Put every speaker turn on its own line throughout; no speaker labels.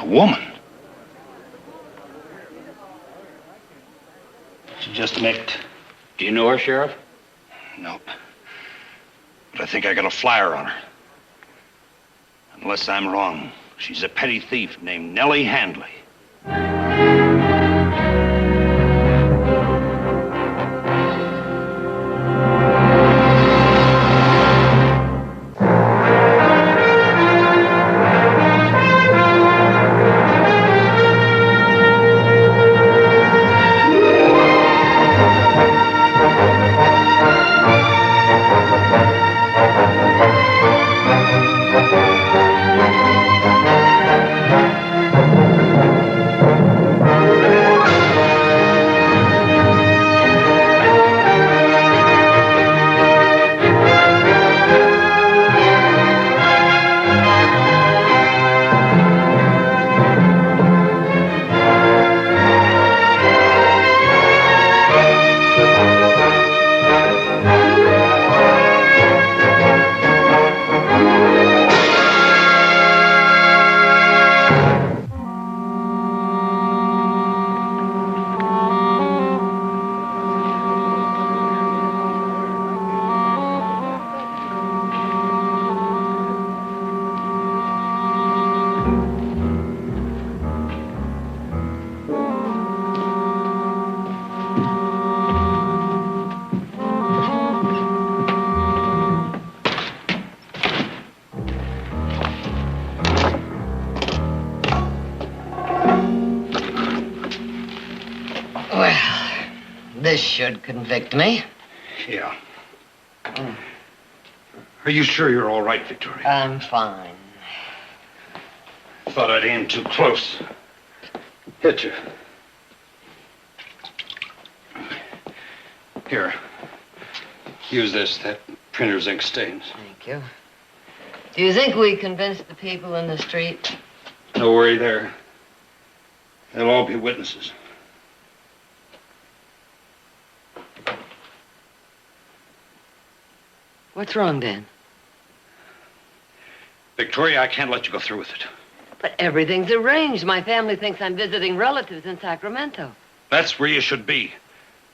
woman? She just nicked.
Do you know her, Sheriff?
Nope. But I think I got a flyer on her. Unless I'm wrong, she's a petty thief named Nellie Handley.
This should convict me.
Yeah. Are you sure you're all right, Victoria?
I'm fine.
Thought I'd aim too close. Hit you. Here. Use this. That printer's ink stains.
Thank you. Do you think we convinced the people in the street?
No worry there. They'll all be witnesses.
What's wrong, Dan?
Victoria, I can't let you go through with it.
But everything's arranged. My family thinks I'm visiting relatives in Sacramento.
That's where you should be.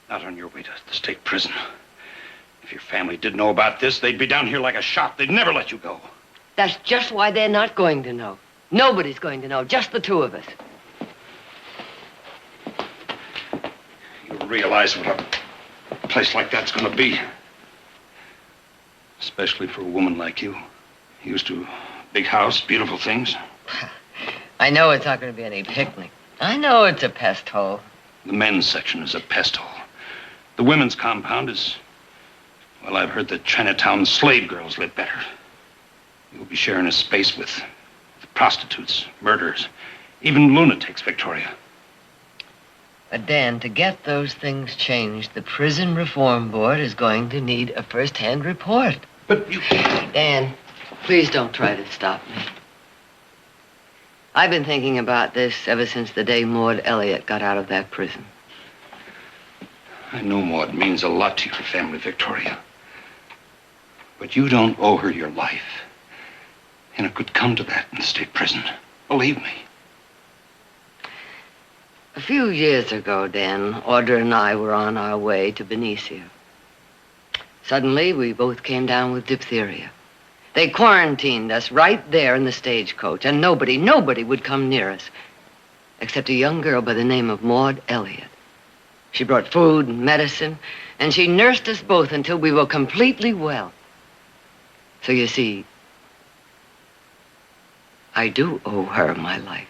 Not on your way to the state prison. If your family did know about this, they'd be down here like a shot. They'd never let you go.
That's just why they're not going to know. Nobody's going to know, just the two of us.
You realize what a place like that's going to be. Especially for a woman like you. Used to a big house, beautiful things.
I know it's not going to be any picnic. I know it's a pest hole.
The men's section is a pest hole. The women's compound is... Well, I've heard that Chinatown slave girls live better. You'll be sharing a space with prostitutes, murderers, even lunatics, Victoria.
But, Dan, to get those things changed, the Prison Reform Board is going to need a first-hand report.
But you...
Dan, please don't try to stop me. I've been thinking about this ever since the day Maud Elliott got out of that prison.
I know Maud means a lot to your family, Victoria. But you don't owe her your life. And it could come to that in the state prison. Believe me.
A few years ago, Dan, Audra and I were on our way to Benicia. Suddenly, we both came down with diphtheria. They quarantined us right there in the stagecoach, and nobody would come near us, except a young girl by the name of Maud Elliott. She brought food and medicine, and she nursed us both until we were completely well. So you see, I do owe her my life.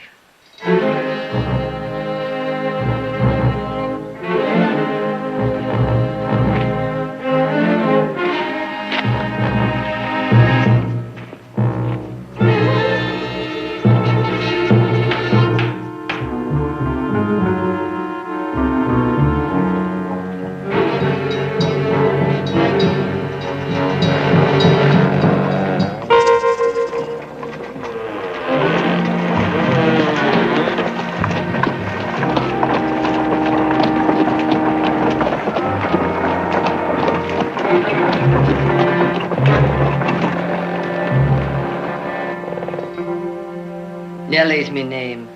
Nellie's me name.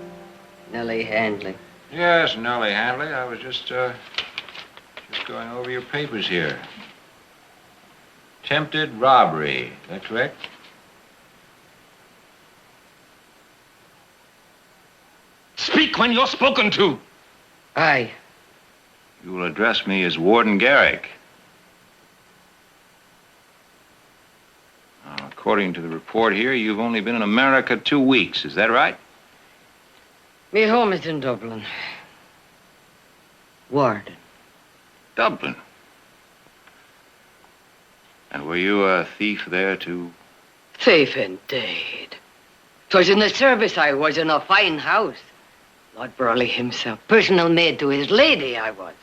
Nellie Handley.
Yes, Nellie Handley. I was just going over your papers here. Attempted robbery. Is that correct?
Speak when you're spoken to.
Aye.
You will address me as Warden Garrick. Now, according to the report here, you've only been in America 2 weeks. Is that right?
Me home is in Dublin. Warden.
Dublin. And were you a thief there, too?
Thief indeed. 'Twas in the service I was, in a fine house. Lord Burley himself, personal maid to his lady I was.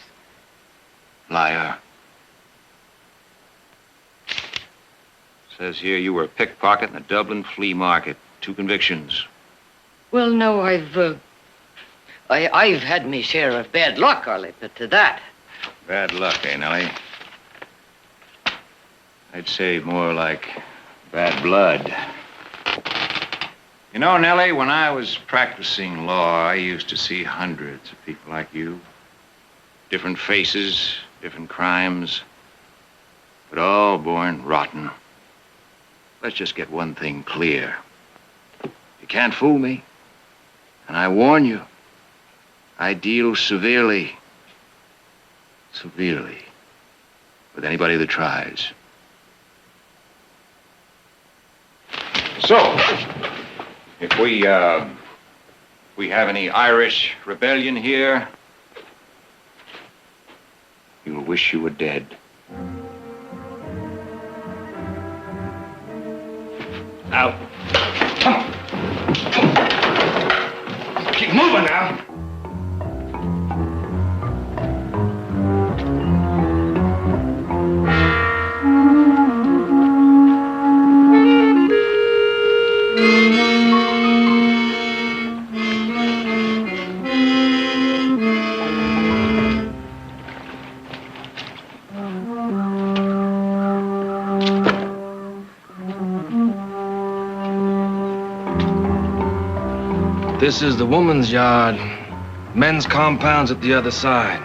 Liar. Says here you were a pickpocket in the Dublin flea market. 2 convictions.
Well, no, I've had me share of bad luck, I'll admit to that.
Bad luck, eh, Nellie? I'd say more like bad blood. You know, Nellie, when I was practicing law, I used to see hundreds of people like you. Different faces, different crimes, but all born rotten. Let's just get one thing clear. You can't fool me. And I warn you, I deal severely with anybody that tries. So, if we have any Irish rebellion here, you'll wish you were dead.
Now, come on. Come on. Keep moving now.
This is the woman's yard. Men's compound's at the other side.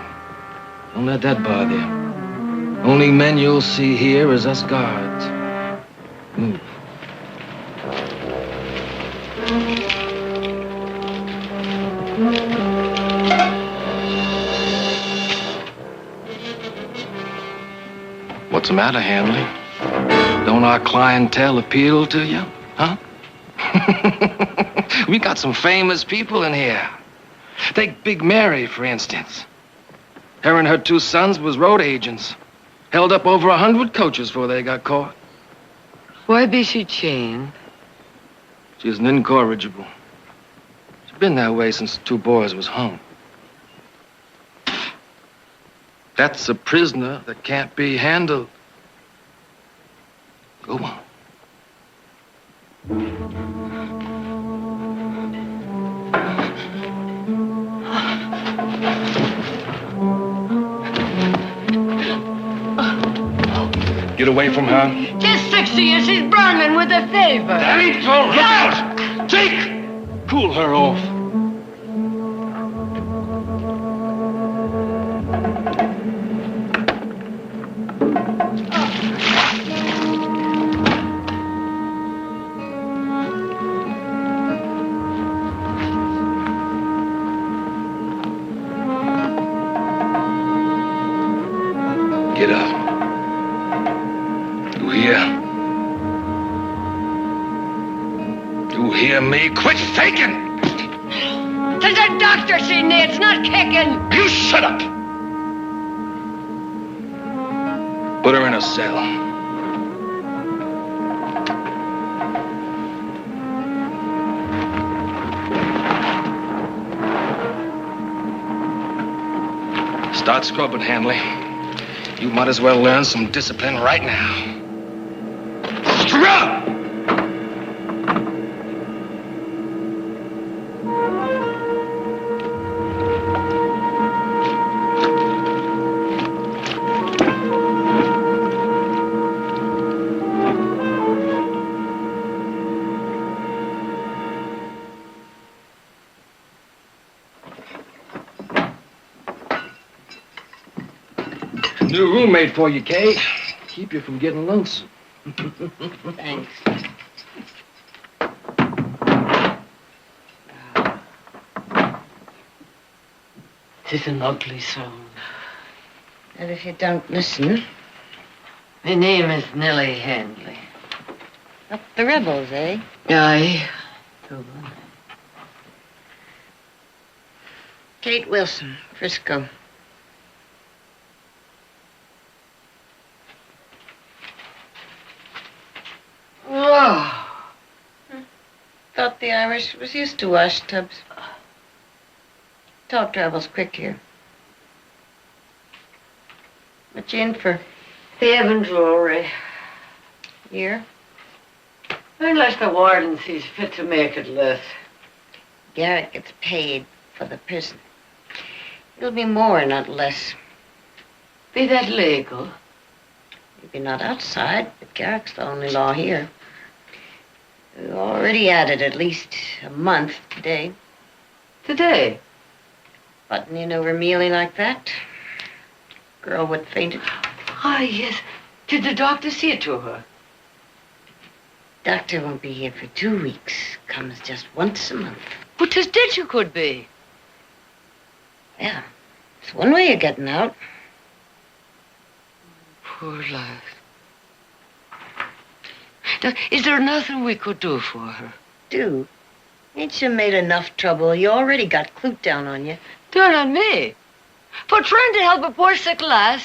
Don't let that bother you. Only men you'll see here is us guards. Move. What's the matter, Handley? Don't our clientele appeal to you, huh? We got some famous people in here. Take Big Mary, for instance. Her and her 2 sons was road agents. Held up over 100 coaches before they got caught.
Why be she chained?
She's an incorrigible. She's been that way since the 2 boys was hung. That's a prisoner that can't be handled. Go on.
Get away from her.
Just 60 years, she's burning with a fever.
That ain't so. Look out! Jake! Cool her off. Get up. You hear me? Quit faking!
There's a doctor she needs, not kicking.
You shut up!
Put her in a cell. Start scrubbing, Handley. You might as well learn some discipline right now. Scrub! New roommate for you, Kay. Keep you from getting lonesome.
Thanks. This is an ugly sound.
And if you don't listen...
My name is Nellie Handley.
Up the rebels, eh?
Aye.
Kate Wilson, Frisco.
Oh.
Thought the Irish was used to wash tubs. Talk travels quick here. What you in for?
Thieving jewelry.
Year?
Unless the warden sees fit to make it less.
Garrett gets paid for the prison. It'll be more, not less.
Be that legal?
Maybe not outside, but Garrick's the only law here. We already added at least a month today.
Today?
Buttoning over Mealy like that. Girl would fainted.
Ah, yes. Did the doctor see it to her?
Doctor won't be here for 2 weeks. Comes just once a month.
But 'tis dead you could be.
Yeah, it's one way of getting out.
Poor lad. Now, is there nothing we could do for her?
Do? Ain't you made enough trouble? You already got Clute down on you.
Down on me? For trying to help a poor sick lass?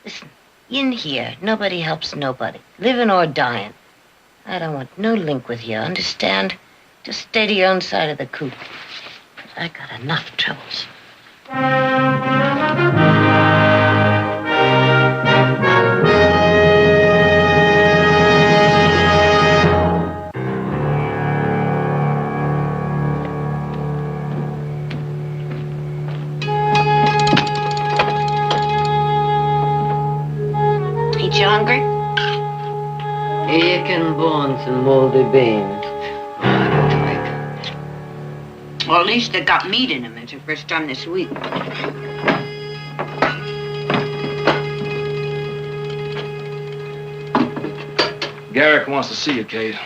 Listen, in here, nobody helps nobody, living or dying. I don't want no link with you, understand? Just stay to your own side of the coop. I got enough troubles. Ain't you hungry?
Aching bones and moldy beans.
Well, at least they got meat in them. It's the first time this week.
Garrick wants to see you, Kate.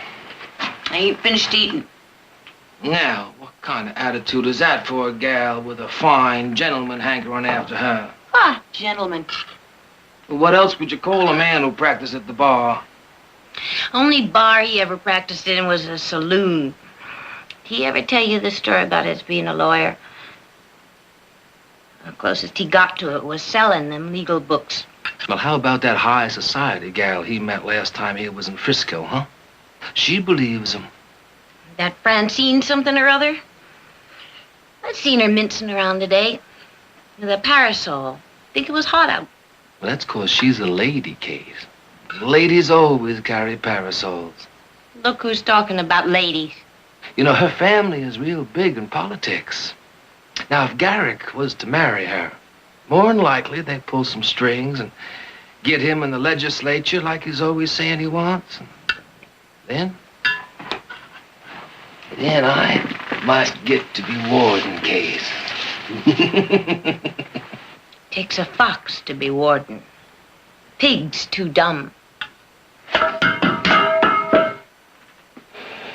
I ain't finished eating.
Now, what kind of attitude is that for a gal with a fine gentleman hankering after her?
Ah, gentlemen.
Well, what else would you call a man who practiced at the bar?
Only bar he ever practiced in was a saloon. He ever tell you the story about his being a lawyer? The closest he got to it was selling them legal books.
Well, how about that high society gal he met last time he was in Frisco, huh? She believes him.
That Francine something or other? I've seen her mincing around today. With a parasol. Think it was hot out.
Well, that's 'cause she's a lady, Kate. Ladies always carry parasols.
Look who's talking about ladies.
You know, her family is real big in politics. Now, if Garrick was to marry her, more than likely they'd pull some strings and get him in the legislature like he's always saying he wants. And then I might get to be warden, Kate.
Takes a fox to be warden. Pig's too dumb.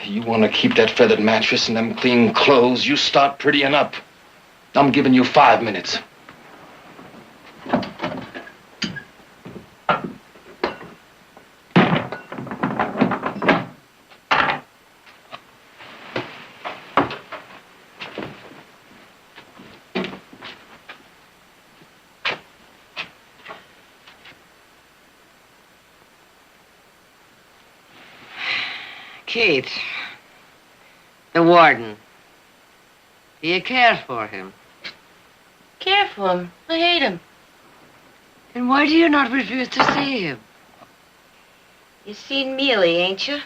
You want to keep that feathered mattress and them clean clothes, you start prettying up. I'm giving you 5 minutes.
Kate, the warden. Do you care for him?
Care for him. I hate him.
And why do you not refuse to see him?
You seen Mealy, ain't you?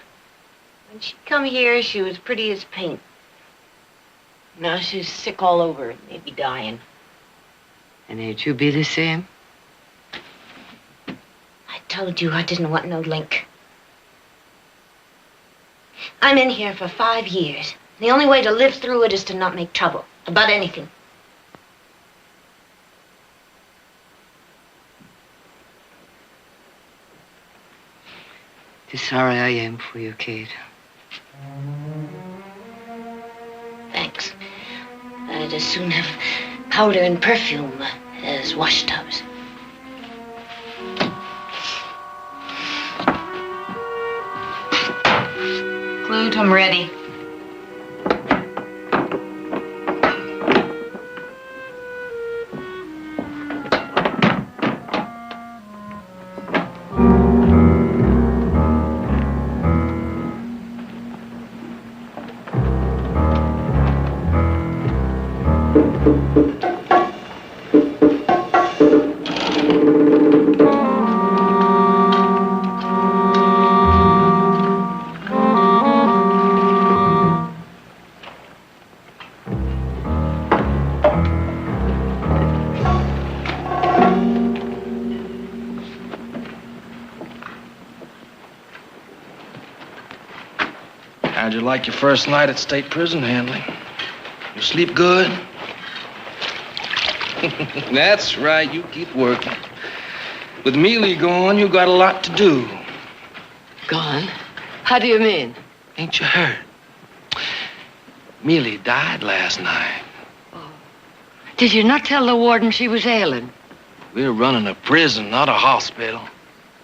When she come here, she was pretty as paint. Now she's sick all over, maybe dying.
And ain't you be the same?
I told you I didn't want no link. I'm in here for 5 years. The only way to live through it is to not make trouble about anything.
Sorry I am for you, Kate.
Thanks. I'd as soon have powder and perfume as wash tubs. Clute, I'm ready.
How'd you like your first night at state prison, Handley? You sleep good? That's right, you keep working. With Mealy gone, you got a lot to do.
Gone? How do you mean?
Ain't you heard? Mealy died last night.
Did you not tell the warden she was ailing?
We're running a prison, not a hospital.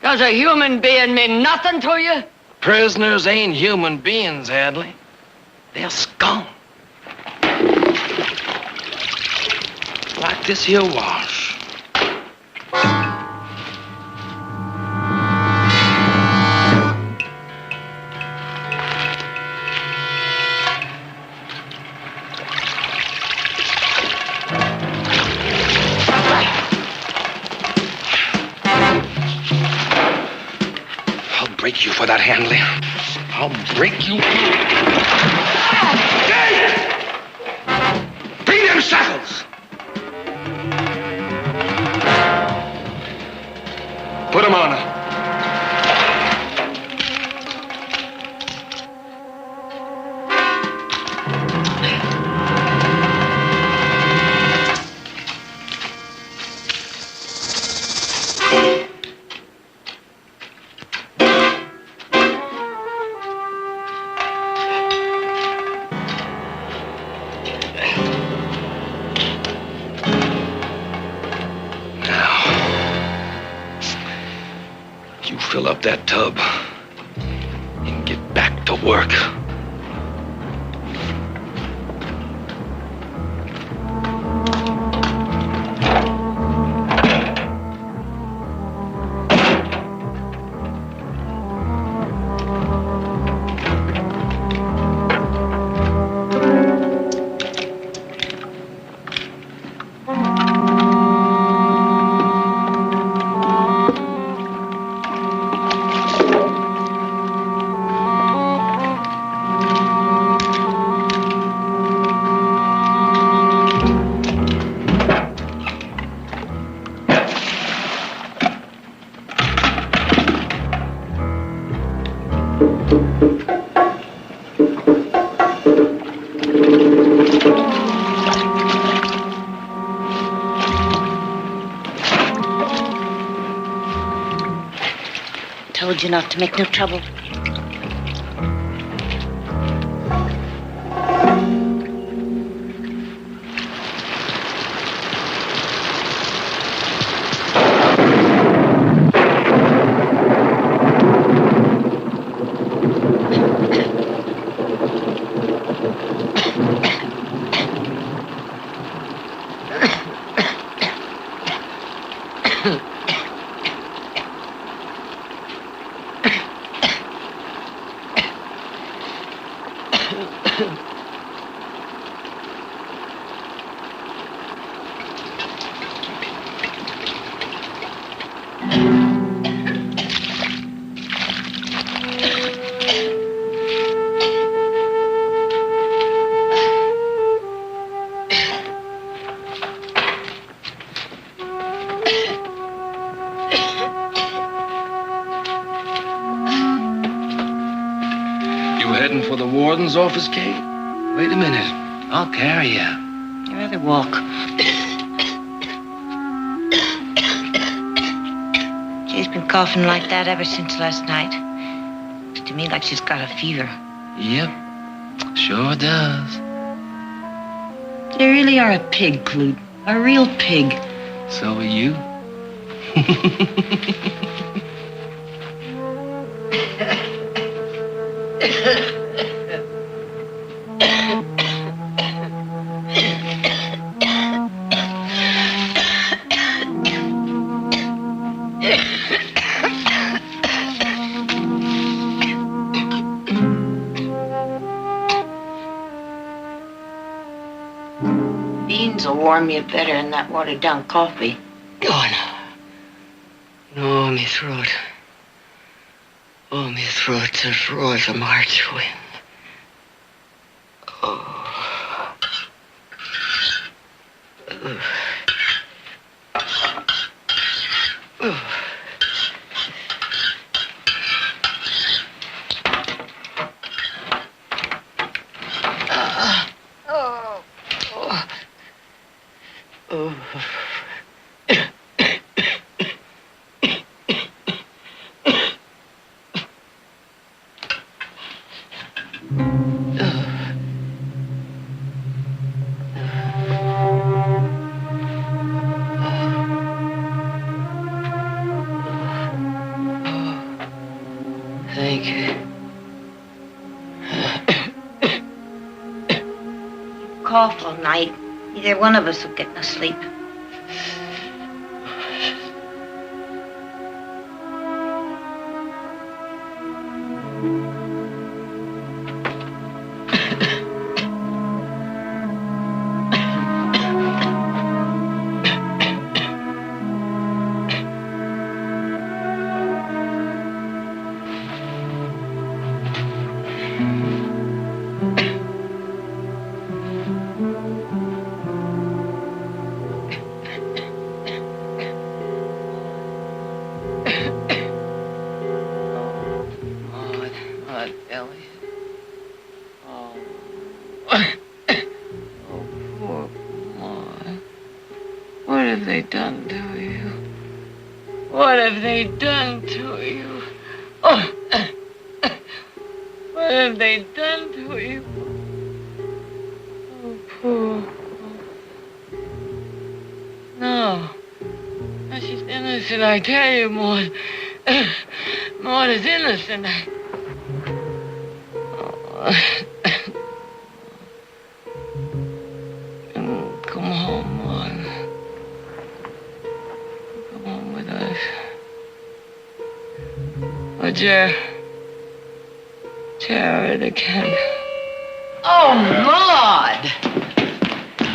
Does a human being mean nothing to you?
Prisoners ain't human beings, Handley. They're scum. Like this here wash. I'll break you for that, Handley. I'll break you. Hey! Bring them shackles! Put them on her. Fill up that tub and get back to work.
Told you not to make no trouble. Heading for the warden's office, Kate? Wait a minute. I'll carry you. I'd rather walk. She's been coughing like that ever since last night. to me like she's got a fever.
Yep, sure does.
You really are a pig, Clute. A real pig.
So are you.
Beans will warm you better than that watered-down coffee.
Oh, no. No, my throat. Oh, my throat's as raw as a March wind. Oh. Thank you.
Cough all night. Either one of us will get no sleep.
Maud, Ellie. Oh. Oh, poor Maud. What have they done to you? What have they done to you? Oh. What have they done to you? Oh, poor. No. No, she's innocent, I tell you, Maud. Maud is innocent. Come home, Maud. Come home with us. Oh, Jared again. Oh, Maud!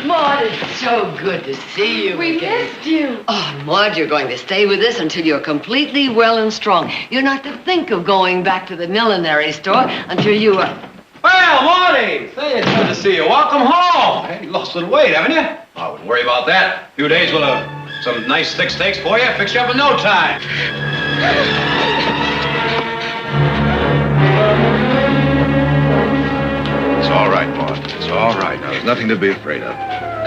Maud, it's so good to see you
We
again.
missed you.
Oh, Maud, you're going to stay with us until you're completely well and strong. You're not to think of going back to the millinery store until you are...
Well, Marty! Say, it's good to see you. Welcome home. Hey, you lost a little weight, haven't you? I wouldn't worry about that. A few days, we'll have some nice thick steaks for you. Fix you up in no time.
It's all right, Maud. It's all right. Now, there's nothing to be afraid of.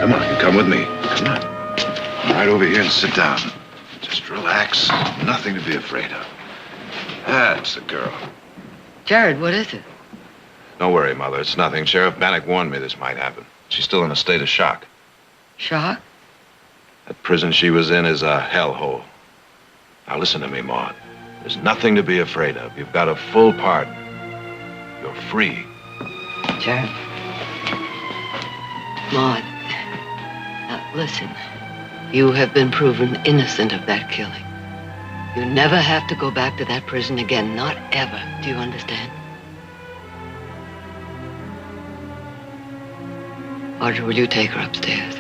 Come on, you come with me. Come on. Come right over here and sit down. Just relax. Nothing to be afraid of. That's the girl.
Jared, what is it?
Don't worry, Mother. It's nothing. Sheriff Bannock warned me this might happen. She's still in a state of shock.
Shock?
That prison she was in is a hellhole. Now listen to me, Maud. There's nothing to be afraid of. You've got a full pardon. You're free.
Jared. Maud. Now, listen. You have been proven innocent of that killing. You never have to go back to that prison again. Not ever. Do you understand? Audrey, will you take her upstairs?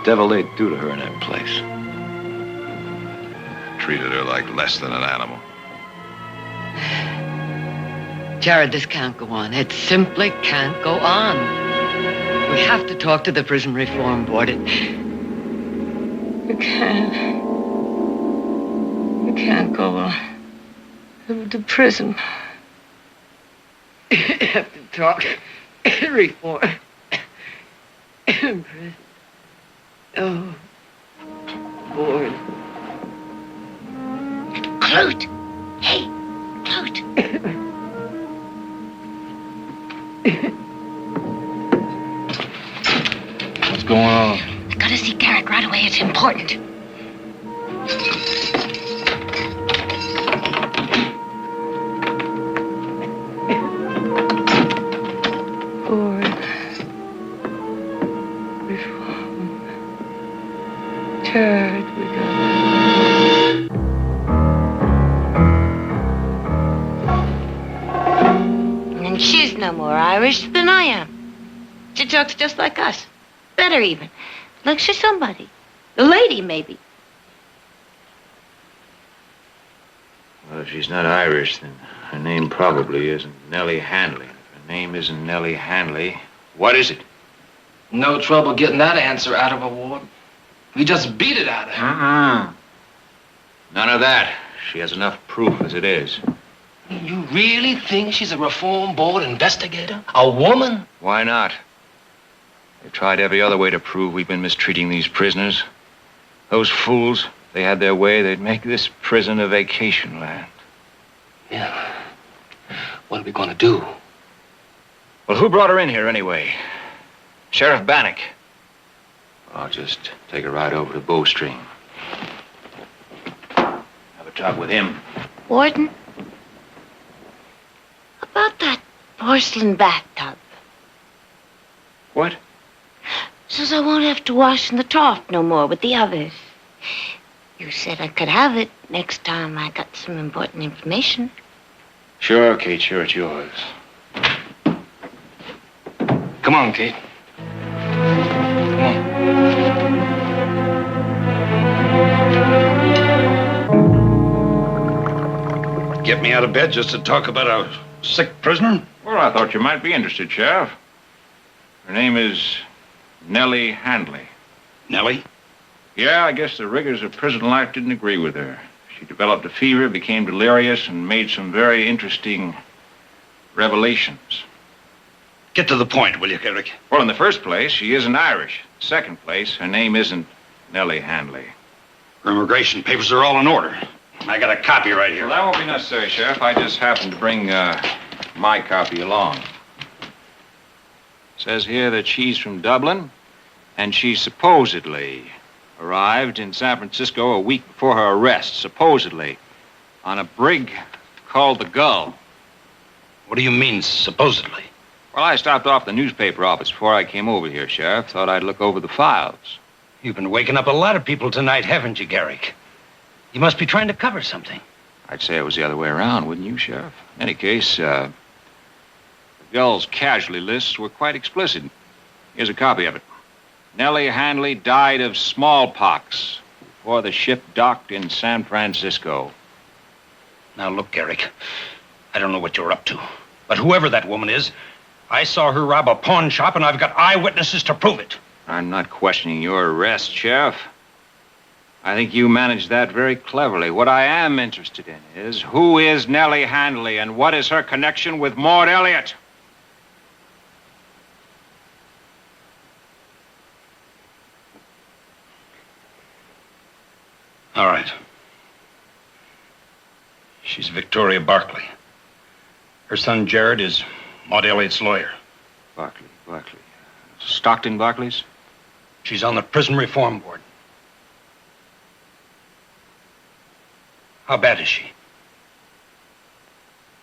Devil they'd do to her in that place.
Treated her like less than an animal.
Jared, this can't go on. It simply can't go on. We have to talk to the Prison Reform Board. You can't go on. The prison. You have to talk reform. In prison. Oh, bored.
Clute! Hey, Clute!
What's going on?
I gotta see Garrick right away. It's important.
Bored. Reform. Tired. We got.
And she's no more Irish than I am. She talks just like us. Better even. Like she's somebody. A lady, maybe.
Well, if she's not Irish, then her name probably isn't Nellie Handley. If her name isn't Nellie Handley, what is it?
No trouble getting that answer out of her, Ward. We just beat it out of her.
None of that. She has enough proof as it is.
You really think she's a reform board investigator? A woman?
Why not? They've tried every other way to prove we've been mistreating these prisoners. Those fools, if they had their way, they'd make this prison a vacation land.
Yeah. What are we going to do?
Well, who brought her in here anyway? Sheriff Bannock. I'll just take a ride over to Bowstring. Have a talk with him.
Warden? About that porcelain bathtub.
What?
Says I won't have to wash in the trough no more with the others. You said I could have it next time I got some important information.
Sure, Kate, sure, it's yours.
Come on, Kate. Come on.
Get me out of bed just to talk about a sick prisoner?
Well, I thought you might be interested, Sheriff. Her name is Nellie Handley.
Nellie?
Yeah, I guess the rigors of prison life didn't agree with her. She developed a fever, became delirious, and made some very interesting revelations.
Get to the point, will you, Garrick?
Well, in the first place, she isn't Irish. Second place, her name isn't Nellie Handley.
Her immigration papers are all in order. I got a copy right here.
Well, that won't be necessary, Sheriff. I just happened to bring my copy along. It says here that she's from Dublin, and she supposedly arrived in San Francisco a week before her arrest, supposedly, on a brig called the Gull.
What do you mean, supposedly?
Well, I stopped off the newspaper office before I came over here, Sheriff. Thought I'd look over the files.
You've been waking up a lot of people tonight, haven't you, Garrick? You must be trying to cover something.
I'd say it was the other way around, wouldn't you, Sheriff? In any case, the Gull's casualty lists were quite explicit. Here's a copy of it. Nellie Handley died of smallpox before the ship docked in San Francisco.
Now, look, Garrick, I don't know what you're up to, but whoever that woman is, I saw her rob a pawn shop, and I've got eyewitnesses to prove it.
I'm not questioning your arrest, Sheriff. I think you managed that very cleverly. What I am interested in is who is Nellie Handley and what is her connection with Maud Elliott?
All right. She's Victoria Barkley. Her son, Jared, is Maud Elliott's lawyer.
Barkley. Stockton Barkley's?
She's on the prison reform board. How bad is she?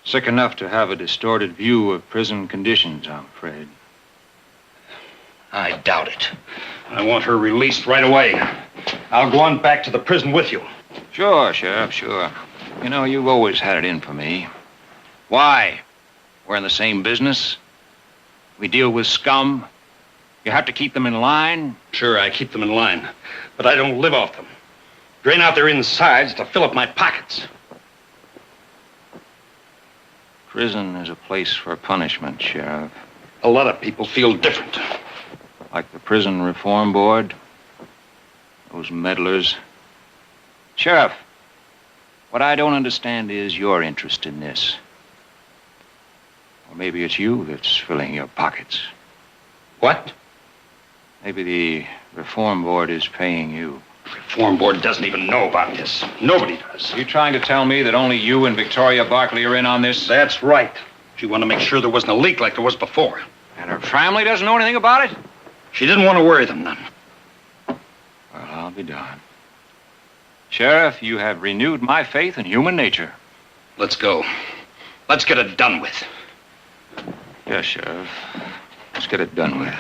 Sick enough to have a distorted view of prison conditions, I'm afraid.
I doubt it. I want her released right away. I'll go on back to the prison with you.
Sure, Sheriff, sure. You know, you've always had it in for me. Why? We're in the same business. We deal with scum. You have to keep them in line.
Sure, I keep them in line, but I don't live off them. Drain out their insides to fill up my pockets.
Prison is a place for punishment, Sheriff.
A lot of people feel different.
Like the Prison Reform Board. Those meddlers. Sheriff, what I don't understand is your interest in this. Or maybe it's you that's filling your pockets.
What?
Maybe the Reform Board is paying you.
The Reform Board doesn't even know about this. Nobody does.
Are you trying to tell me that only you and Victoria Barkley are in on this?
That's right. She wanted to make sure there wasn't a leak like there was before.
And her family doesn't know anything about it?
She didn't want to worry them none.
Well, I'll be darned. Sheriff, you have renewed my faith in human nature.
Let's go. Let's get it done with.
Yes, Sheriff. Let's get it done with.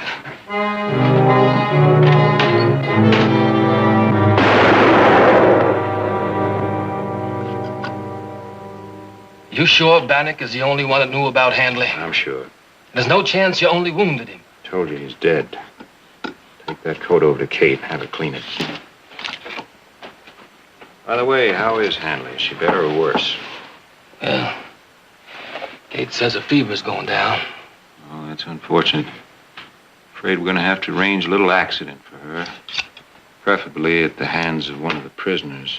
You sure Bannock is the only one that knew about Handley?
I'm sure.
There's no chance you only wounded him.
Told you he's dead. Take that coat over to Kate and have her clean it. By the way, how is Handley? Is she better or worse?
Well, Kate says her fever's going down.
Oh, that's unfortunate. Afraid we're going to have to arrange a little accident for her. Preferably at the hands of one of the prisoners.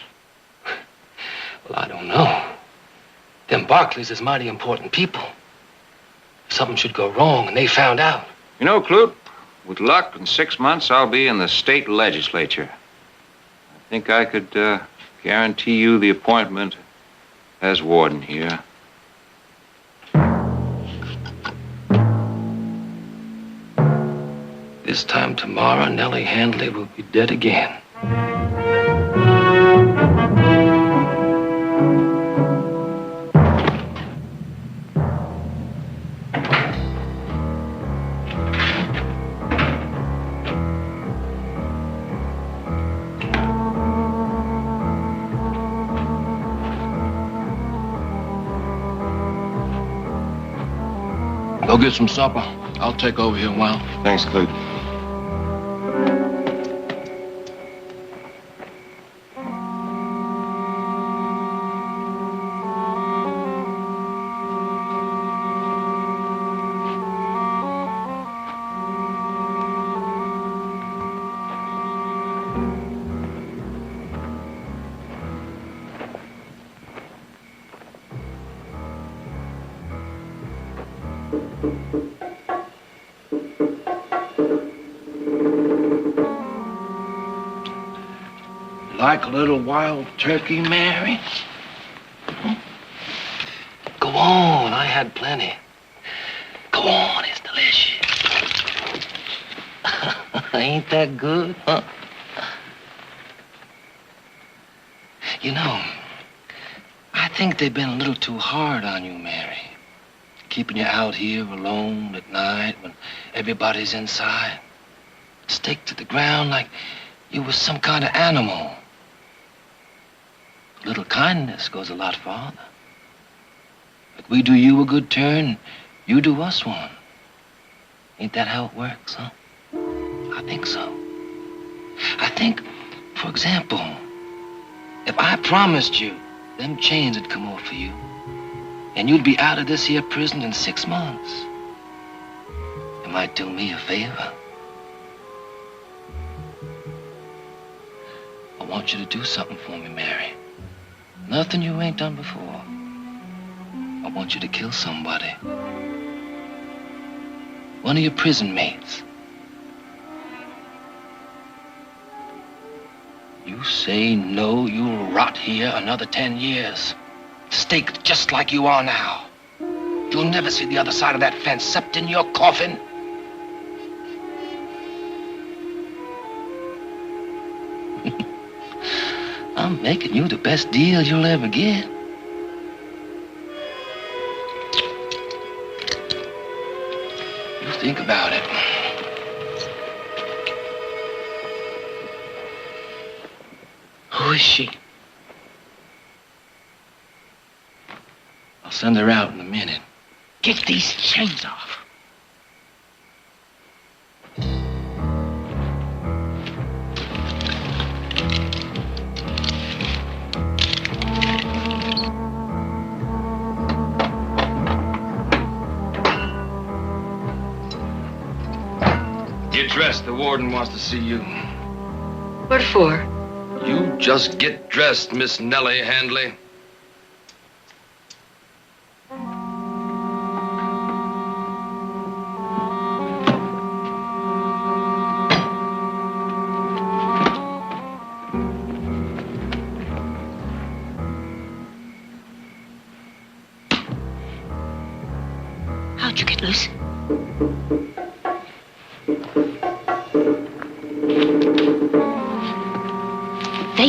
Well, I don't know. Them Barclays is mighty important people. If something should go wrong and they found out.
You know, Clute, with luck, in 6 months, I'll be in the state legislature. I think I could guarantee you the appointment as warden here.
This time tomorrow, Nellie Handley will be dead again. Go get some supper. I'll take over here a while.
Thanks, Clute.
Like a little wild turkey, Mary? Go on, I had plenty. Go on, it's delicious. Ain't that good, huh? You know, I think they've been a little too hard on you, Mary. Keeping you out here alone at night when everybody's inside. Stake to the ground like you was some kind of animal. A little kindness goes a lot farther. Like we do you a good turn, you do us one. Ain't that how it works, huh? I think so. I think, for example, if I promised you them chains would come off for you, and you'd be out of this here prison in 6 months, you might do me a favor. I want you to do something for me, Mary. Nothing you ain't done before. I want you to kill somebody. One of your prison mates. You say no, you'll rot here another 10 years. Staked just like you are now. You'll never see the other side of that fence except in your coffin. I'm making you the best deal you'll ever get. You think about it. Who is she? I'll send her out in a minute. Get these chains off. Get dressed. The warden wants to see you.
What for?
You just get dressed, Miss Nellie Handley.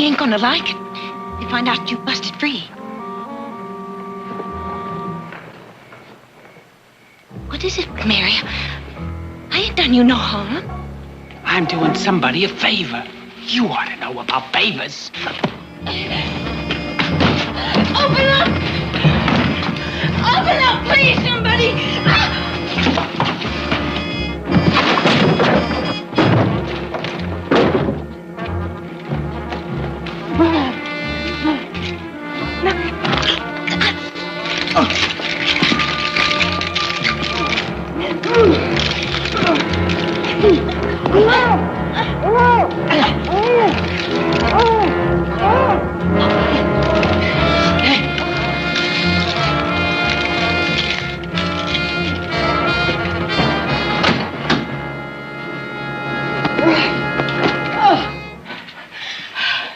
ain't gonna like it. They find out you busted free. What is it, Mary? I ain't done you no harm.
I'm doing somebody a favor. You ought to know about favors.
Open up! Open up, please, somebody!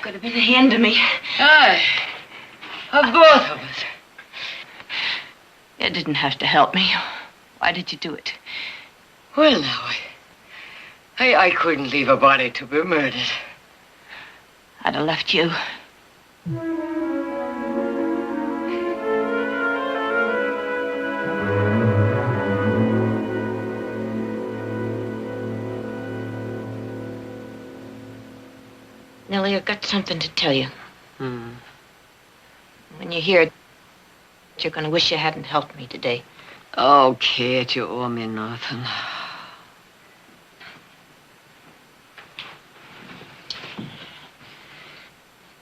Could have been the end of me.
Aye. Of both of us.
You didn't have to help me. Why did you do it?
Well, now, I couldn't leave a body to be murdered.
I'd have left you. Nellie, I've got something to tell you. When you hear it, you're going to wish you hadn't helped me today.
Oh, Kate, you owe me nothing.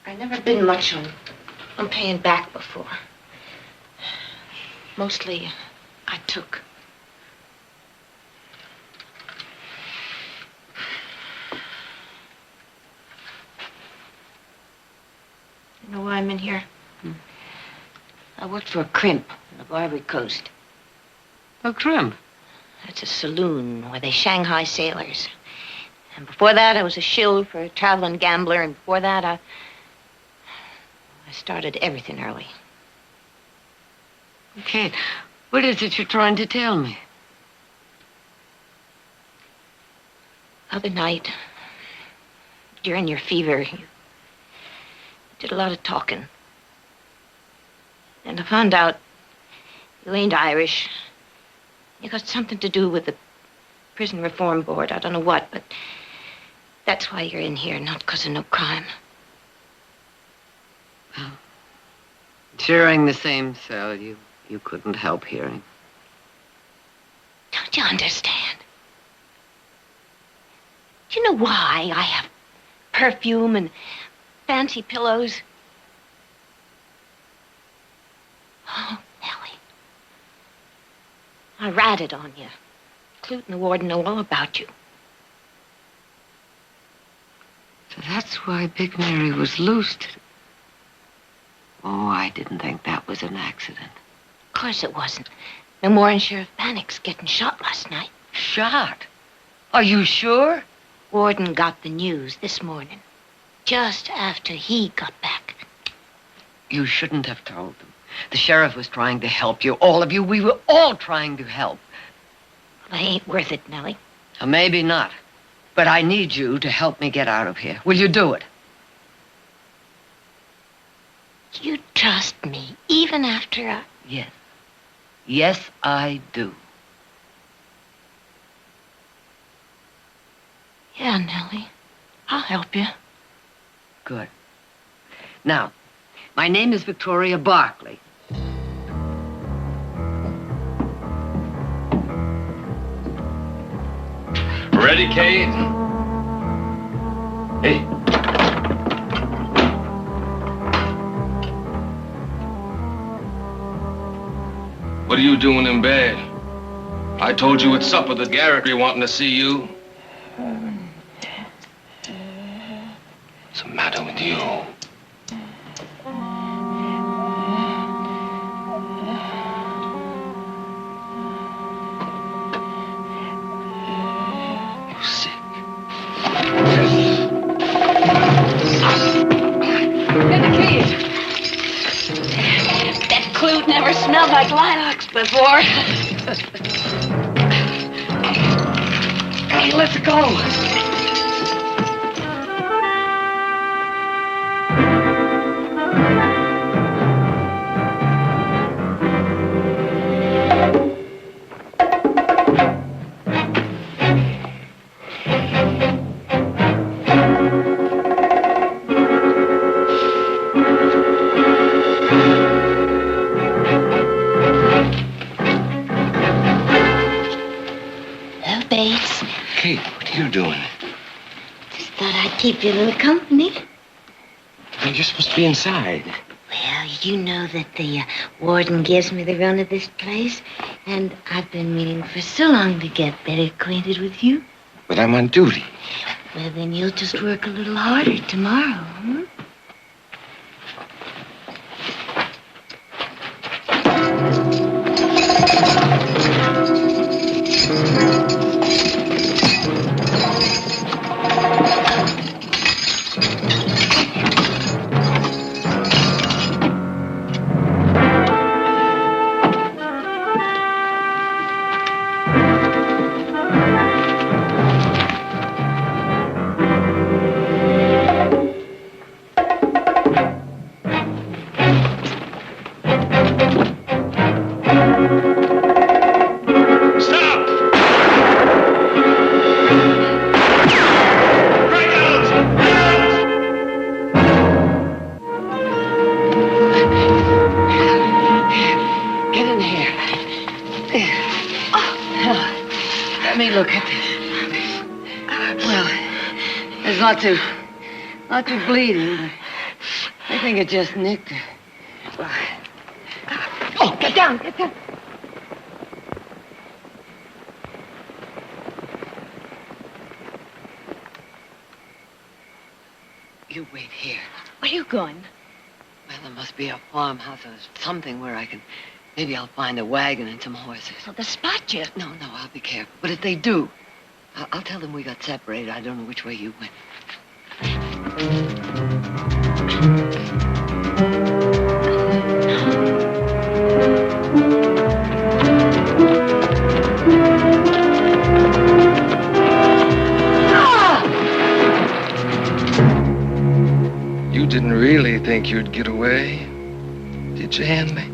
I've never been much on paying back before. Mostly, I took. You know why I'm in here? I worked for a crimp on the Barbary Coast.
A crimp?
That's a saloon where they Shanghai sailors. And before that, I was a shill for a traveling gambler. And before that, I started everything early.
Kate, what is it you're trying to tell me?
Other night, during your fever, you did a lot of talking. And I found out you ain't Irish. You got something to do with the Prison Reform Board. I don't know what, but that's why you're in here, not because of no crime.
Well, sharing the same cell, you couldn't help hearing.
Don't you understand? Do you know why I have perfume and fancy pillows? Oh, Nellie. I ratted on you. Clute and the warden know all about you.
So that's why Big Mary was loosed. Oh, I didn't think that was an accident.
Of course it wasn't. No more than Sheriff Bannock's getting shot last night.
Shot? Are you sure?
Warden got the news this morning, just after he got back.
You shouldn't have told them. The sheriff was trying to help you. All of you, we were all trying to help.
Well, they ain't worth it, Nellie.
Well, maybe not. But I need you to help me get out of here. Will you do it?
You trust me, even after I...
Yes. Yes, I do.
Yeah, Nellie. I'll help you.
Good. Now, my name is Victoria Barkley.
Ready, Kate? Hey. What are you doing in bed? I told you at supper that Garrett be wanting to see you. What's the matter with you? You sick?
Get the keys.
That clute never smelled like lilacs before.
Hey, let's go.
Bates.
Kate, what are you doing?
Just thought I'd keep you a little company.
You're supposed to be inside.
Well, you know that the warden gives me the run of this place, and I've been meaning for so long to get better acquainted with you.
But I'm on duty.
Well, then you'll just work a little harder tomorrow, hmm?
Not too bleeding, but I think it just nicked her. Oh, get down, get down. You wait here.
Where are you going?
Well, there must be a farmhouse or something where maybe I'll find a wagon and some horses.
So they'll spot you.
No, I'll be careful. But if they do, I'll tell them we got separated. I don't know which way you went.
You didn't really think you'd get away, did you, Handley?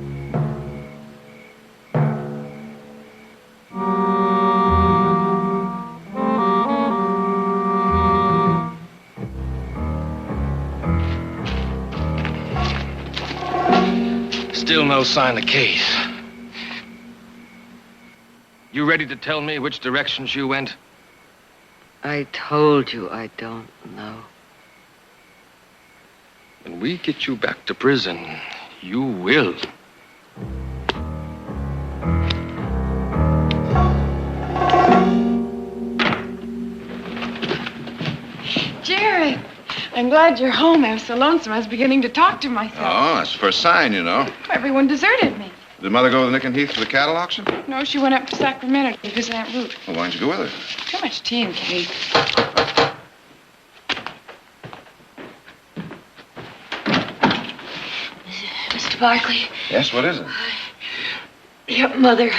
Still no sign of Kate. You ready to tell me which direction she went?
I told you I don't know.
When we get you back to prison, you will.
Jerry, I'm glad you're home. I was so lonesome I was beginning to talk to myself.
Oh, that's the first sign, you know.
Everyone deserted me.
Did Mother go with Nick and Heath to the cattle auction?
No, she went up to Sacramento to visit Aunt Ruth.
Well, why didn't you go with her?
Too much tea and cake. Mr. Barkley.
Yes, what is it?
Your mother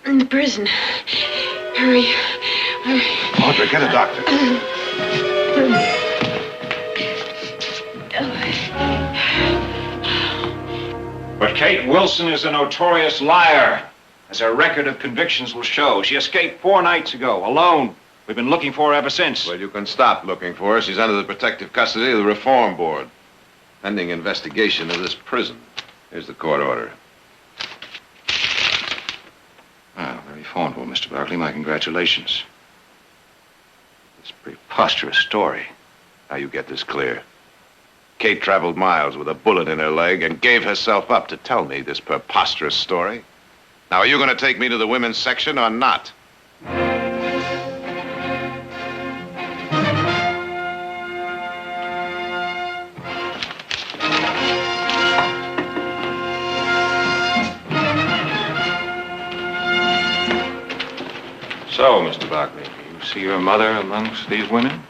in the prison. Hurry.
Audrey, get a doctor.
But Kate Wilson is a notorious liar, as her record of convictions will show. She escaped 4 nights ago, alone. We've been looking for her ever since.
Well, you can stop looking for her. She's under the protective custody of the Reform Board, pending investigation of this prison. Here's the court order.
Well, very formidable, Mr. Barkley. My congratulations. It's a preposterous story.
Now you get this clear. Kate traveled miles with a bullet in her leg and gave herself up to tell me this preposterous story. Now, are you going to take me to the women's section or not?
So, Mr. Barkley, you see your mother amongst these women?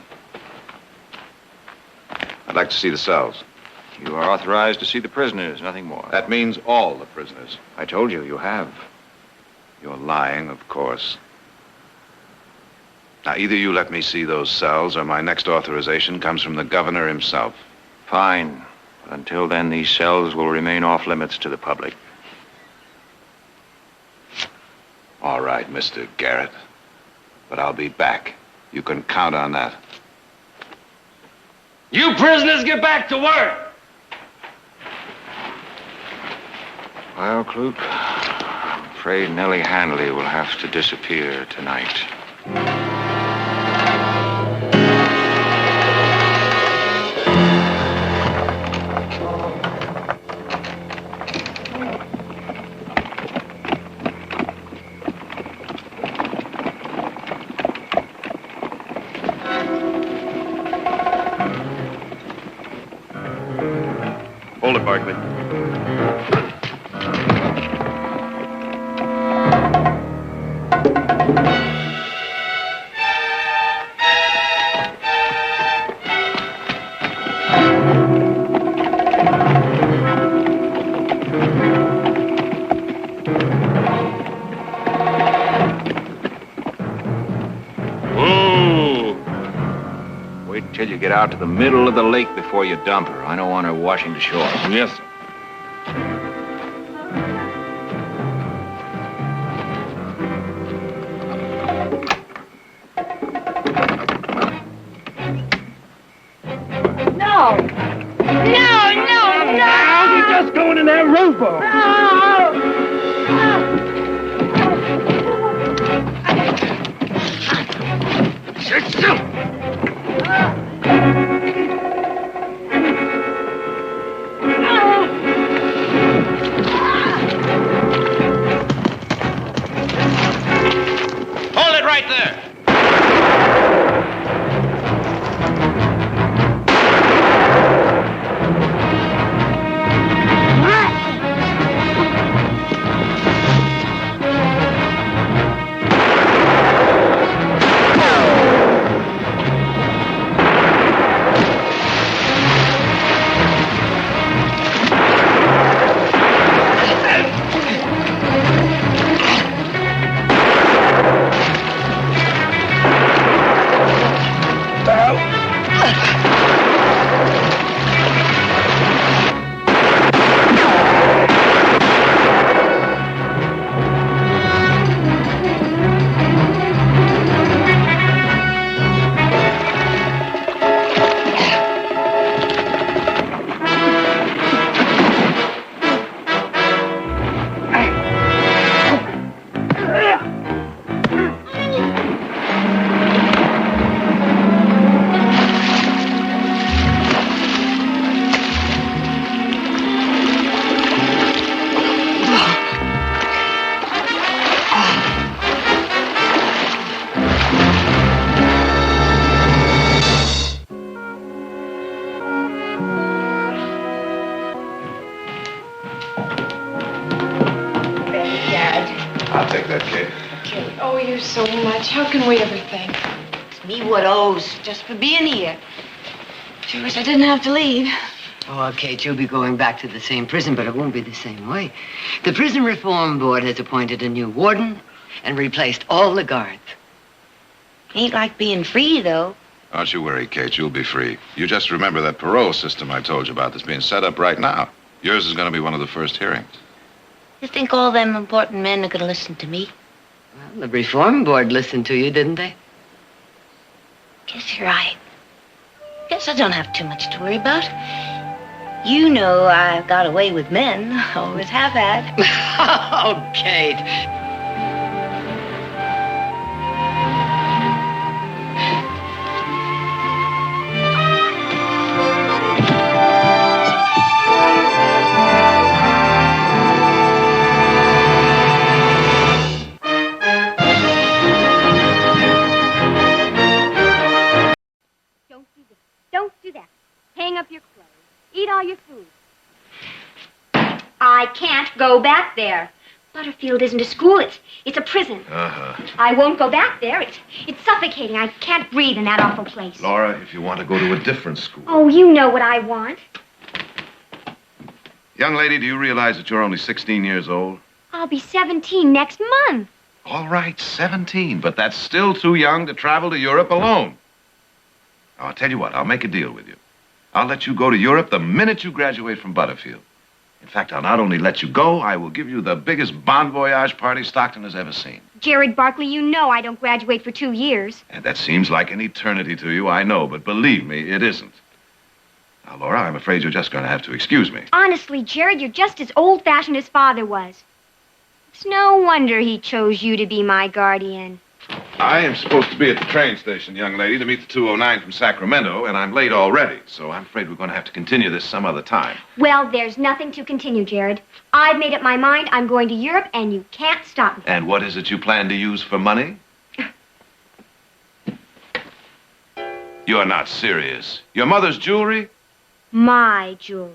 I'd like to see the cells.
You are authorized to see the prisoners, nothing more.
That means all the prisoners.
I told you, you have.
You're lying, of course. Now, either you let me see those cells or my next authorization comes from the governor himself.
Fine. But until then, these cells will remain off limits to the public.
All right, Mr. Garrett. But I'll be back. You can count on that.
You prisoners get back to work!
Well, Clute, I'm afraid Nellie Handley will have to disappear tonight.
Hold it, Barkley.
Wait until you get out to the middle of the lake before you dump her. I don't want her washing the shore.
Yes, sir.
No! No, no, no!
We're just going in that rowboat. Sit still.
Hold it right there.
I'll take that, Kate.
Kate, oh, you so much. How can we ever thank you?
It's me what owes just for being here.
Sure wish I didn't have to leave.
Oh, Kate, you'll be going back to the same prison, but it won't be the same way. The Prison Reform Board has appointed a new warden and replaced all the guards.
Ain't like being free, though.
Don't you worry, Kate. You'll be free. You just remember that parole system I told you about that's being set up right now. Yours is going to be one of the first hearings.
You think all them important men are gonna listen to me?
Well, the Reform Board listened to you, didn't they?
Guess you're right. Guess I don't have too much to worry about. You know I've got away with men. Always have had.
Oh, Kate.
Don't do that. Hang up your clothes. Eat all your food. I can't go back there. Butterfield isn't a school. It's a prison.
Uh-huh.
I won't go back there. It's suffocating. I can't breathe in that awful place.
Laura, if you want to go to a different school.
Oh, you know what I want.
Young lady, do you realize that you're only 16 years old?
I'll be 17 next month.
All right, 17, but that's still too young to travel to Europe alone. I'll tell you what, I'll make a deal with you. I'll let you go to Europe the minute you graduate from Butterfield. In fact, I'll not only let you go, I will give you the biggest bon voyage party Stockton has ever seen.
Jared Barkley, you know I don't graduate for 2 years.
And that seems like an eternity to you, I know, but believe me, it isn't. Now, Laura, I'm afraid you're just going to have to excuse me.
Honestly, Jared, you're just as old-fashioned as Father was. It's no wonder he chose you to be my guardian.
I am supposed to be at the train station, young lady, to meet the 209 from Sacramento, and I'm late already, so I'm afraid we're going to have to continue this some other time.
Well, there's nothing to continue, Jared. I've made up my mind. I'm going to Europe, and you can't stop me.
And what is it you plan to use for money? You're not serious. Your mother's jewelry?
My jewelry.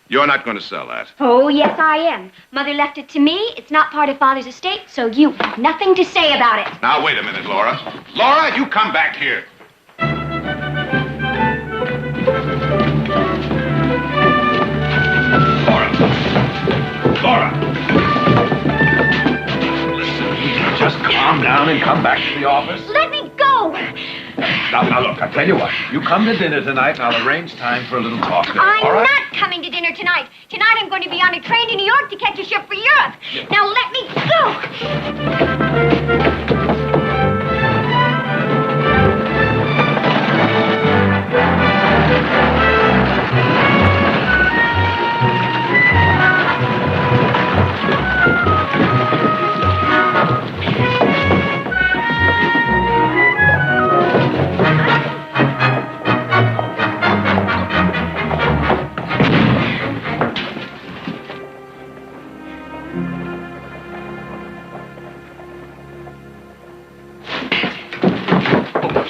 You're not going to sell that.
Oh, yes, I am. Mother left it to me. It's not part of Father's estate, so you have nothing to say about it.
Now, wait a minute, Laura. Laura, you come back here. Laura! Listen, will you just calm down and come back to the office?
Let me go!
Now, look, I'll tell you what. You come to dinner tonight, and I'll arrange time for a little talk there,
I'm
all right?
not coming to dinner tonight. Tonight I'm going to be on a train to New York to catch a ship for Europe. Now let me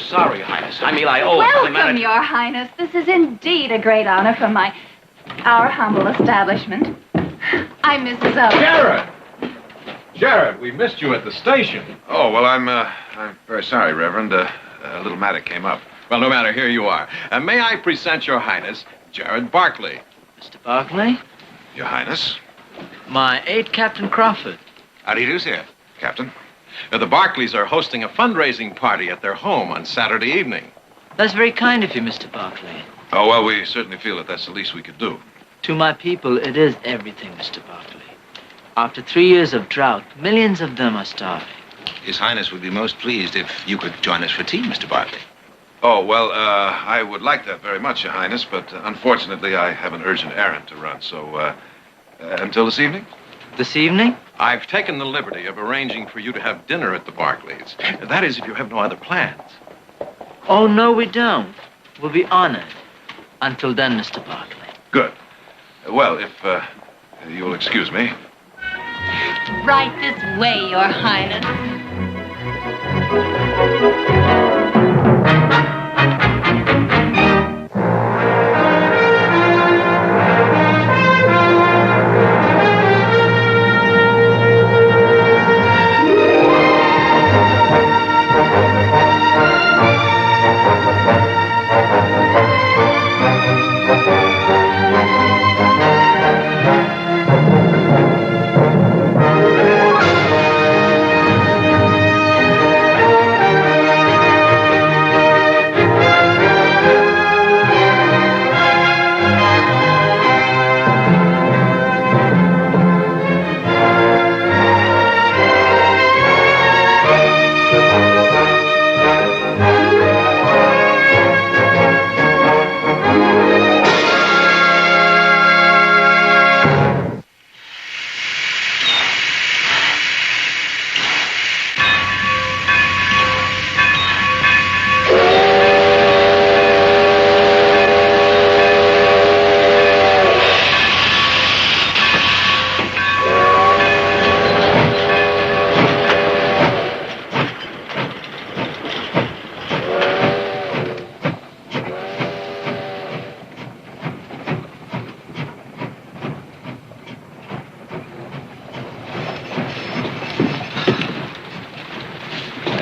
Sorry, Your Highness. I owe it to the
Welcome, Your Highness. This is indeed a great honor for our humble establishment. I'm Mrs. Owen.
Jared! Jared, we missed you at the station. Oh, well, I'm very sorry, Reverend. A little matter came up.
Well, no matter, here you are. May I present Your Highness, Jared Barkley.
Mr. Barkley?
Your Highness?
My aide, Captain Crawford.
How do you do, sir? Captain?
The Barkleys are hosting a fundraising party at their home on Saturday evening.
That's very kind of you, Mr. Barkley.
Oh, well, we certainly feel that that's the least we could do.
To my people, it is everything, Mr. Barkley. After 3 years of drought, millions of them are starving.
His Highness would be most pleased if you could join us for tea, Mr. Barkley.
Oh, well, I would like that very much, Your Highness, but unfortunately I have an urgent errand to run, so until this evening?
This evening?
I've taken the liberty of arranging for you to have dinner at the Barkleys. That is, if you have no other plans.
Oh, no, we don't. We'll be honored. Until then, Mr. Barkley.
Good. Well, if you'll excuse me.
Right this way, Your Highness.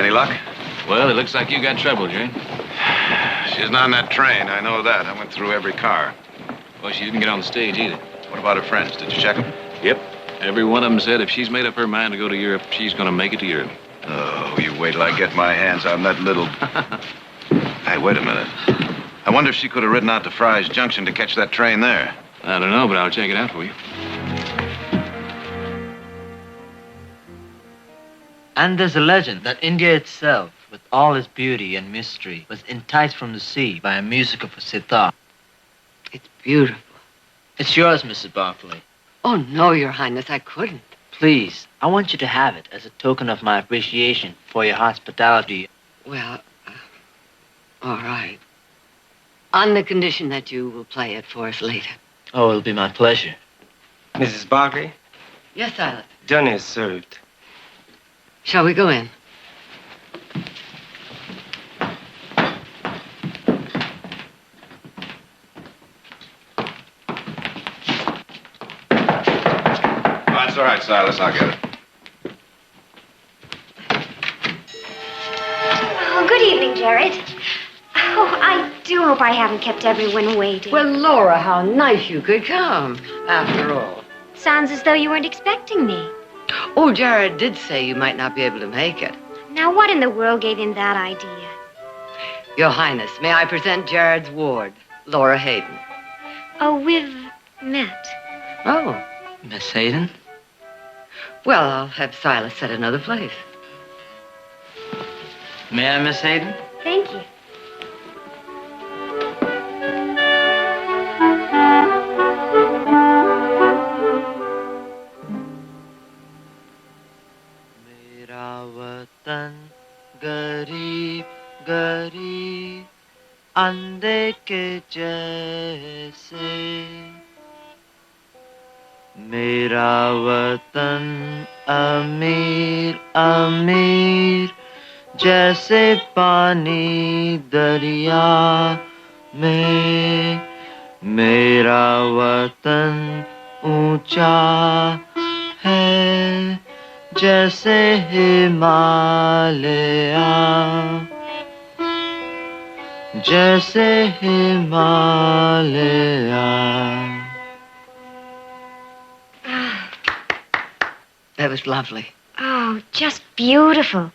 Any luck?
Well, it looks like you got trouble, Jane.
She's not on that train, I know that. I went through every car.
Well, she didn't get on the stage either.
What about her friends? Did you check them?
Yep. Every one of them said if she's made up her mind to go to Europe, she's going to make it to Europe.
Oh, you wait till I get my hands on that little... Hey, wait a minute. I wonder if she could have ridden out to Fry's Junction to catch that train there.
I don't know, but I'll check it out for you.
And there's a legend that India itself, with all its beauty and mystery, was enticed from the sea by a music of a sitar.
It's beautiful.
It's yours, Mrs. Barkley.
Oh, no, Your Highness, I couldn't.
Please, I want you to have it as a token of my appreciation for your hospitality.
Well, all right. On the condition that you will play it for us later.
Oh, it'll be my pleasure.
Mrs. Barkley,
Yes, Silas.
dinner is served.
Shall we go in?
That's all right, Silas. I'll get it.
Oh, good evening, Jared. Oh, I do hope I haven't kept everyone waiting.
Well, Laura, how nice you could come, after all.
Sounds as though you weren't expecting me.
Oh, Jared did say you might not be able to make it.
Now, what in the world gave him that idea?
Your Highness, may I present Jared's ward, Laura Hayden.
Oh, we've met.
Oh,
Miss Hayden?
well, I'll have Silas set another place.
May I, Miss Hayden?
Thank you.
मेरा वतन गरीब गरीब अंधे के जैसे मेरा वतन अमीर अमीर जैसे पानी दरिया में मेरा वतन ऊंचा है जैसे हिमालया जैसे Himalaya
That was lovely.
Oh, just beautiful.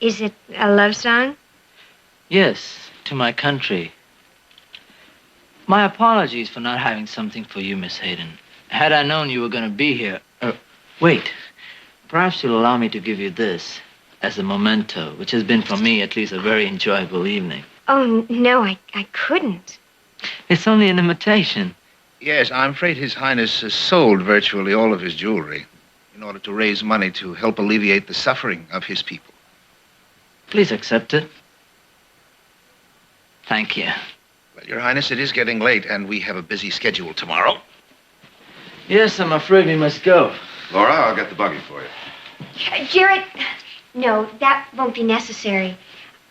Is it a love song?
Yes, to my country. My apologies for not having something for you, Miss Hayden. Had I known you were going to be here... wait. Perhaps you'll allow me to give you this as a memento, which has been for me at least a very enjoyable evening.
Oh, no, I couldn't.
It's only an imitation.
Yes, I'm afraid His Highness has sold virtually all of his jewelry in order to raise money to help alleviate the suffering of his people.
Please accept it. Thank you.
Well, Your Highness, it is getting late, and we have a busy schedule tomorrow.
Yes, I'm afraid we must go.
Laura, I'll get the buggy for you.
Jared, no, that won't be necessary.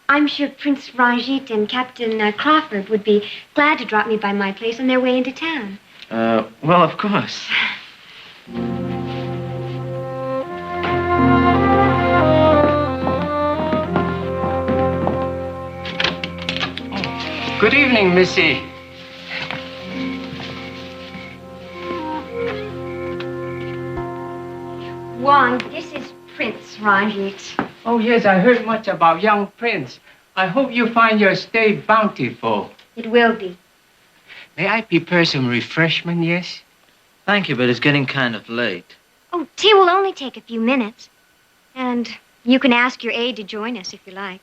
I'm sure Prince Ranjit and Captain Crawford would be glad to drop me by my place on their way into town.
Well, of course.
Good evening, Missy.
Juan, this is Prince Ranjit.
Oh, yes, I heard much about young Prince. I hope you find your stay bountiful.
It will be.
May I prepare some refreshment, yes?
Thank you, but it's getting kind of late.
Oh, tea will only take a few minutes. And you can ask your aide to join us if you like.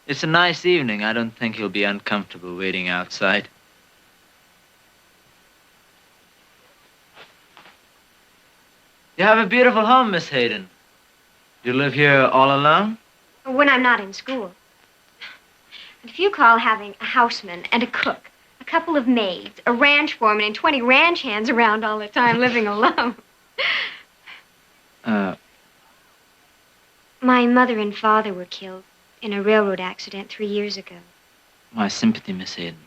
It's a nice evening. I don't think he'll be uncomfortable waiting outside. You have a beautiful home, Miss Hayden. You live here all alone?
When I'm not in school. And if you call having a houseman and a cook, a couple of maids, a ranch foreman, and 20 ranch hands around all the time living alone. My mother and father were killed in a railroad accident 3 years ago.
My sympathy, Miss Hayden.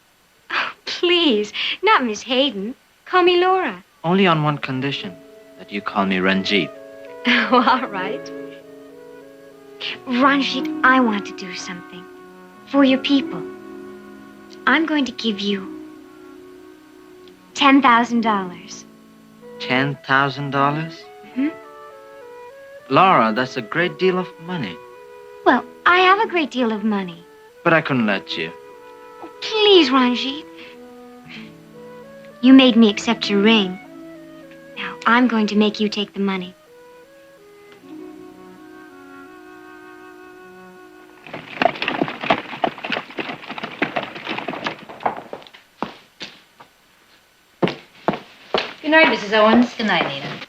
Oh, please, not Miss Hayden. Call me Laura.
Only on one condition, that you call me Ranjit.
Oh, all right. Ranjit, I want to do something for your people. I'm going to give you $10,000.
$10,000?
Hmm?
Laura, that's a great deal of money.
Well, I have a great deal of money.
But I couldn't let you.
Oh, please, Ranjit. You made me accept your ring. Now, I'm going to make you take the money.
Good night, Mrs. Owens. Good night, Nina.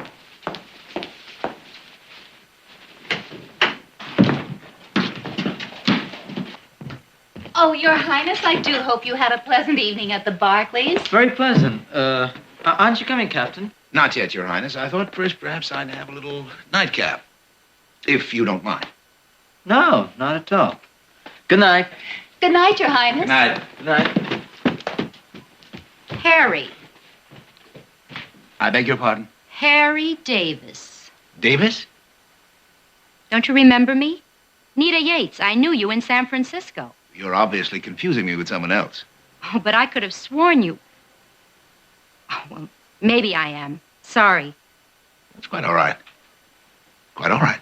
Oh, Your Highness, I do hope you had a pleasant evening at the Barclays.
Very pleasant. Aren't you coming, Captain?
Not yet, Your Highness. I thought first perhaps I'd have a little nightcap, if you don't mind.
No, not at all. Good night.
Good night, Your Highness.
Good night.
Good night.
Harry.
I beg your pardon?
Harry Davis.
Davis?
Don't you remember me? Nita Yates. I knew you in San Francisco.
You're obviously confusing me with someone else.
Oh, but I could have sworn you... Oh, well, maybe I am. Sorry.
That's quite all right. Quite all right.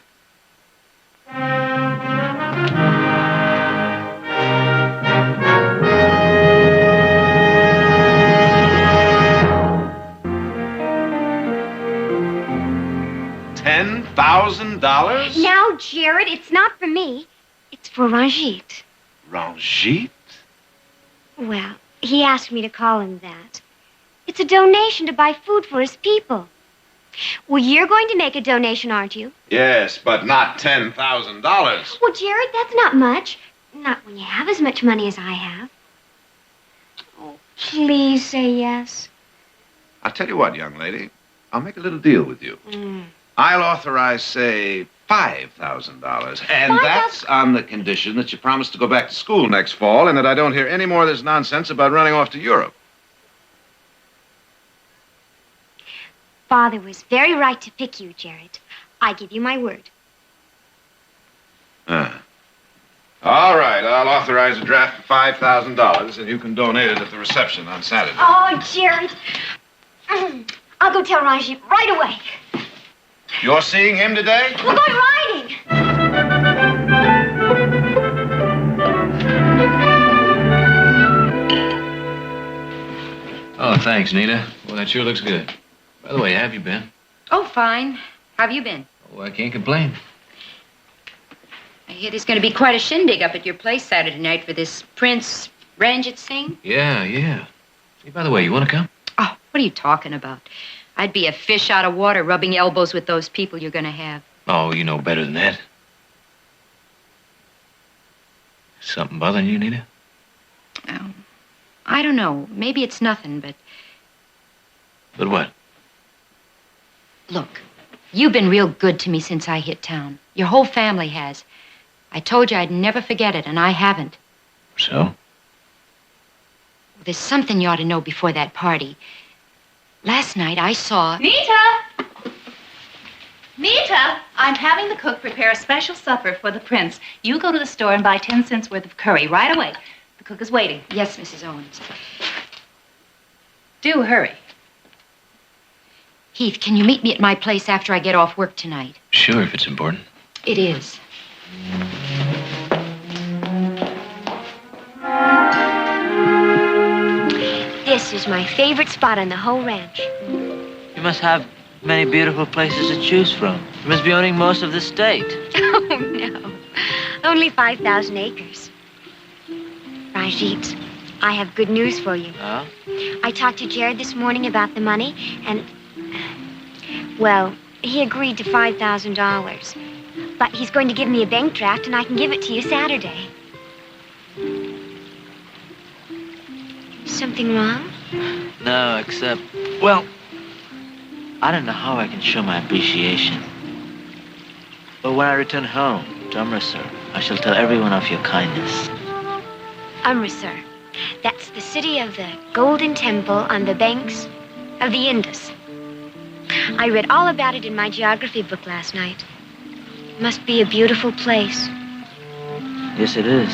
$10,000?
Now, Jared, it's not for me. It's for Ranjit.
Ranjit?
Well, he asked me to call him that. It's a donation to buy food for his people. Well, you're going to make a donation, aren't you?
Yes, but not $10,000.
Well, Jared, that's not much. Not when you have as much money as I have. Oh, please say yes.
I'll tell you what, young lady. I'll make a little deal with you. I'll authorize, say, $5,000. And that's on the condition that you promise to go back to school next fall and that I don't hear any more of this nonsense about running off to Europe.
Father was very right to pick you, Jared. I give you my word.
All right, I'll authorize a draft for $5,000 and you can donate it at the reception on Saturday.
Oh, Jared. I'll go tell Ranjit right away.
You're seeing him today?
We're going riding.
Oh, thanks, Nita. Well, that sure looks good. By the way, how have you been?
Oh, fine. How have you been?
Oh, I can't complain.
I hear there's going to be quite a shindig up at your place Saturday night for this Prince Ranjit Singh.
Yeah. Hey, by the way, you want to come?
Oh, what are you talking about? I'd be a fish out of water rubbing elbows with those people you're going to have.
Oh, you know better than that. Something bothering you, Nita?
Oh, I don't know. Maybe it's nothing, but...
But what?
Look, you've been real good to me since I hit town. Your whole family has. I told you I'd never forget it, and I haven't.
So?
There's something you ought to know before that party. Last night I saw...
Nita! Nita! I'm having the cook prepare a special supper for the prince. You go to the store and buy 10 cents worth of curry right away. The cook is waiting.
Yes, Mrs. Owens.
Do hurry.
Heath, can you meet me at my place after I get off work tonight?
Sure, if it's important.
It is.
This is my favorite spot on the whole ranch.
You must have many beautiful places to choose from. You must be owning most of the state.
Oh, no. Only 5,000 acres. Ranjit, I have good news for you.
Oh?
I talked to Jared this morning about the money, and... Well, he agreed to $5,000. But he's going to give me a bank draft, and I can give it to you Saturday. Something wrong?
No, except... Well, I don't know how I can show my appreciation. But when I return home to Amritsar, I shall tell everyone of your kindness.
Amritsar. That's the city of the Golden Temple on the banks of the Indus. I read all about it in my geography book last night. It must be a beautiful place.
Yes, it is.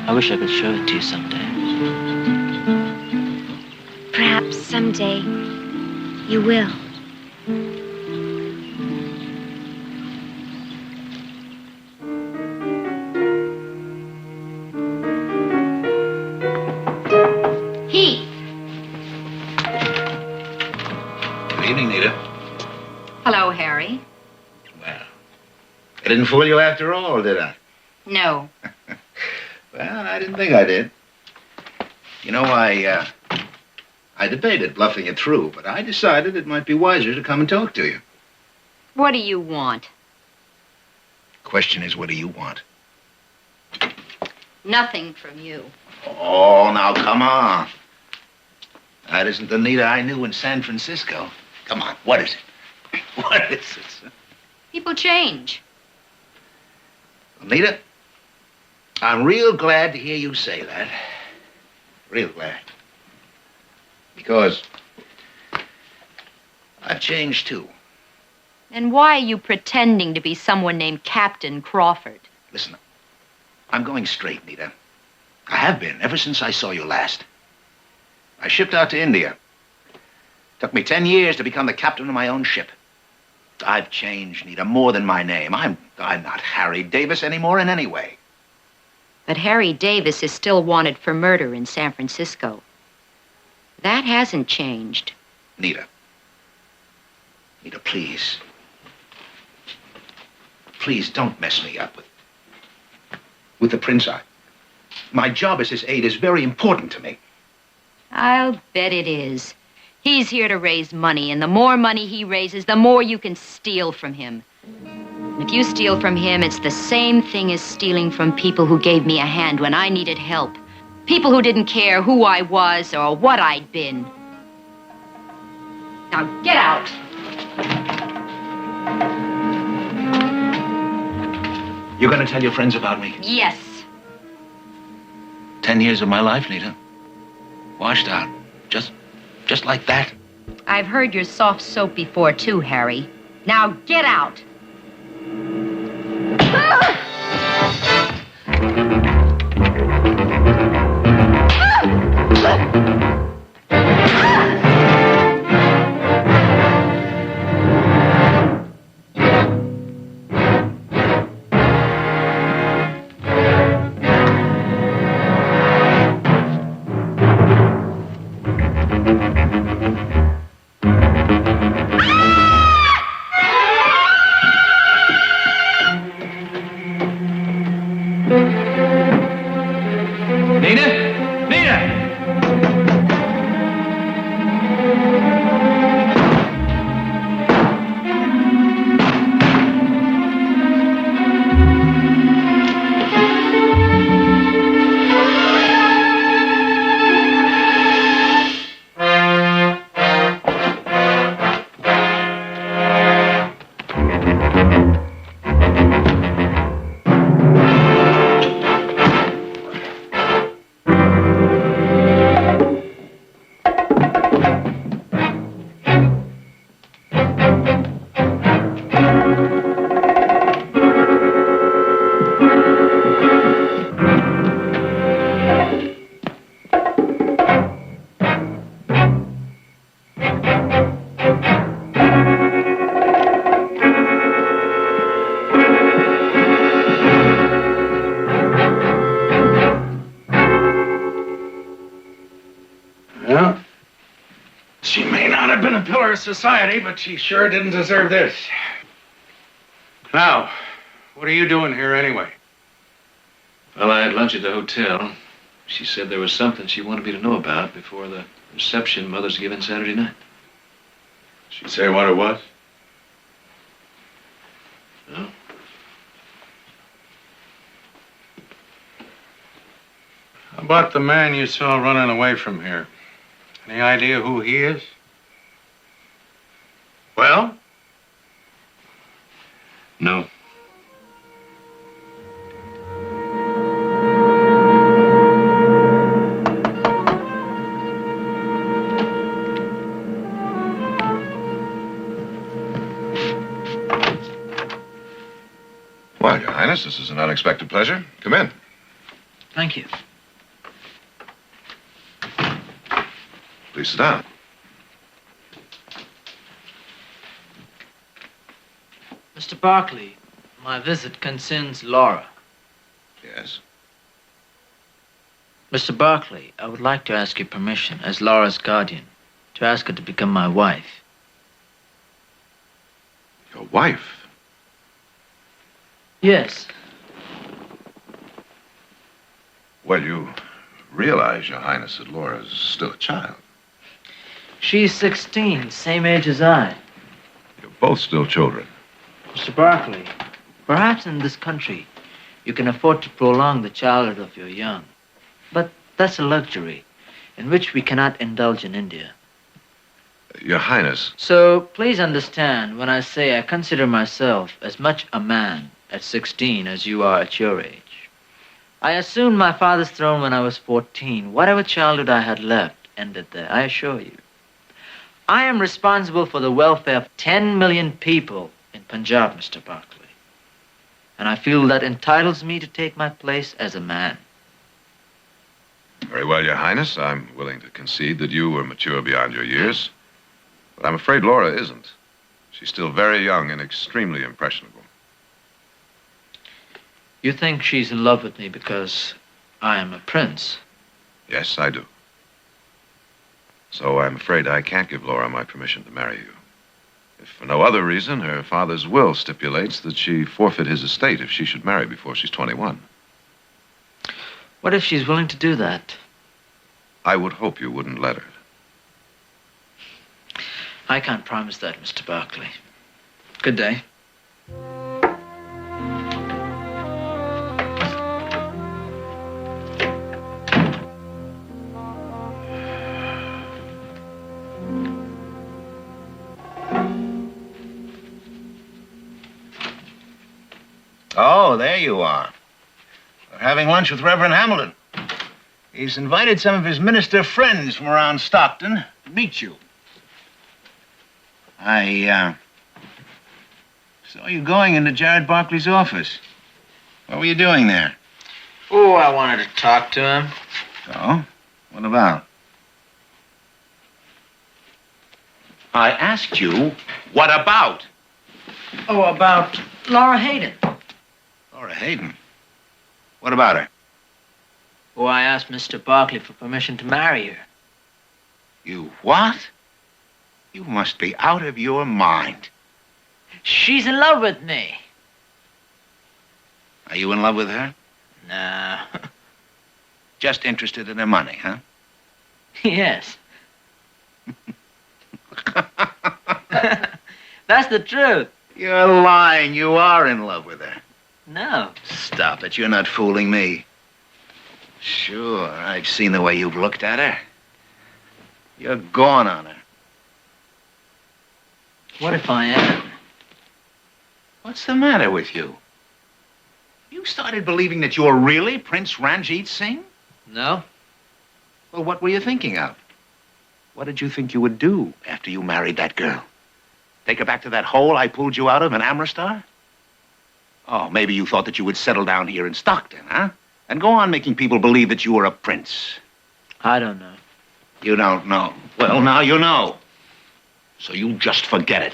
I wish I could show it to you someday.
Perhaps someday you will.
Heath!
Good evening, Nita.
Hello, Harry.
Well, I didn't fool you after all, did I?
No.
Well, I didn't think I did. You know, I debated bluffing it through, but I decided it might be wiser to come and talk to you.
What do you want?
Question is, what do you want?
Nothing from you.
Oh, now, come on. That isn't the Nita I knew in San Francisco. Come on, what is it? What is it?
People change.
Nita, I'm real glad to hear you say that. Real glad. Because I've changed, too.
And why are you pretending to be someone named Captain Crawford?
Listen, I'm going straight, Nita. I have been, ever since I saw you last. I shipped out to India. Took me 10 years to become the captain of my own ship. I've changed, Nita, more than my name. I'm not Harry Davis anymore in any way.
But Harry Davis is still wanted for murder in San Francisco. That hasn't changed.
Nita. Nita, please. Please don't mess me up with the prince. My job as his aide is very important to me.
I'll bet it is. He's here to raise money, and the more money he raises, the more you can steal from him. And if you steal from him, it's the same thing as stealing from people who gave me a hand when I needed help. People who didn't care who I was or what I'd been. Now get out.
You're going to tell your friends about me?
Yes.
10 years of my life, Nita. Washed out. Just like that.
I've heard your soft soap before, too, Harry. Now get out.
She may not have been a pillar of society, but she sure didn't deserve this. Now, what are you doing here anyway?
Well, I had lunch at the hotel. She said there was something she wanted me to know about before the reception Mother's giving Saturday night.
She say what it was?
No.
How about the man you saw running away from here? Any idea who he is? Well?
No.
Well, Your Highness, this is an unexpected pleasure. Come in.
Thank you.
Please sit down.
Mr. Barkley, my visit concerns Laura.
Yes?
Mr. Barkley, I would like to ask your permission, as Laura's guardian, to ask her to become my wife.
Your wife?
Yes.
Well, you realize, Your Highness, that Laura's still a child.
She's 16, same age as I.
You're both still children.
Mr. Barkley, perhaps in this country, you can afford to prolong the childhood of your young. But that's a luxury in which we cannot indulge in India.
Your Highness.
So please understand when I say I consider myself as much a man at 16 as you are at your age. I assumed my father's throne when I was 14. Whatever childhood I had left ended there, I assure you. I am responsible for the welfare of 10 million people in Punjab, Mr. Barclay. And I feel that entitles me to take my place as a man.
Very well, Your Highness. I'm willing to concede that you were mature beyond your years. But I'm afraid Laura isn't. She's still very young and extremely impressionable.
You think she's in love with me because I am a prince?
Yes, I do. So I'm afraid I can't give Laura my permission to marry you. If for no other reason, her father's will stipulates that she forfeit his estate if she should marry before she's 21.
What if she's willing to do that?
I would hope you wouldn't let her.
I can't promise that, Mr. Barclay. Good day.
Oh, there you are. We're having lunch with Reverend Hamilton. He's invited some of his minister friends from around Stockton to meet you. I saw you going into Jared Barkley's office. What were you doing there?
Oh, I wanted to talk to him.
So? What about? I asked you, what about?
Oh, about Laura Hayden.
Laura Hayden? What about her?
Oh, I asked Mr. Barkley for permission to marry her.
You what? You must be out of your mind.
She's in love with me.
Are you in love with her?
No.
Just interested in her money, huh?
Yes. That's the truth.
You're lying. You are in love with her.
No.
Stop it. You're not fooling me. Sure, I've seen the way you've looked at her. You're gone on her.
What if I am?
What's the matter with you? You started believing that you're really Prince Ranjit Singh?
No.
Well, what were you thinking of? What did you think you would do after you married that girl? Take her back to that hole I pulled you out of in Amritsar? Oh, maybe you thought that you would settle down here in Stockton, huh? And go on making people believe that you were a prince.
I don't know.
You don't know. Well, now you know. So you just forget it.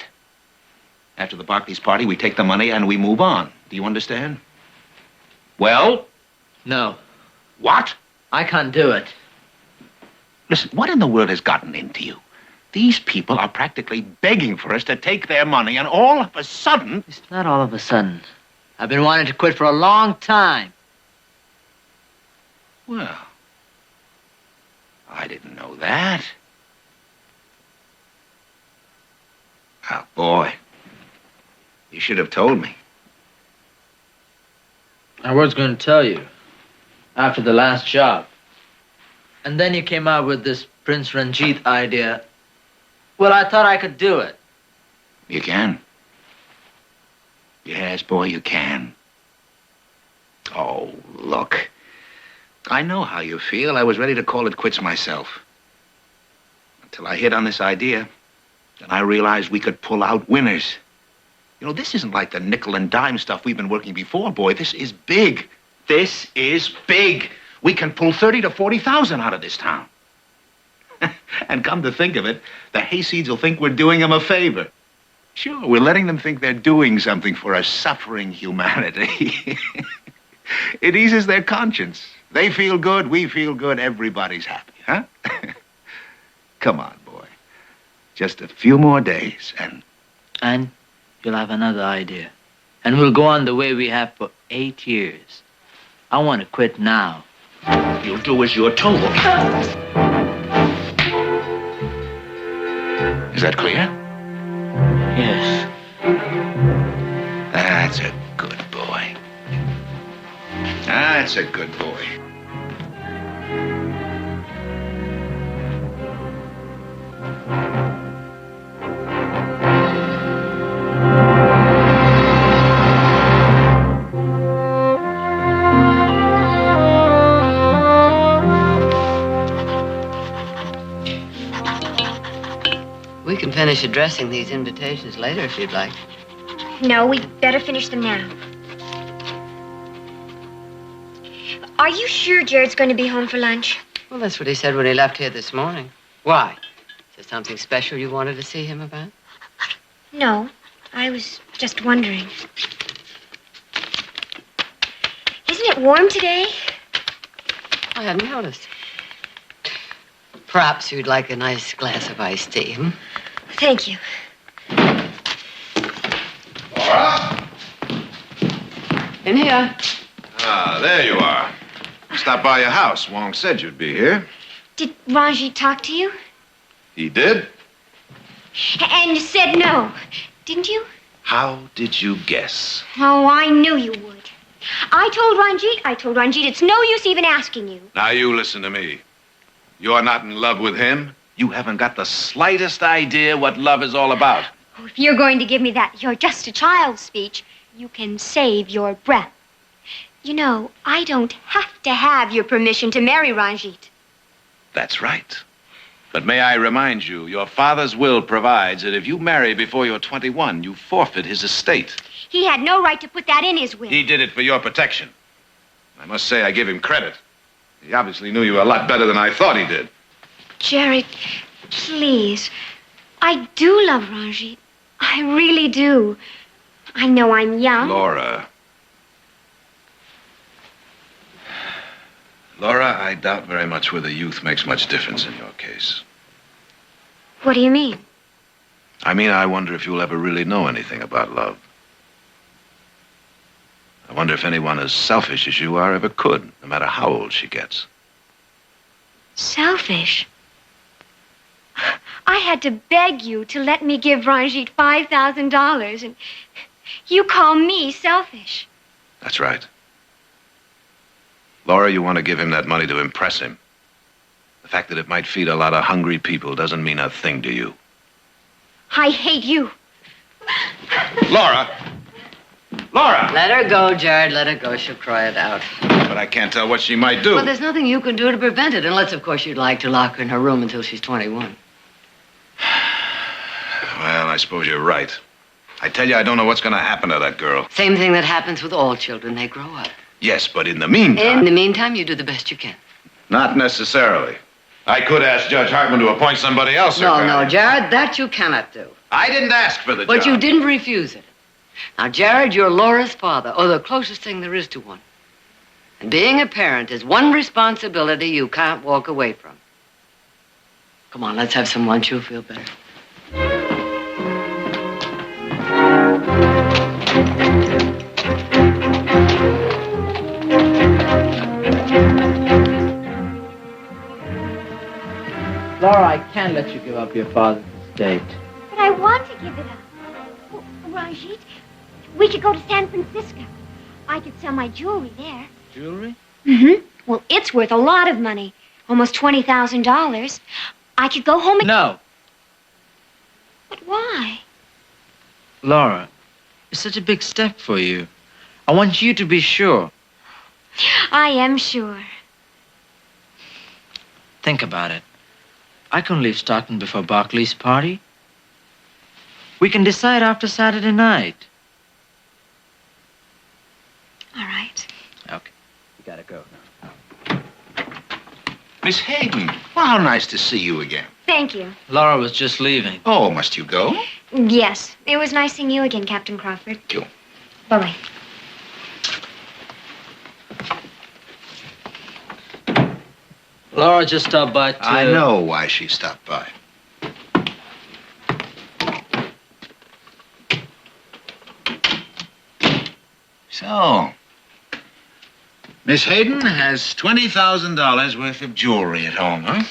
After the Barclays party, we take the money and we move on. Do you understand? Well?
No.
What?
I can't do it.
Listen, what in the world has gotten into you? These people are practically begging for us to take their money, and all of a sudden...
It's not all of a sudden. I've been wanting to quit for a long time.
Well, I didn't know that. Oh, boy. You should have told me.
I was going to tell you after the last job. And then you came out with this Prince Ranjit idea. Well, I thought I could do it.
You can. Yes, boy, you can. Oh, look. I know how you feel. I was ready to call it quits myself. Until I hit on this idea. Then I realized we could pull out winners. You know, this isn't like the nickel and dime stuff we've been working before, boy. This is big. This is big. We can pull 30 to 40,000 out of this town. And come to think of it, the hayseeds will think we're doing them a favor. Sure, we're letting them think they're doing something for a suffering humanity. It eases their conscience. They feel good, we feel good, everybody's happy, huh? Come on, boy. Just a few more days,
And you'll have another idea. And we'll go on the way we have for 8 years. I want to quit now.
You'll do as you're told. Is that clear?
Yes.
That's a good boy. That's a good boy.
We can finish addressing these invitations later if you'd like.
No, we'd better finish them now. Are you sure Jared's going to be home for lunch?
Well, that's what he said when he left here this morning. Why? Is there something special you wanted to see him about?
No, I was just wondering. Isn't it warm today?
I hadn't noticed. Perhaps you'd like a nice glass of iced tea, hmm?
Thank you.
Laura?
In here.
Ah, there you are. Stopped by your house. Wong said you'd be here.
Did Ranjit talk to you?
He did?
And you said no, didn't you?
How did you guess?
Oh, I knew you would. I told Ranjit it's no use even asking you.
Now you listen to me. You're not in love with him. You haven't got the slightest idea what love is all about.
Oh, if you're going to give me that "you're just a child" speech, you can save your breath. You know, I don't have to have your permission to marry Ranjit.
That's right. But may I remind you, your father's will provides that if you marry before you're 21, you forfeit his estate.
He had no right to put that in his will.
He did it for your protection. I must say I give him credit. He obviously knew you a lot better than I thought he did.
Jared, please. I do love Ranjit. I really do. I know I'm young.
Laura, I doubt very much whether youth makes much difference in your case.
What do you mean?
I mean, I wonder if you'll ever really know anything about love. I wonder if anyone as selfish as you are ever could, no matter how old she gets.
Selfish? I had to beg you to let me give Ranjit $5,000, and you call me selfish.
That's right. Laura, you want to give him that money to impress him. The fact that it might feed a lot of hungry people doesn't mean a thing to you.
I hate you.
Laura! Laura!
Let her go, Jared. Let her go. She'll cry it out.
But I can't tell what she might do.
Well, there's nothing you can do to prevent it, unless, of course, you'd like to lock her in her room until she's 21.
Well, I suppose you're right. I tell you, I don't know what's going to happen to that girl.
Same thing that happens with all children. They grow up.
Yes, but in the meantime...
In the meantime, you do the best you can.
Not necessarily. I could ask Judge Hartman to appoint somebody else.
No, Jared, that you cannot do.
I didn't ask for the job.
But you didn't refuse it. Now, Jared, you're Laura's father, or the closest thing there is to one. And being a parent is one responsibility you can't walk away from. Come on, let's have some lunch. You'll feel better.
Laura, I can't let you give up your father's estate.
But I want to give it up. Oh, Ranjit, we could go to San Francisco. I could sell my jewelry there.
Jewelry?
Mm-hmm. Well, it's worth a lot of money. Almost $20,000. I could go home and...
No.
But why?
Laura, it's such a big step for you. I want you to be sure.
I am sure.
Think about it. I can leave Stockton before Barclay's party. We can decide after Saturday night.
All right.
Okay. You gotta go now.
Miss Hayden, well, how nice to see you again.
Thank you.
Laura was just leaving.
Oh, must you go?
Yes. It was nice seeing you again, Captain Crawford.
Thank you.
Bye-bye.
Laura just stopped by to...
I know why she stopped by. So, Miss Hayden has $20,000 worth of jewelry at home, huh?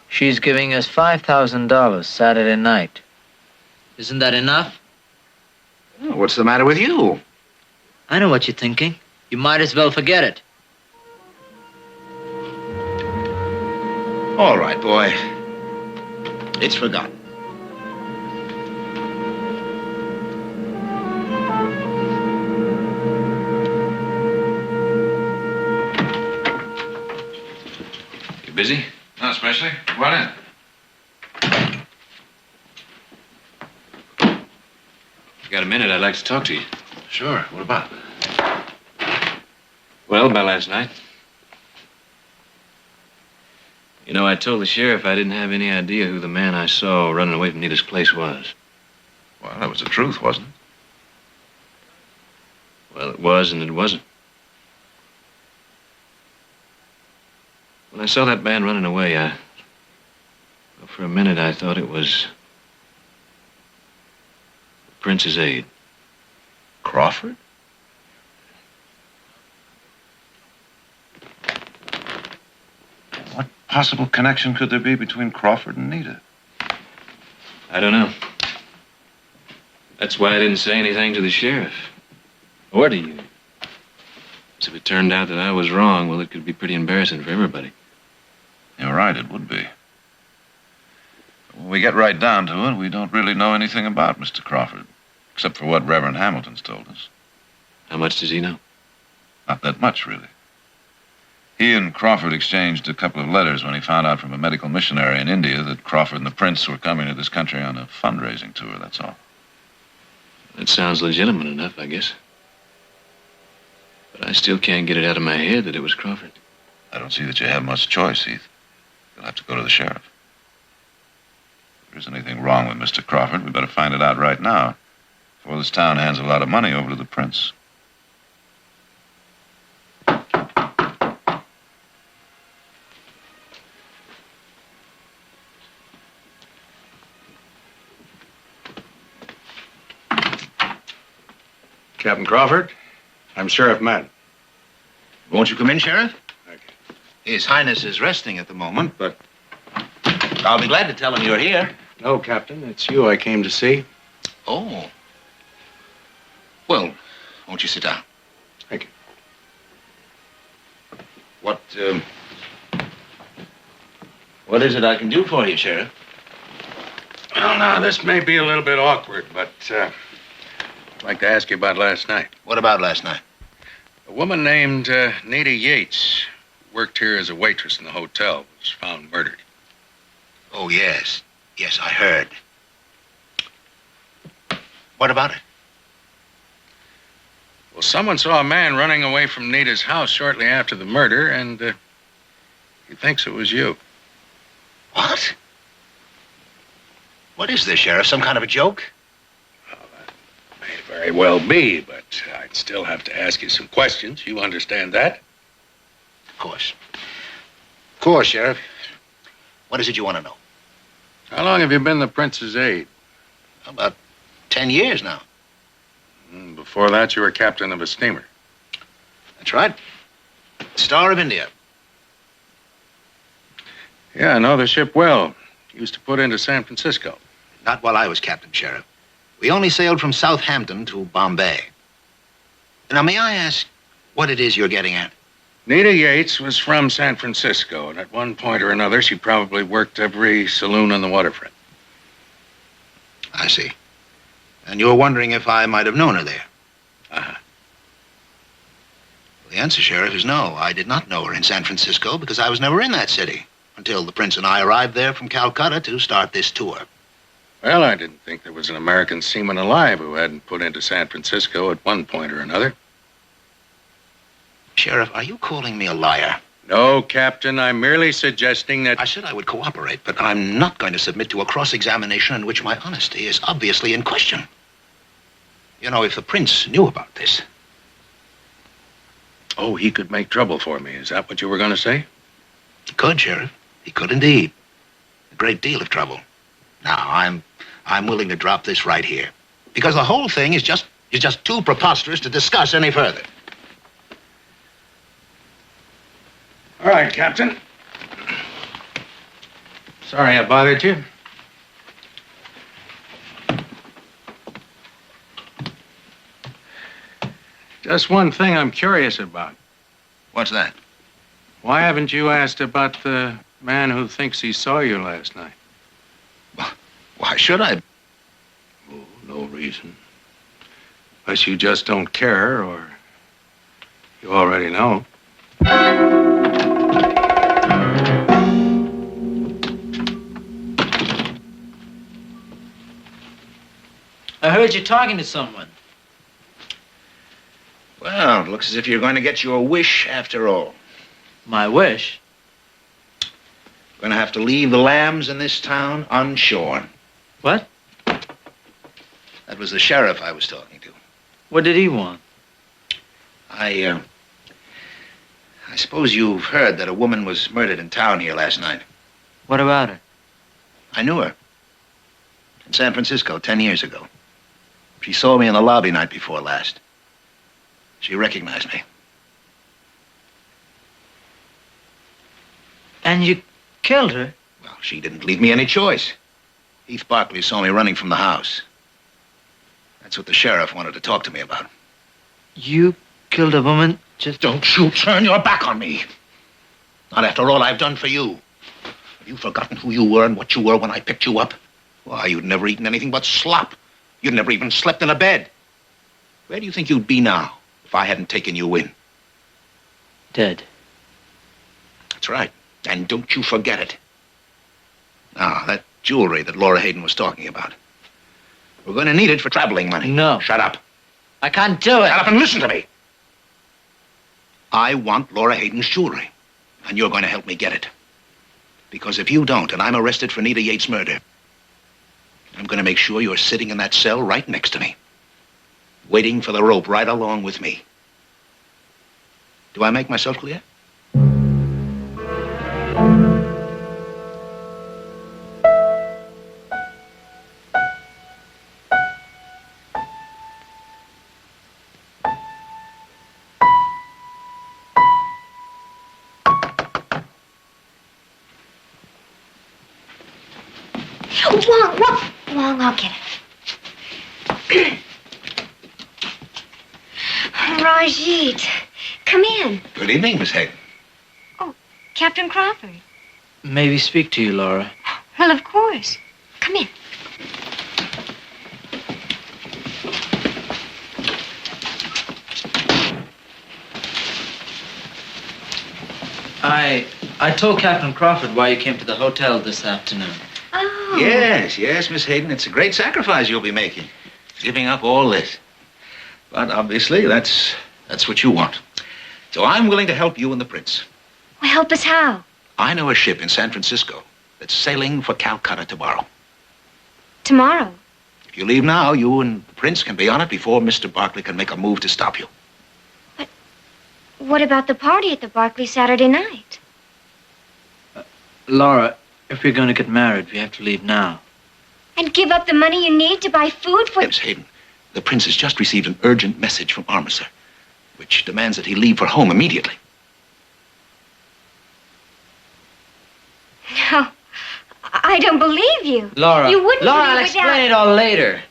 She's giving us $5,000 Saturday night. Isn't that enough?
What's the matter with you?
I know what you're thinking. you might as well forget it.
All right, boy. It's forgotten.
You busy?
Not especially. What in?
You got a minute? I'd like to talk to you.
Sure. What about?
Well, about last night. You know, I told the sheriff I didn't have any idea who the man I saw running away from Nita's place was.
Well, that was the truth, wasn't it?
Well, it was and it wasn't. When I saw that man running away, well, for a minute I thought it was the Prince's aide.
Crawford? What possible connection could there be between Crawford and Nita?
I don't know. That's why I didn't say anything to the sheriff. Or to you. 'Cause if it turned out that I was wrong, well, it could be pretty embarrassing for everybody.
You're right, it would be. When we get right down to it, we don't really know anything about Mr. Crawford, except for what Reverend Hamilton's told us.
How much does he know?
Not that much, really. He and Crawford exchanged a couple of letters when he found out from a medical missionary in India that Crawford and the Prince were coming to this country on a fundraising tour, that's all.
That sounds legitimate enough, I guess. But I still can't get it out of my head that it was Crawford.
I don't see that you have much choice, Heath. You'll have to go to the sheriff. If there isn't anything wrong with Mr. Crawford, we better find it out right now, before this town hands a lot of money over to the Prince.
Captain Crawford, I'm Sheriff Madden.
Won't you come in, Sheriff?
Thank you.
His Highness is resting at the moment, but I'll be glad to tell him you're here.
No, Captain, it's you I came to see.
Oh. Well, won't you sit down?
Thank you.
What is it I can do for you, Sheriff?
Well, now, this may be a little bit awkward, but I'd like to ask you about last night.
What about last night?
A woman named Nita Yates, who worked here as a waitress in the hotel, was found murdered.
Oh, yes. Yes, I heard. What about it?
Well, someone saw a man running away from Nita's house shortly after the murder, and he thinks it was you.
What? What is this, Sheriff? Some kind of a joke?
Well, that may very well be, but I'd still have to ask you some questions. You understand that?
Of course. Of course, Sheriff. What is it you want to know?
How long have you been the Prince's aide?
About 10 years now.
Before that, you were captain of a steamer.
That's right. Star of India.
Yeah, I know the ship well. Used to put into San Francisco.
Not while I was captain, Sheriff. We only sailed from Southampton to Bombay. Now, may I ask what it is you're getting at?
Nita Yates was from San Francisco, and at one point or another, she probably worked every saloon on the waterfront.
I see. And you're wondering if I might have known her there?
Uh-huh.
Well, the answer, Sheriff, is no. I did not know her in San Francisco because I was never in that city until the Prince and I arrived there from Calcutta to start this tour.
Well, I didn't think there was an American seaman alive who hadn't put into San Francisco at one point or another.
Sheriff, are you calling me a liar?
No, Captain. I'm merely suggesting that...
I said I would cooperate, but I'm not going to submit to a cross-examination in which my honesty is obviously in question. You know, if the Prince knew about this...
Oh, he could make trouble for me. Is that what you were going to say?
He could, Sheriff. He could indeed. A great deal of trouble. Now, I'm willing to drop this right here. Because the whole thing is just too preposterous to discuss any further.
All right, Captain. Sorry I bothered you.
Just one thing I'm curious about.
What's that?
Why haven't you asked about the man who thinks he saw you last night?
Why should I?
Oh, no reason. Unless you just don't care, or you already know.
I heard you talking to someone.
Well, it looks as if you're going to get your wish after all.
My wish?
You're going to have to leave the lambs in this town unshorn.
What?
That was the sheriff I was talking to.
What did he want?
I suppose you've heard that a woman was murdered in town here last night.
What about her?
I knew her. In San Francisco 10 years ago. She saw me in the lobby night before last. She recognized me.
And you killed her?
Well, she didn't leave me any choice. Heath Barkley saw me running from the house. That's what the sheriff wanted to talk to me about.
You killed a woman just...
Don't you turn your back on me. Not after all I've done for you. Have you forgotten who you were and what you were when I picked you up? Why, you'd never eaten anything but slop. You'd never even slept in a bed. Where do you think you'd be now if I hadn't taken you in?
Dead.
That's right. And don't you forget it. Now, that jewelry that Laura Hayden was talking about. We're going to need it for traveling money.
No.
Shut up.
I can't do it.
Shut up and listen to me. I want Laura Hayden's jewelry. And you're going to help me get it. Because if you don't, and I'm arrested for Nita Yates' murder, I'm going to make sure you're sitting in that cell right next to me. Waiting for the rope right along with me. Do I make myself clear?
Wong, I'll get it. Rajit, come in.
Good evening, Miss Hayden.
Captain Crawford.
Maybe speak to you, Laura.
Well, of course. Come in.
I told Captain Crawford why you came to the hotel this afternoon.
Oh.
Yes, Miss Hayden. It's a great sacrifice you'll be making. Giving up all this. But obviously, that's what you want. So I'm willing to help you and the prince.
Well, help us how?
I know a ship in San Francisco that's sailing for Calcutta tomorrow.
Tomorrow?
If you leave now, you and the prince can be on it before Mr. Barkley can make a move to stop you.
But what about the party at the Barkley Saturday night?
Laura, if we're going to get married, we have to leave now.
And give up the money you need to buy food for...
Miss Hayden, the prince has just received an urgent message from Armiser, which demands that he leave for home immediately.
No, I don't believe you.
Laura,
You wouldn't
Laura,
leave
I'll
without...
explain it all later.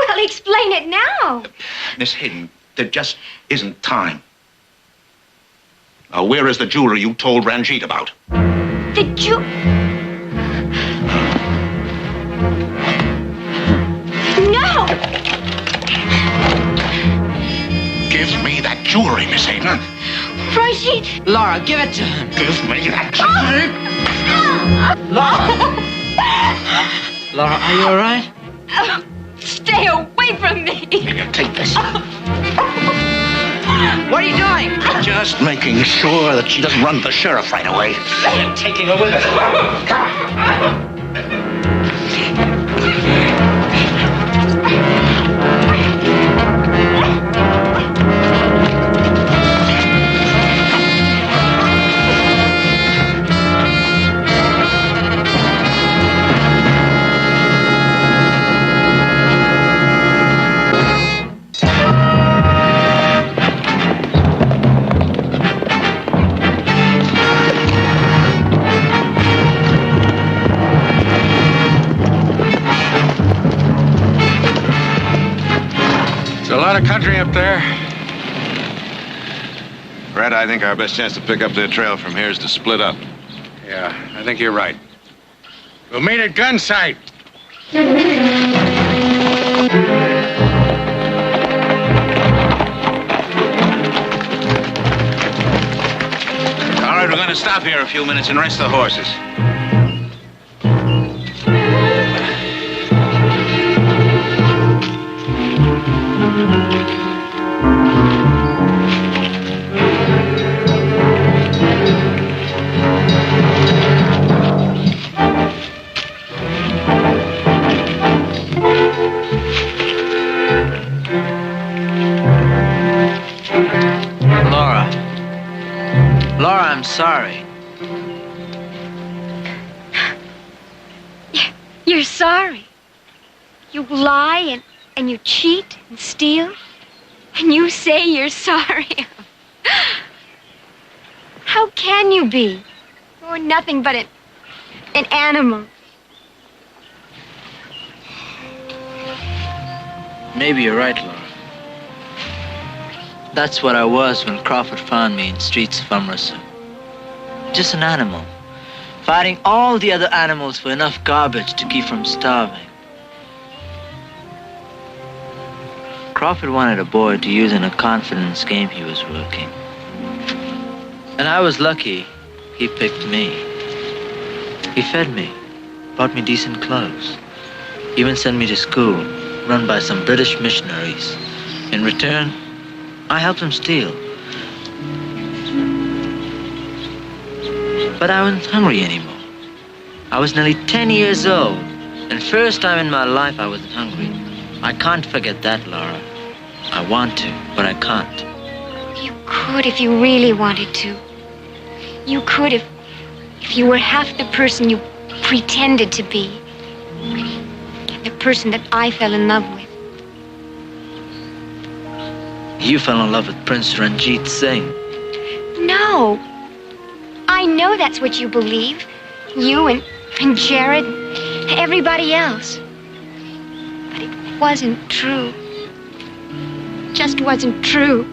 Well, explain it now.
Miss Hayden, there just isn't time. Now, where is the jewelry you told Ranjit about?
The No!
Give me that jewelry, Miss Hayden.
Rajit!
Laura, give it to him.
Give me that jewelry.
Laura! Laura, are you all right?
Stay away from me!
Here, take this.
What are you doing?
Just making sure that she doesn't run to the sheriff right away.
Taking her with us.
There's a lot of country up there.
Fred, I think our best chance to pick up their trail from here is to split up.
Yeah, I think you're right. We'll meet at gunsight.
All right, we're going to stop here a few minutes and rest the horses.
Laura, I'm sorry.
You're sorry. You lie and you cheat and steal, and you say you're sorry. How can you be? You're nothing but an animal.
Maybe you're right, Laura. That's what I was when Crawford found me in streets of Amritsar. Just an animal, fighting all the other animals for enough garbage to keep from starving. Crawford wanted a boy to use in a confidence game he was working. And I was lucky he picked me. He fed me, bought me decent clothes, even sent me to school, run by some British missionaries. In return, I helped him steal. But I wasn't hungry anymore. I was nearly 10 years old, and first time in my life I wasn't hungry. I can't forget that, Laura. I want to, but I can't.
You could if you really wanted to. You could if you were half the person you pretended to be. The person that I fell in love with.
You fell in love with Prince Ranjit Singh.
No. I know that's what you believe. You and Jared, and everybody else. But it wasn't true. It just wasn't true.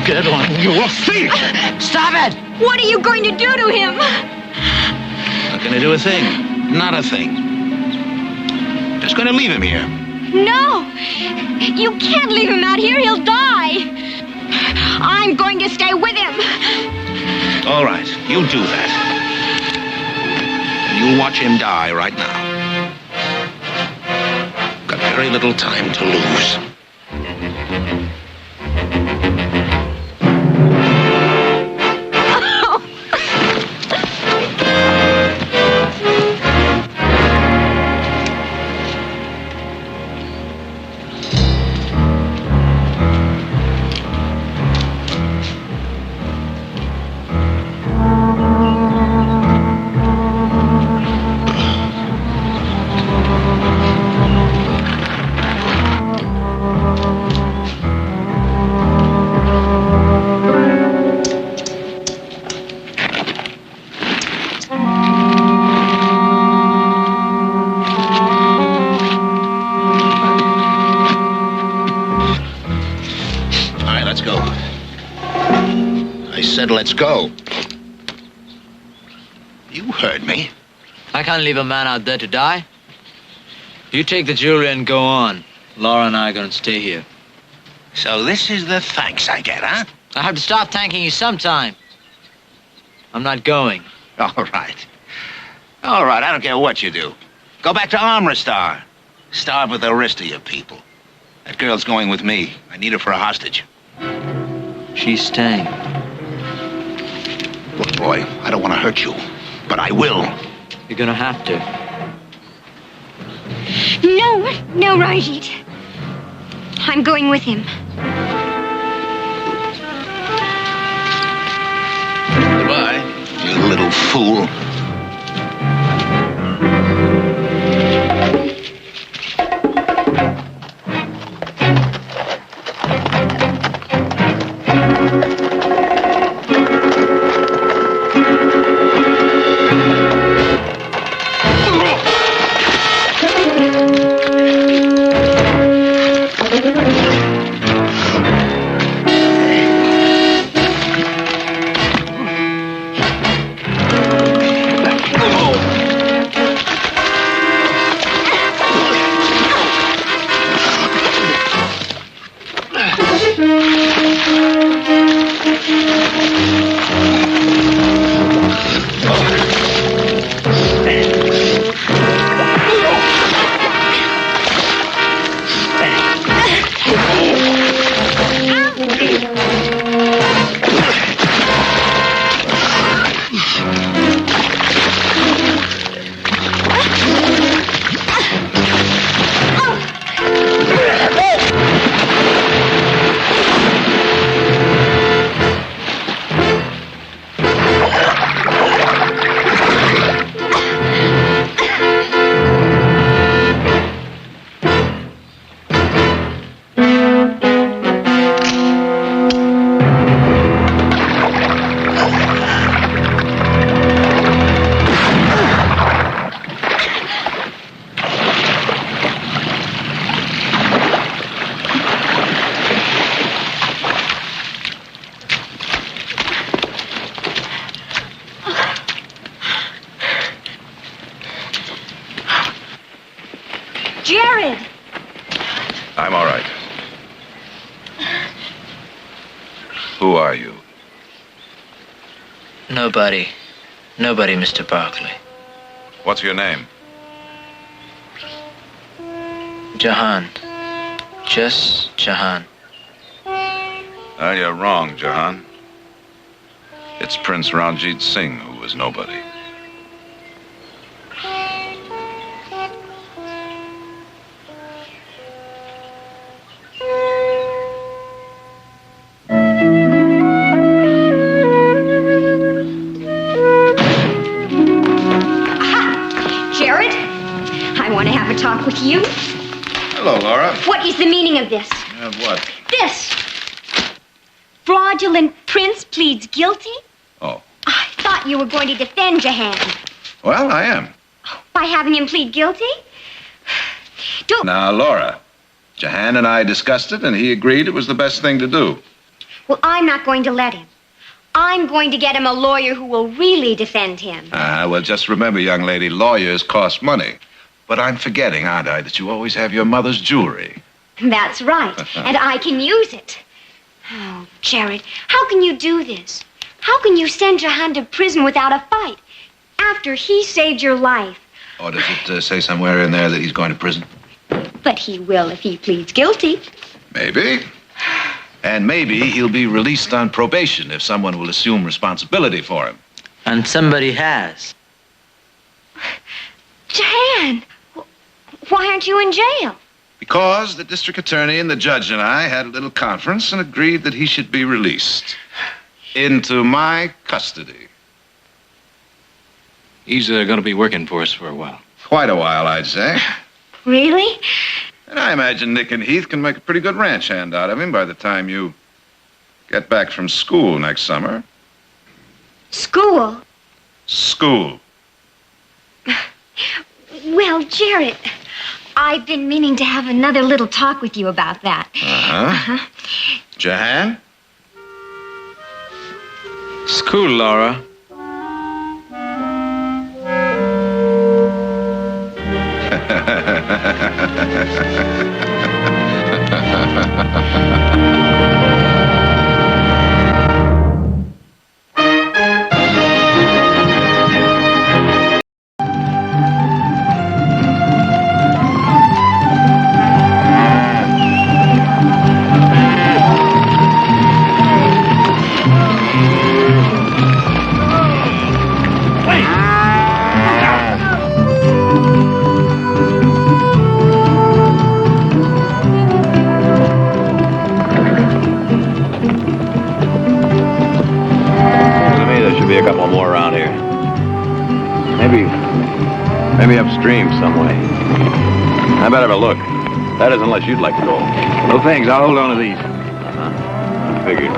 Get on your feet!
Stop it! What are you going to do to him?
Not gonna do a thing. Not a thing. Just gonna leave him here.
No! You can't leave him out here. He'll die. I'm going to stay with him.
All right, you do that. And you'll watch him die right now. Got very little time to lose. Let's go. You heard me.
I can't leave a man out there to die. You take the jewelry and go on. Laura and I are going to stay here.
So this is the thanks I get, huh?
I have to stop thanking you sometime. I'm not going.
All right. All right, I don't care what you do. Go back to Amristar. Starve with the rest of your people. That girl's going with me. I need her for a hostage.
She's staying.
Look, boy, I don't want to hurt you, but I will.
You're gonna have to.
No, Rajit. I'm going with him.
Goodbye, you little fool.
Jared!
I'm all right. Who are you?
Nobody. Nobody, Mr. Barkley.
What's your name?
Jahan. Just Jahan.
You're wrong, Jahan. It's Prince Ranjit Singh who was nobody.
Jared, I want to have a talk with you.
Hello, Laura.
What is the meaning of this?
What?
This! Fraudulent prince pleads guilty?
Oh.
I thought you were going to defend Jahan.
Well, I am.
By having him plead guilty?
Now, Laura, Jahan and I discussed it, and he agreed it was the best thing to do.
Well, I'm not going to let him. I'm going to get him a lawyer who will really defend him.
Well, just remember, young lady, lawyers cost money. But I'm forgetting, aren't I, that you always have your mother's jewelry.
That's right. And I can use it. Oh, Jared, how can you do this? How can you send Jahan to prison without a fight after he saved your life?
Or does it say somewhere in there that he's going to prison?
But he will if he pleads guilty.
Maybe. And maybe he'll be released on probation if someone will assume responsibility for him.
And somebody has.
Jahan, why aren't you in jail?
Because the district attorney and the judge and I had a little conference and agreed that he should be released into my custody.
He's going to be working for us for a while.
Quite a while, I'd say.
Really?
And I imagine Nick and Heath can make a pretty good ranch hand out of him by the time you get back from school next summer.
School?
School.
Well, Jared, I've been meaning to have another little talk with you about that.
Uh-huh. Jahan?
School, Laura.
Maybe upstream some way. I better have a look. That is, unless you'd like to go. No thanks. I'll hold on to these. Figured.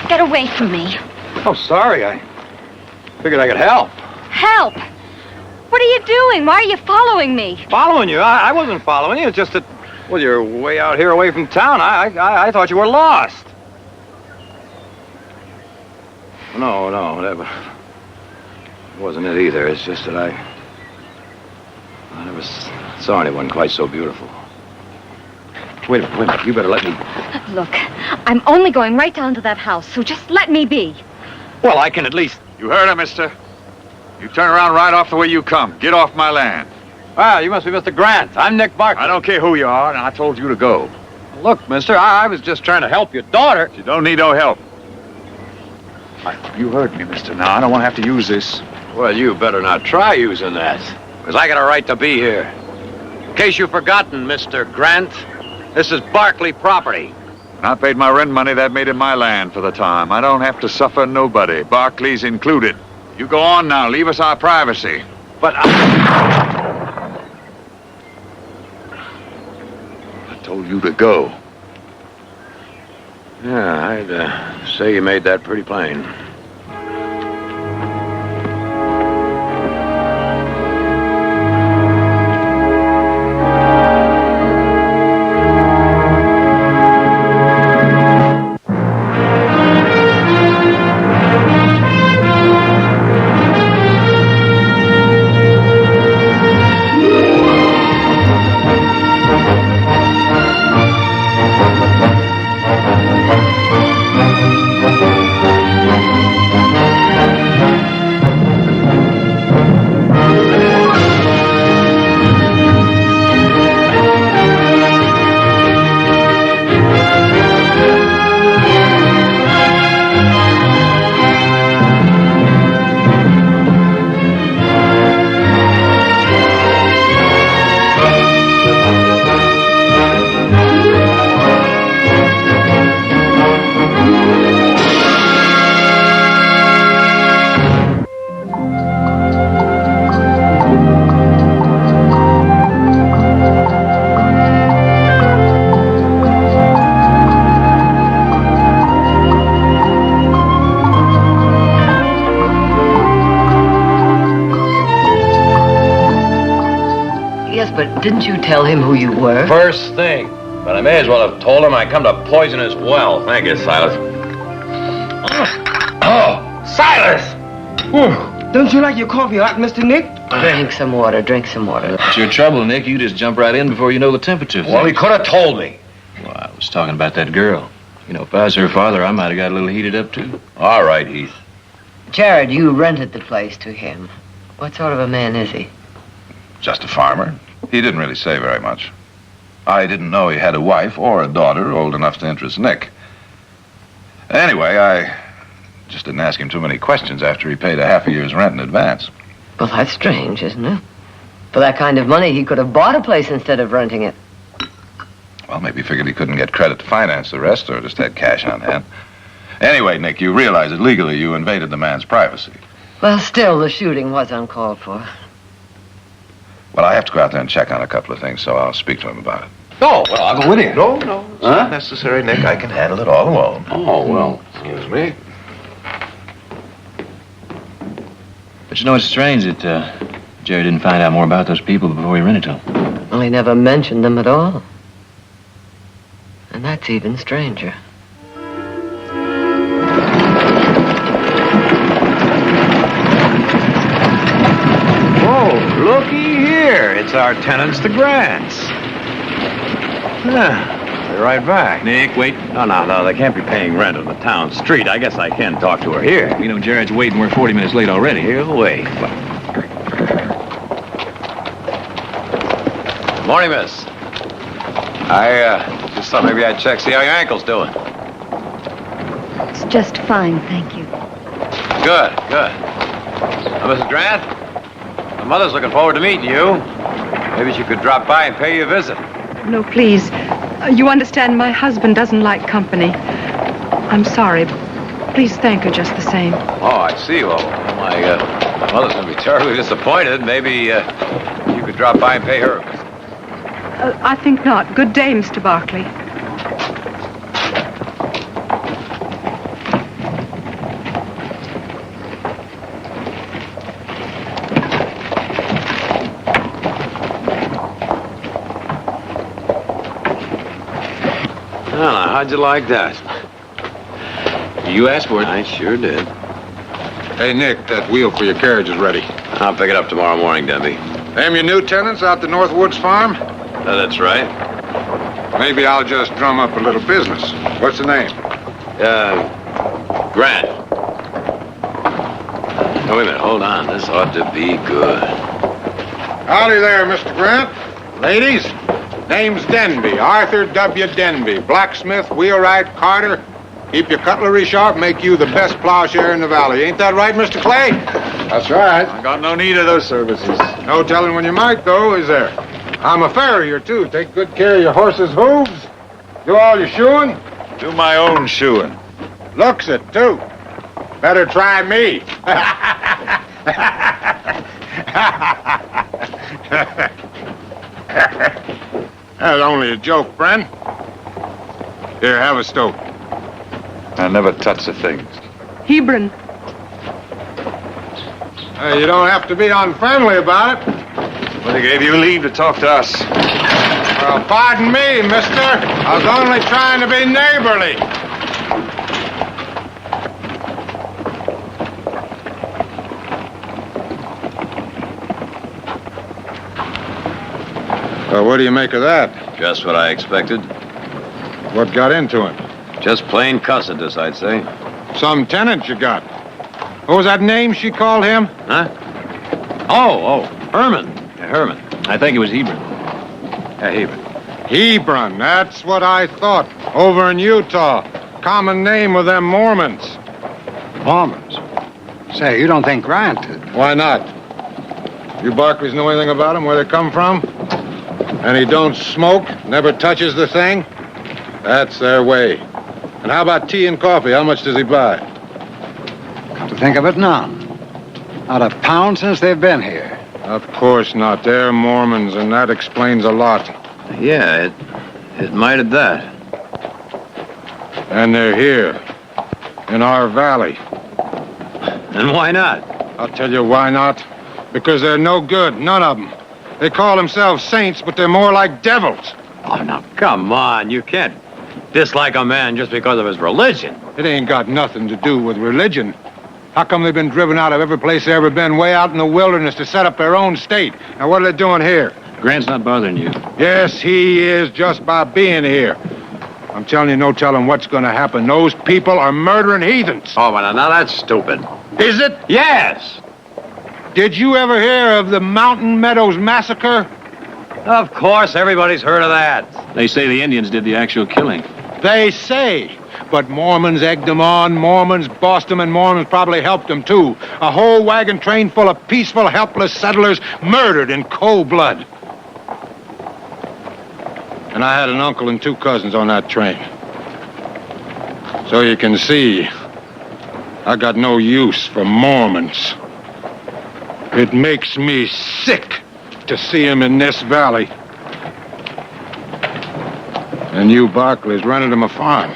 Get away from me.
Oh, sorry. I figured I could help.
Help! What are you doing? Why are you following me?
Following you? I wasn't following you. It's just that, well, you're way out here away from town. I thought you were lost. No, that wasn't it either. It's just that I never saw anyone quite so beautiful. Wait a minute. You better let me...
Look, I'm only going right down to that house, so just let me be.
Well, I can at least...
You heard her, mister? You turn around right off the way you come. Get off my land.
Ah, you must be Mr. Grant. I'm Nick Barkley.
I don't care who you are, and I told you to go.
Look, mister, I was just trying to help your daughter.
You don't need no help. You heard me, mister. Now, I don't want to have to use this.
Well, you better not try using that, because I got a right to be here. In case you've forgotten, Mr. Grant, this is Barkley property.
When I paid my rent money, that made it my land for the time. I don't have to suffer nobody, Barkley's included. You go on now. Leave us our privacy.
But
I told you to go.
Yeah, I'd say you made that pretty plain.
Didn't you tell him who you were?
First thing. But I may as well have told him I come to poison his well. Thank you, Silas. Oh, Silas!
Don't you like your coffee hot, Mr. Nick?
Drink some water, drink some water.
It's your trouble, Nick. You just jump right in before you know the temperature.
Well, he could have told me.
Well, I was talking about that girl. You know, if I was her father, I might have got a little heated up, too.
All right, Heath.
Jared, you rented the place to him. What sort of a man is he?
Just a farmer. He didn't really say very much. I didn't know he had a wife or a daughter old enough to interest Nick. Anyway, I just didn't ask him too many questions after he paid a half a year's rent in advance.
Well, that's strange, isn't it? For that kind of money, he could have bought a place instead of renting it.
Well, maybe he figured he couldn't get credit to finance the rest or just had cash on hand. Anyway, Nick, you realize that legally you invaded the man's privacy.
Well, still, the shooting was uncalled for.
Well, I have to go out there and check on a couple of things, so I'll speak to him about it.
Oh, well, I'll go with you.
No, it's not necessary, Nick. I can handle it all alone.
Oh, well, excuse me.
But you know, it's strange that Jerry didn't find out more about those people before he rented to them.
Well, he never mentioned them at all. And that's even stranger.
Oh, looky here. It's our tenants, the Grants. They're right back.
Nick, wait.
No, they can't be paying rent on the town street. I guess I can talk to her here.
You know, Jared's waiting. We're 40 minutes late already.
He'll wait.
Morning, miss. I just thought maybe I'd check, see how your ankle's doing.
It's just fine, thank you.
Good. Now, Mrs. Grant, my mother's looking forward to meeting you. Maybe she could drop by and pay you a visit.
No, please. You understand my husband doesn't like company. I'm sorry, but please thank her just the same.
Oh, I see. Well, my mother's going to be terribly disappointed. Maybe you could drop by and pay her a visit.
I think not. Good day, Mr. Barkley.
Well, how'd you like that?
You asked for it.
I sure did.
Hey, Nick, that wheel for your carriage is ready.
I'll pick it up tomorrow morning, Denby.
Them your new tenants out the Northwoods farm?
That's right.
Maybe I'll just drum up a little business. What's the name?
Grant. Now, wait a minute. Hold on. This ought to be good.
Howdy there, Mr. Grant. Ladies, name's Denby, Arthur W. Denby. Blacksmith, wheelwright, carter. Keep your cutlery sharp, make you the best plowshare in the valley. Ain't that right, Mr. Clay? That's right.
I got no need of those services.
No telling when you might, though, is there? I'm a farrier, too. Take good care of your horse's hooves. Do all your shoeing.
Do my own shoeing.
Looks it, too. Better try me. That's only a joke, friend. Here, have a stoke.
I never touch the things.
Hebron.
You don't have to be unfriendly about it.
Well, they gave you leave to talk to us.
Well, pardon me, mister. I was only trying to be neighborly. Well, what do you make of that?
Just what I expected.
What got into him?
Just plain cussedness, I'd say.
Some tenant you got. What was that name she called him?
Huh? Oh, Herman. Yeah, Herman.
I think it was Hebron.
Yeah, Hebron.
Hebron, that's what I thought. Over in Utah. Common name with them Mormons.
Mormons? Say, you don't think Grant...
Why not? You Barkleys know anything about him, where they come from? And he don't smoke, never touches the thing? That's their way. And how about tea and coffee? How much does he buy?
Come to think of it, none. Not a pound since they've been here.
Of course not. They're Mormons, and that explains a lot.
Yeah, it might at that.
And they're here. In our valley.
And why not?
I'll tell you why not. Because they're no good, none of them. They call themselves saints, but they're more like devils.
Oh, now, come on. You can't dislike a man just because of his religion.
It ain't got nothing to do with religion. How come they've been driven out of every place they've ever been, way out in the wilderness to set up their own state? Now, what are they doing here?
Grant's not bothering you.
Yes, he is, just by being here. I'm telling you, no telling what's going to happen. Those people are murdering heathens.
Oh, well, now that's stupid.
Is it?
Yes.
Did you ever hear of the Mountain Meadows Massacre?
Of course, everybody's heard of that. They say the Indians did the actual killing.
They say. But Mormons egged them on, Mormons bossed them, and Mormons probably helped them, too. A whole wagon train full of peaceful, helpless settlers murdered in cold blood. And I had an uncle and 2 cousins on that train. So you can see, I got no use for Mormons. It makes me sick to see them in this valley. And you, Barclays, rented them a farm.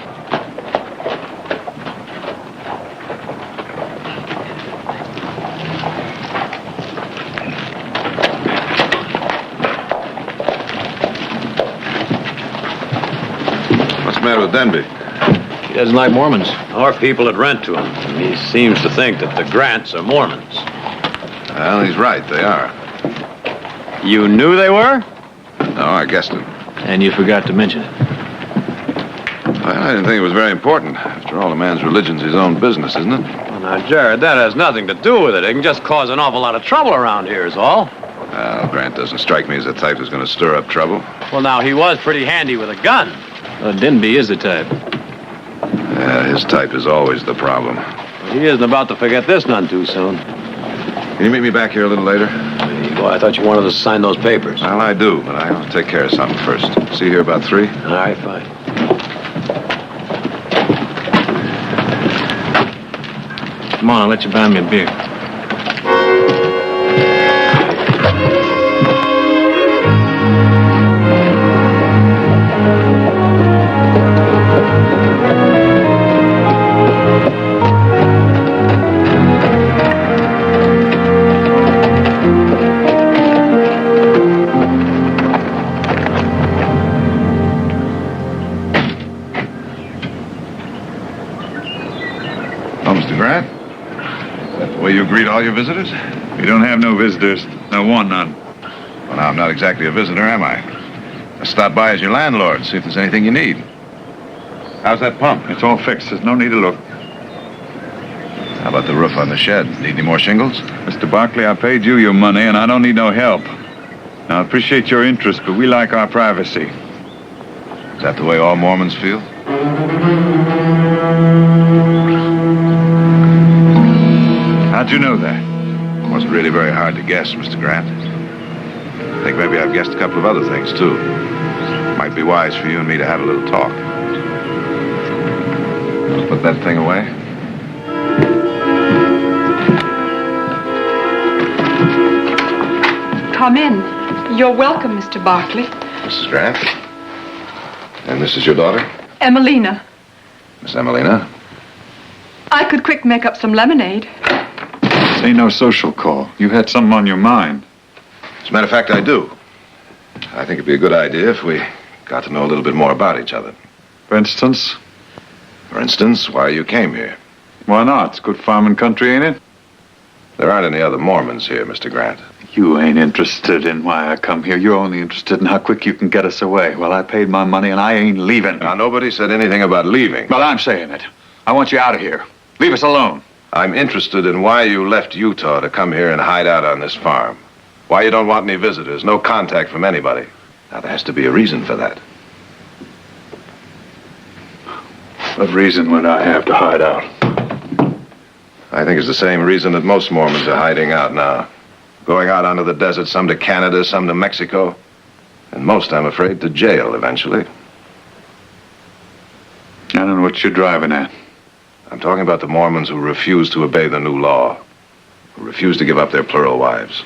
What's the matter with Denby?
He doesn't like Mormons or people that rent to him. And he seems to think that the Grants are Mormons.
Well, he's right. They are.
You knew they were?
No, I guessed it.
And you forgot to mention it.
Well, I didn't think it was very important. After all, a man's religion's his own business, isn't it?
Well, now, Jared, that has nothing to do with it. It can just cause an awful lot of trouble around here is all.
Well, Grant doesn't strike me as the type who's going to stir up trouble.
Well, now, he was pretty handy with a gun. Denby is the type.
Yeah, his type is always the problem.
Well, he isn't about to forget this none too soon.
Can you meet me back here a little later?
Hey, boy, I thought you wanted to sign those papers.
Well, I do, but I ought to take care of something first. See you here about 3?
All right, fine. Come on, I'll let you buy me a beer.
Oh, Mr. Grant? Is that the way you greet all your visitors?
We don't have no visitors. No one, none.
Well, now, I'm not exactly a visitor, am I? I stopped by as your landlord, see if there's anything you need. How's that pump?
It's all fixed. There's no need to look.
How about the roof on the shed? Need any more shingles?
Mr. Barkley, I paid you your money, and I don't need no help. Now, I appreciate your interest, but we like our privacy.
Is that the way all Mormons feel?
How'd you know that?
Wasn't really very hard to guess, Mr. Grant. I think maybe I've guessed a couple of other things, too. Might be wise for you and me to have a little talk. Put that thing away.
Come in. You're welcome, Mr. Barkley.
Mrs. Grant. And this is your daughter?
Emelina.
Miss Emelina.
I could quick make up some lemonade.
This ain't no social call. You had something on your mind.
As a matter of fact, I do. I think it'd be a good idea if we got to know a little bit more about each other.
For instance?
For instance, why you came here.
Why not? It's good farming country, ain't it?
There aren't any other Mormons here, Mr. Grant.
You ain't interested in why I come here. You're only interested in how quick you can get us away. Well, I paid my money and I ain't leaving.
Now, nobody said anything about leaving.
Well, I'm saying it. I want you out of here. Leave us alone.
I'm interested in why you left Utah to come here and hide out on this farm. Why you don't want any visitors, no contact from anybody. Now, there has to be a reason for that.
What reason would I have to hide out?
I think it's the same reason that most Mormons are hiding out now. Going out onto the desert, some to Canada, some to Mexico. And most, I'm afraid, to jail eventually.
I don't know what you're driving at.
I'm talking about the Mormons who refuse to obey the new law. Who refuse to give up their plural wives.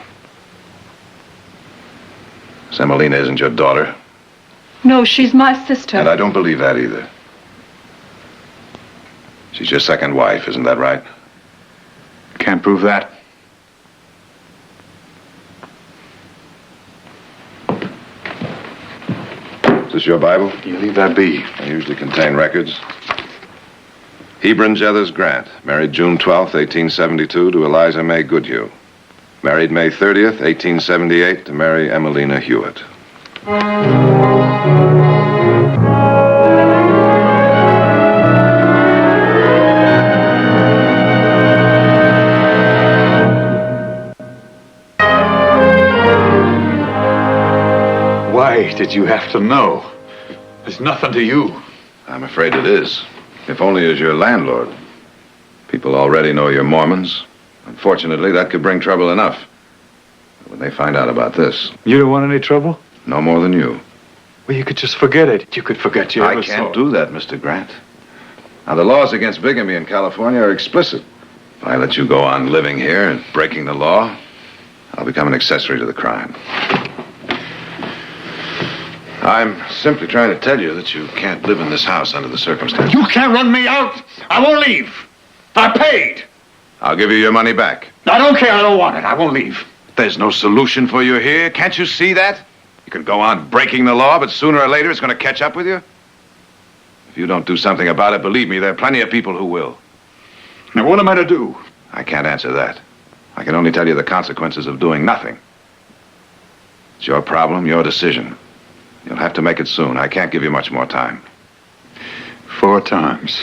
Emelina isn't your daughter.
No, she's my sister.
And I don't believe that either. She's your second wife, isn't that right?
Can't prove that.
this your Bible?
You leave that be.
They usually contain records. Hebron Jethers Grant, married June 12th, 1872, to Eliza May Goodhue. Married May 30th, 1878, to Mary Emelina Hewitt.
Why did you have to know? There's nothing to you.
I'm afraid it is. If only as your landlord. People already know you're Mormons. Unfortunately, that could bring trouble enough. When they find out about this.
You don't want any trouble?
No more than you.
Well, you could just forget it. You could forget you ever
I can't do that, Mr. Grant. Now, the laws against bigamy in California are explicit. If I let you go on living here and breaking the law, I'll become an accessory to the crime. I'm simply trying to tell you that you can't live in this house under the circumstances.
You can't run me out. I won't leave. I paid.
I'll give you your money back.
I don't care. I don't want it. I won't leave.
There's no solution for you here. Can't you see that? You can go on breaking the law, but sooner or later it's going to catch up with you. If you don't do something about it, believe me, there are plenty of people who will.
Now, what am I to do?
I can't answer that. I can only tell you the consequences of doing nothing. It's your problem, your decision. You'll have to make it soon. I can't give you much more time.
4 times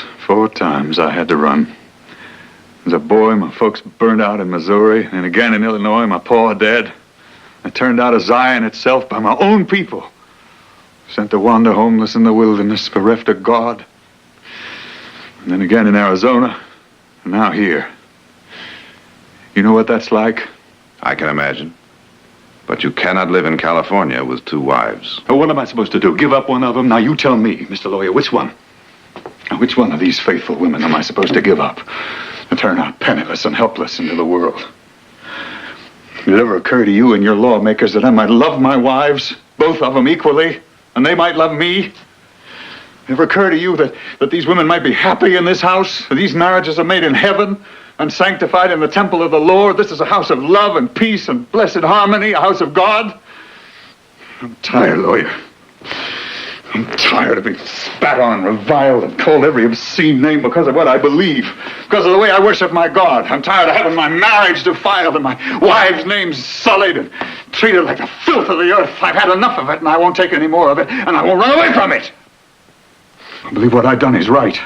I had to run. As a boy, my folks burned out in Missouri, and again in Illinois, my pa dead. I turned out of Zion itself by my own people. Sent to wander homeless in the wilderness, bereft of God. And then again in Arizona, and now here. You know what that's like?
I can imagine. But you cannot live in California with 2 wives.
Oh, what am I supposed to do? Give up one of them? Now, you tell me, Mr. Lawyer, which one? Now, which one of these faithful women am I supposed to give up and turn out penniless and helpless into the world? Did it ever occur to you and your lawmakers that I might love my wives, both of them equally, and they might love me? Ever occur to you that these women might be happy in this house? That these marriages are made in heaven and sanctified in the temple of the Lord? This is a house of love and peace and blessed harmony, a house of God. I'm tired, lawyer. I'm tired of being spat on, reviled, and called every obscene name because of what I believe, because of the way I worship my God. I'm tired of having my marriage defiled and my wife's name sullied and treated like the filth of the earth. I've had enough of it, and I won't take any more of it, and I won't run away from it. I believe what I've done is right.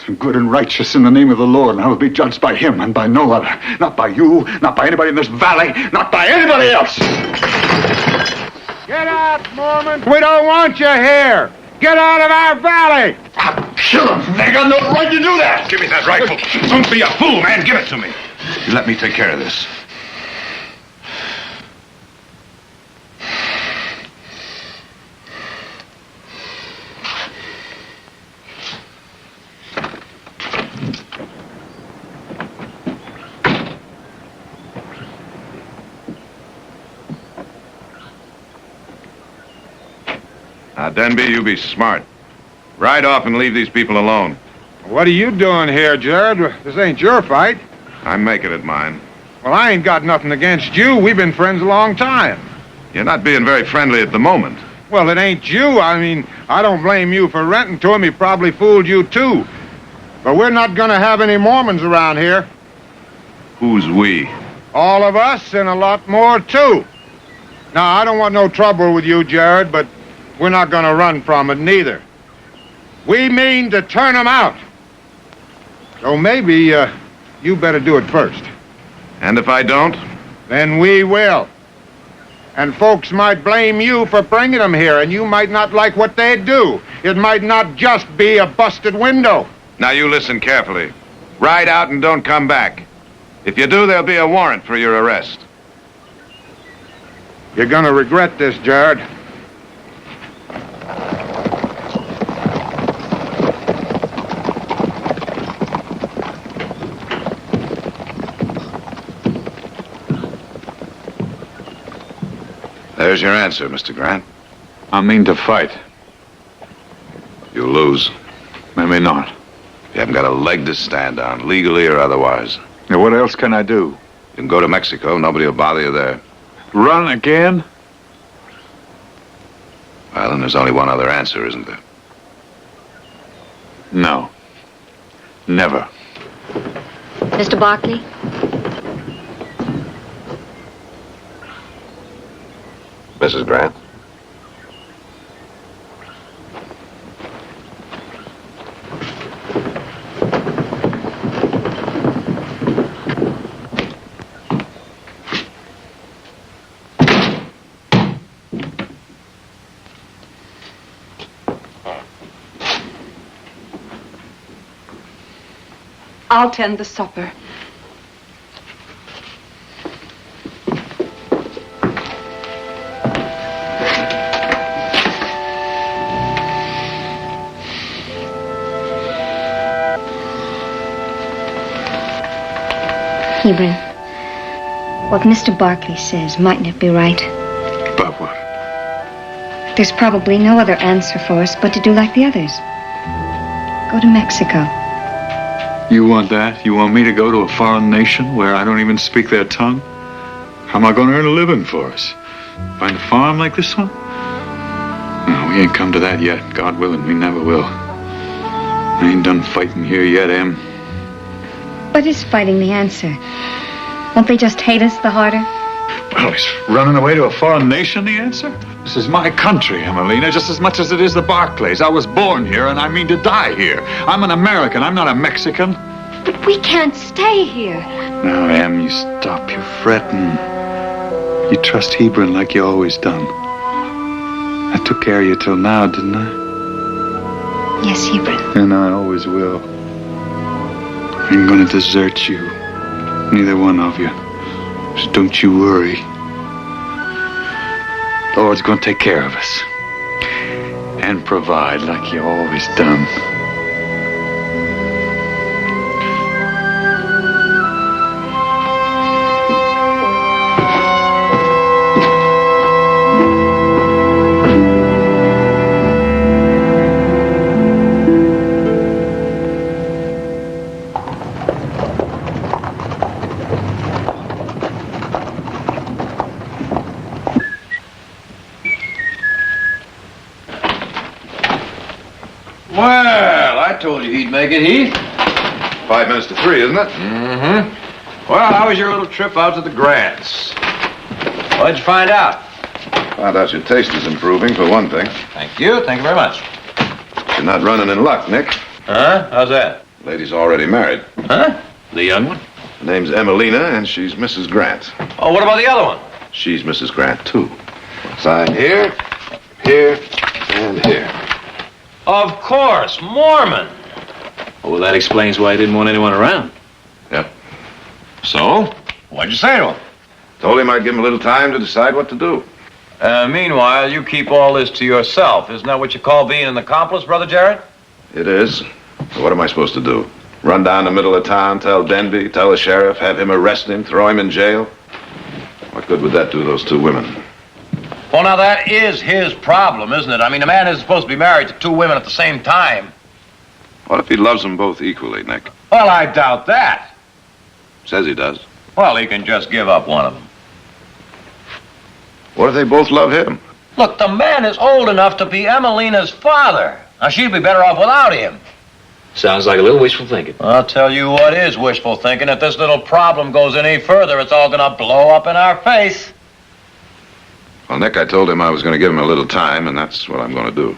I'm good and righteous in the name of the Lord, and I will be judged by him and by no other. Not by you, not by anybody in this valley, not by anybody else.
Get out, Mormons! We don't want you here! Get out of our valley!
Kill him! They got no right to do that!
Give me that rifle. Don't be a fool, man. Give it to me. You let me take care of this. Now, Denby, you be smart. Ride off and leave these people alone.
What are you doing here, Jared? This ain't your fight.
I'm making it mine.
Well, I ain't got nothing against you. We've been friends a long time.
You're not being very friendly at the moment.
Well, it ain't you. I mean, I don't blame you for renting to him. He probably fooled you, too. But we're not going to have any Mormons around here.
Who's we?
All of us and a lot more, too. Now, I don't want no trouble with you, Jared, but we're not going to run from it, neither. We mean to turn them out. So maybe you better do it first.
And if I don't?
Then we will. And folks might blame you for bringing them here, and you might not like what they do. It might not just be a busted window.
Now you listen carefully. Ride out and don't come back. If you do, there'll be a warrant for your arrest.
You're gonna regret this, Jared.
There's your answer, Mr. Grant.
I mean to fight.
You'll lose.
Maybe not.
You haven't got a leg to stand on, legally or otherwise.
Now, what else can I do?
You can go to Mexico. Nobody will bother you there.
Run again?
Well, then there's only one other answer, isn't there?
No. Never.
Mr. Barkley?
Mrs. Grant?
I'll tend the supper.
Hebron, what Mr. Barkley says, mightn't it be right?
About what?
There's probably no other answer for us but to do like the others. Go to Mexico.
You want that? You want me to go to a foreign nation where I don't even speak their tongue? How am I going to earn a living for us? Find a farm like this one? No, we ain't come to that yet. God willing, we never will. I ain't done fighting here yet, Em.
But is fighting the answer? Won't they just hate us the harder?
Well, is running away to a foreign nation the answer? This is my country, Emelina, just as much as it is the Barclays. I was born here, and I mean to die here. I'm an American. I'm not a Mexican.
But we can't stay here.
Now, Em, you stop your fretting. You trust Hebron like you always done. I took care of you till now, didn't I?
Yes, Hebron.
And I always will. I ain't gonna desert you. Neither one of you. So don't you worry. Lord's gonna take care of us. And provide like you always done.
Well, I told you he'd make it, Heath.
5 minutes to 3, isn't it?
Mm-hmm. Well, how was your little trip out to the Grants? What'd you find out?
Found out your taste is improving, for one thing.
Thank you. Thank you very much.
You're not running in luck, Nick.
Huh? How's that?
Lady's already married.
Huh? The young one?
Her name's Emelina, and she's Mrs. Grant.
Oh, what about the other one?
She's Mrs. Grant, too. Sign here, here, and here.
Of course, Mormon. Oh, well, that explains why he didn't want anyone around.
Yep.
So? What'd you say to him?
Told him I'd give him a little time to decide what to do.
Meanwhile, you keep all this to yourself. Isn't that what you call being an accomplice, Brother Jared?
It is. So what am I supposed to do? Run down the middle of town, tell Denby, tell the sheriff, have him arrest him, throw him in jail? What good would that do those two women?
Well, now, that is his problem, isn't it? I mean, a man isn't supposed to be married to two women at the same time.
What if he loves them both equally, Nick?
Well, I doubt that.
Says he does.
Well, he can just give up one of them.
What if they both love him?
Look, the man is old enough to be Emelina's father. Now, she'd be better off without him.
Sounds like a little wishful thinking.
I'll tell you what is wishful thinking. If this little problem goes any further, it's all gonna blow up in our face.
Well, Nick, I told him I was going to give him a little time, and that's what I'm going to do.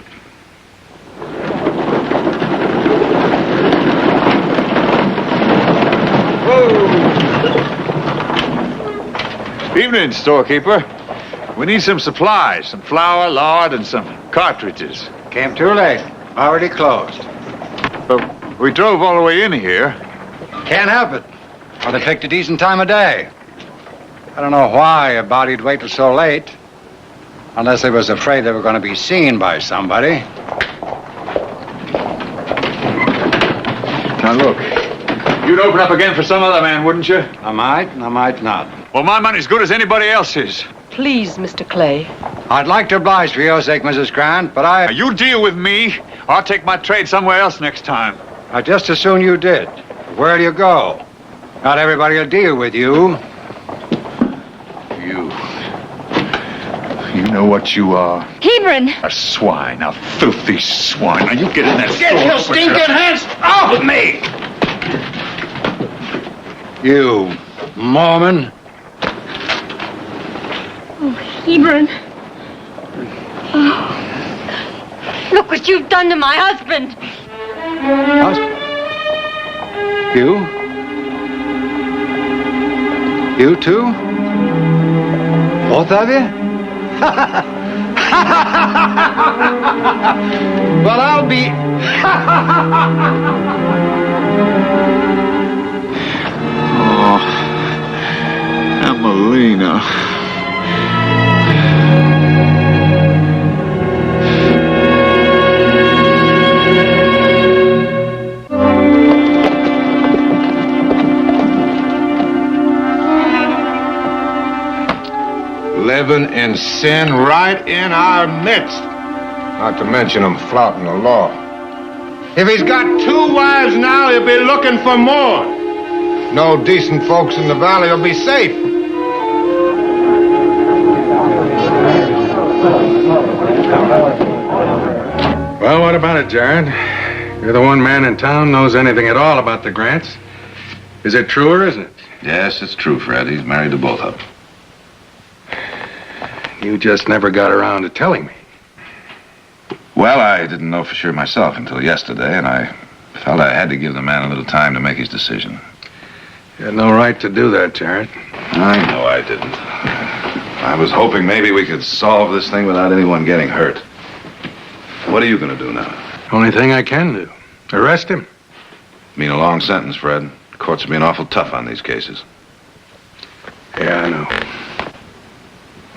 Whoa! Evening, storekeeper. We need some supplies, some flour, lard, and some cartridges.
Came too late. Already closed.
But we drove all the way in here.
Can't help it. Well, they picked a decent time of day. I don't know why a body'd wait till so late. Unless they was afraid they were going to be seen by somebody.
Now, look. You'd open up again for some other man, wouldn't you?
I might, and I might not.
Well, my money's good as anybody else's.
Please, Mr. Clay.
I'd like to oblige for your sake, Mrs. Grant, but
Now, you deal with me, or I'll take my trade somewhere else next time.
I'd just as soon you did. Where do you go? Not everybody will deal with you.
You know what you are?
Hebron!
A swine, a filthy swine. Now you get in that
Get
store.
your stinking hands off of me!
You Mormon.
Oh, Hebron. Oh. Look what you've done to my husband.
You? You too? Both of you? Well, I'll be...
Oh, Emelina.
'Living in sin right in our midst. Not to mention him flouting the law. If he's got 2 wives now, he'll be looking for more. No decent folks in the valley will be safe.
Well, what about it, Jared? You're the one man in town knows anything at all about the Grants. Is it true or isn't it?
Yes, it's true, Fred. He's married to both of them.
You just never got around to telling me.
Well, I didn't know for sure myself until yesterday, and I felt I had to give the man a little time to make his decision.
You had no right to do that, Jared.
I know I didn't. I was hoping maybe we could solve this thing without anyone getting hurt. What are you going to do now?
Only thing I can do. Arrest him.
Mean a long sentence, Fred. Courts are being awful tough on these cases.
Yeah, I know.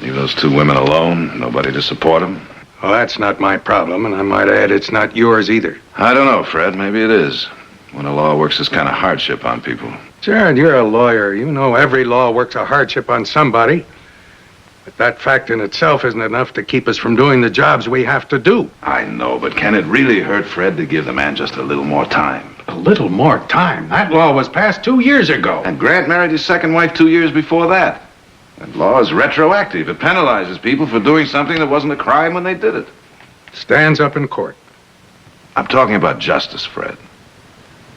Leave those 2 women alone, nobody to support them.
Well, that's not my problem, and I might add it's not yours either.
I don't know, Fred. Maybe it is. When the law works this kind of hardship on people.
Jared, you're a lawyer. You know every law works a hardship on somebody. But that fact in itself isn't enough to keep us from doing the jobs we have to do.
I know, but can it really hurt Fred to give the man just a little more time?
A little more time? That law was passed 2 years ago.
And Grant married his second wife 2 years before that. That law is retroactive. It penalizes people for doing something that wasn't a crime when they did it.
Stands up in court.
I'm talking about justice, Fred.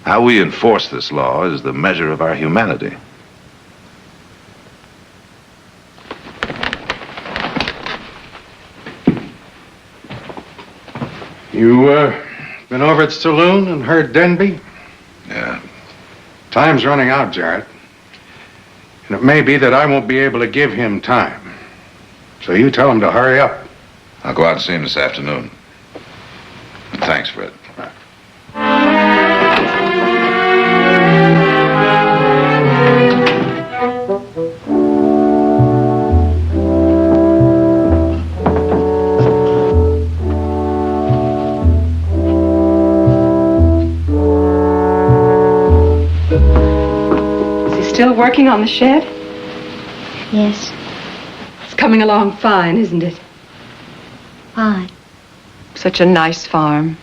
How we enforce this law is the measure of our humanity.
You, been over at Saloon and heard Denby?
Yeah.
Time's running out, Jarrett. And it may be that I won't be able to give him time. So you tell him to hurry up.
I'll go out and see him this afternoon. Thanks, Fred.
Still working on the shed?
Yes.
It's coming along fine, isn't it?
Fine.
Such a nice farm.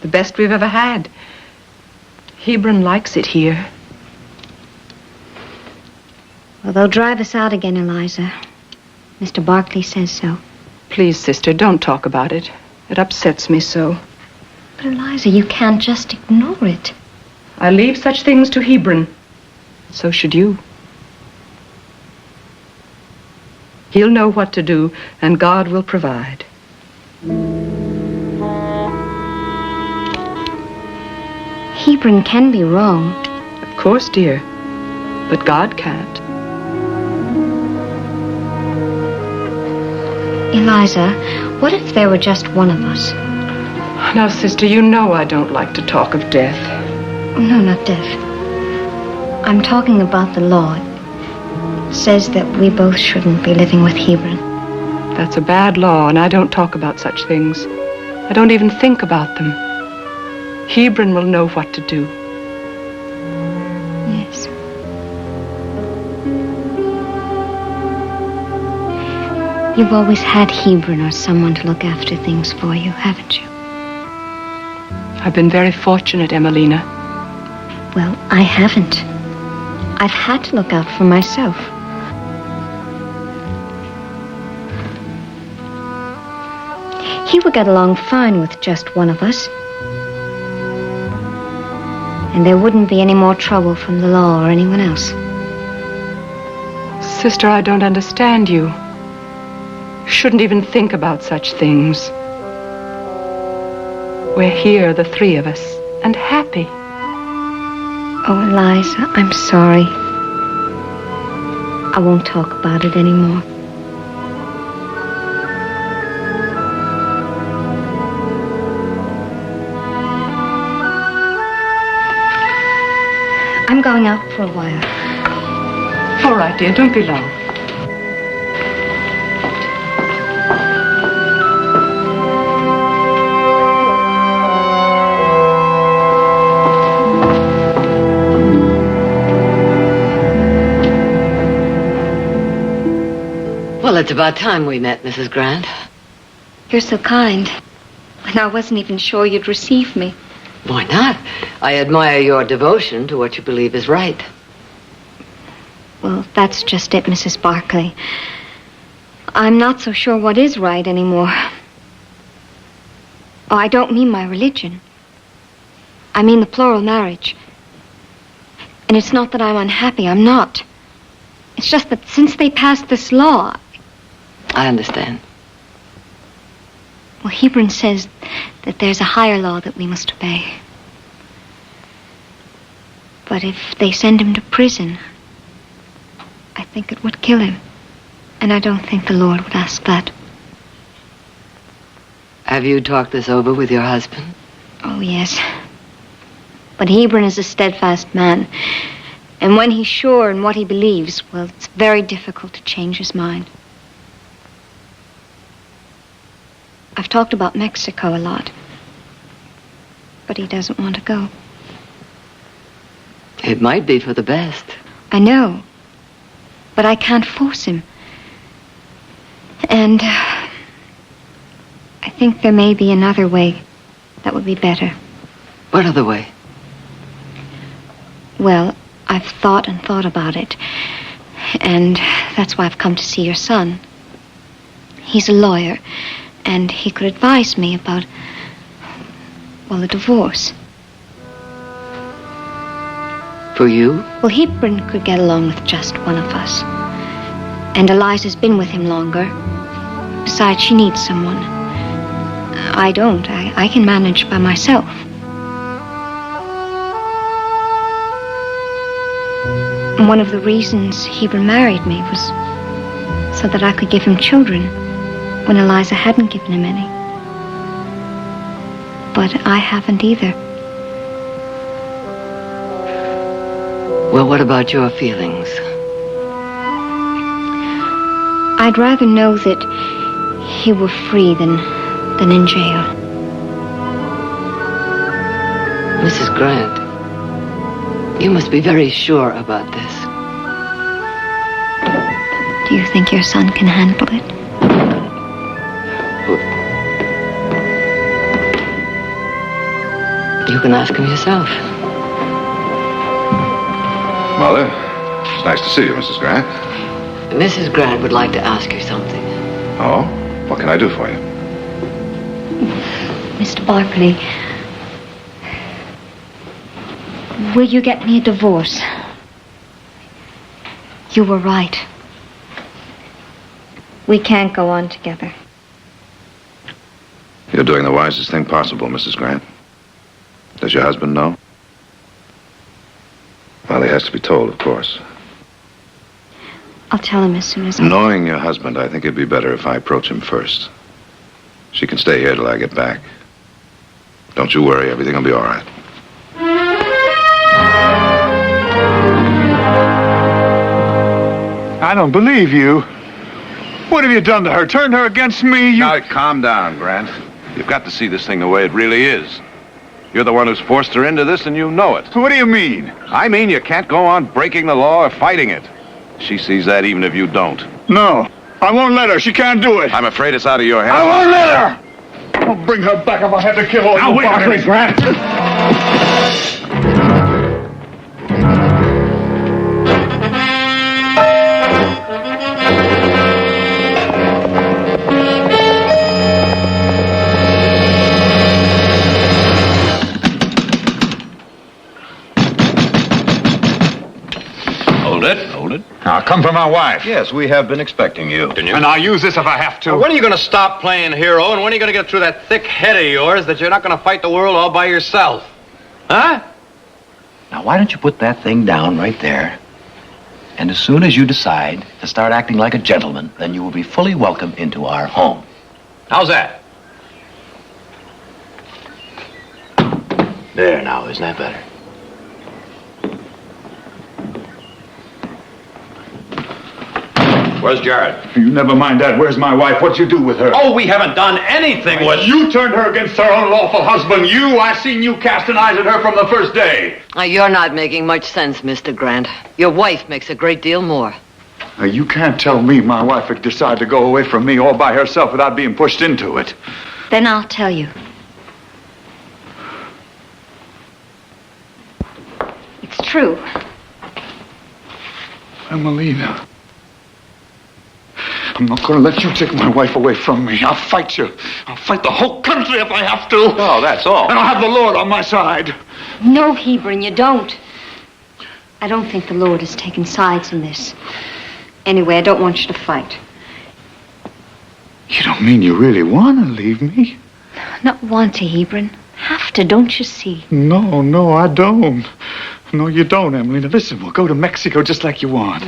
The best we've ever had. Hebron likes it here.
Well, they'll drive us out again, Eliza. Mr. Barkley says so.
Please, sister, don't talk about it. It upsets me so.
But, Eliza, you can't just ignore it.
I leave such things to Hebron. So should you. He'll know what to do, and God will provide.
Hebron can be wrong.
Of course, dear. But God can't.
Eliza, what if there were just one of us?
Now, sister, you know I don't like to talk of death.
No, not death. I'm talking about the law. It says that we both shouldn't be living with Hebron.
That's a bad law, and I don't talk about such things. I don't even think about them. Hebron will know what to do.
Yes. You've always had Hebron or someone to look after things for you, haven't you?
I've been very fortunate, Emelina.
Well, I haven't. I've had to look out for myself. would get along fine with just one of us. And there wouldn't be any more trouble from the law or anyone else.
Sister, I don't understand you. You shouldn't even think about such things. We're here, the three of us, and happy.
Oh, Eliza, I'm sorry. I won't talk about it anymore. I'm going out for a while.
All right, dear, don't be long.
Well, it's about time we met, Mrs. Grant.
You're so kind. And I wasn't even sure you'd receive me.
Why not? I admire your devotion to what you believe is right.
Well, that's just it, Mrs. Barclay. I'm not so sure what is right anymore. Oh, I don't mean my religion. I mean the plural marriage. And it's not that I'm unhappy. I'm not. It's just that since they passed this law...
I understand.
Well, Hebron says that there's a higher law that we must obey. But if they send him to prison, I think it would kill him. And I don't think the Lord would ask that.
Have you talked this over with your husband?
Oh, yes. But Hebron is a steadfast man. And when he's sure in what he believes, well, it's very difficult to change his mind. I've talked about Mexico a lot. But he doesn't want to go.
It might be for the best.
I know. But I can't force him. And I think there may be another way that would be better.
What other way?
Well, I've thought and thought about it. And that's why I've come to see your son. He's a lawyer, and he could advise me about, well, a divorce.
For you?
Well, Hebron could get along with just one of us. And Eliza's been with him longer. Besides, she needs someone. I don't. I can manage by myself. And one of the reasons Hebron married me was so that I could give him children when Eliza hadn't given him any. But I haven't either.
Well, what about your feelings?
I'd rather know that he were free than in jail.
Mrs. Grant, you must be very sure about this.
Do you think your son can handle it?
You can ask him yourself.
Mother, it's nice to see you, Mrs. Grant.
Mrs. Grant would like to ask you something.
Oh? What can I do for you?
Mr. Barclay, will you get me a divorce? You were right. We can't go on together.
You're doing the wisest thing possible, Mrs. Grant. Does your husband know? Well, he has to be told, of course.
I'll tell him as soon as
Knowing your husband, I think it'd be better if I approach him first. She can stay here till I get back. Don't you worry, everything will be all right.
I don't believe you. What have you done to her? Turned her against me?
Now, calm down, Grant. You've got to see this thing the way it really is. You're the one who's forced her into this, and you know it.
What do you mean?
I mean you can't go on breaking the law or fighting it. She sees that even if you don't.
No, I won't let her. She can't do it.
I'm afraid it's out of your hands.
I won't let her! I'll bring her back if I have to kill all you fuckers.
Grant.
Now, come for my wife.
Yes, we have been expecting you.
And I'll use this if I have to.
When are you going to stop playing hero, and when are you going to get through that thick head of yours that you're not going to fight the world all by yourself? Huh?
Now, why don't you put that thing down right there? And as soon as you decide to start acting like a gentleman, then you will be fully welcome into our home.
How's that?
There now, isn't that better?
Where's Jared?
You never mind that. Where's my wife? What'd you do with her?
Oh, we haven't done anything with...
You turned her against her unlawful husband. I seen you casting eyes at her from the first day.
Now, you're not making much sense, Mr. Grant. Your wife makes a great deal more.
Now, you can't tell me my wife would decide to go away from me all by herself without being pushed into it.
Then I'll tell you. It's true.
Emelina, I'm not going to let you take my wife away from me. I'll fight you. I'll fight the whole country if I have to.
Oh, that's all.
And I'll have the Lord on my side.
No, Hebron, you don't. I don't think the Lord has taken sides in this. Anyway, I don't want you to fight.
You don't mean you really want to leave me?
Not want to, Hebron. Have to, don't you see?
No, I don't. No, you don't, Emelina. Listen, we'll go to Mexico just like you want.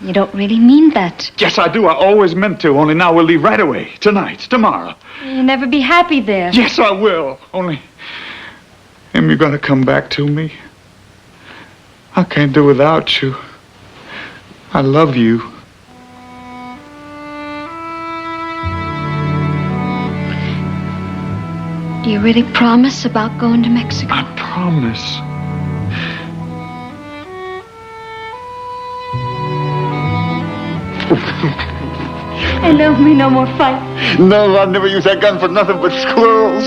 You don't really mean that.
Yes, I do. I always meant to. Only now we'll leave right away. Tonight. Tomorrow.
You'll never be happy there.
Yes, I will. Only, Em, you gonna come back to me? I can't do without you. I love you.
Do you really promise about going to Mexico?
I promise.
And there'll be no more fight.
No, I'll never use that gun for nothing but squirrels.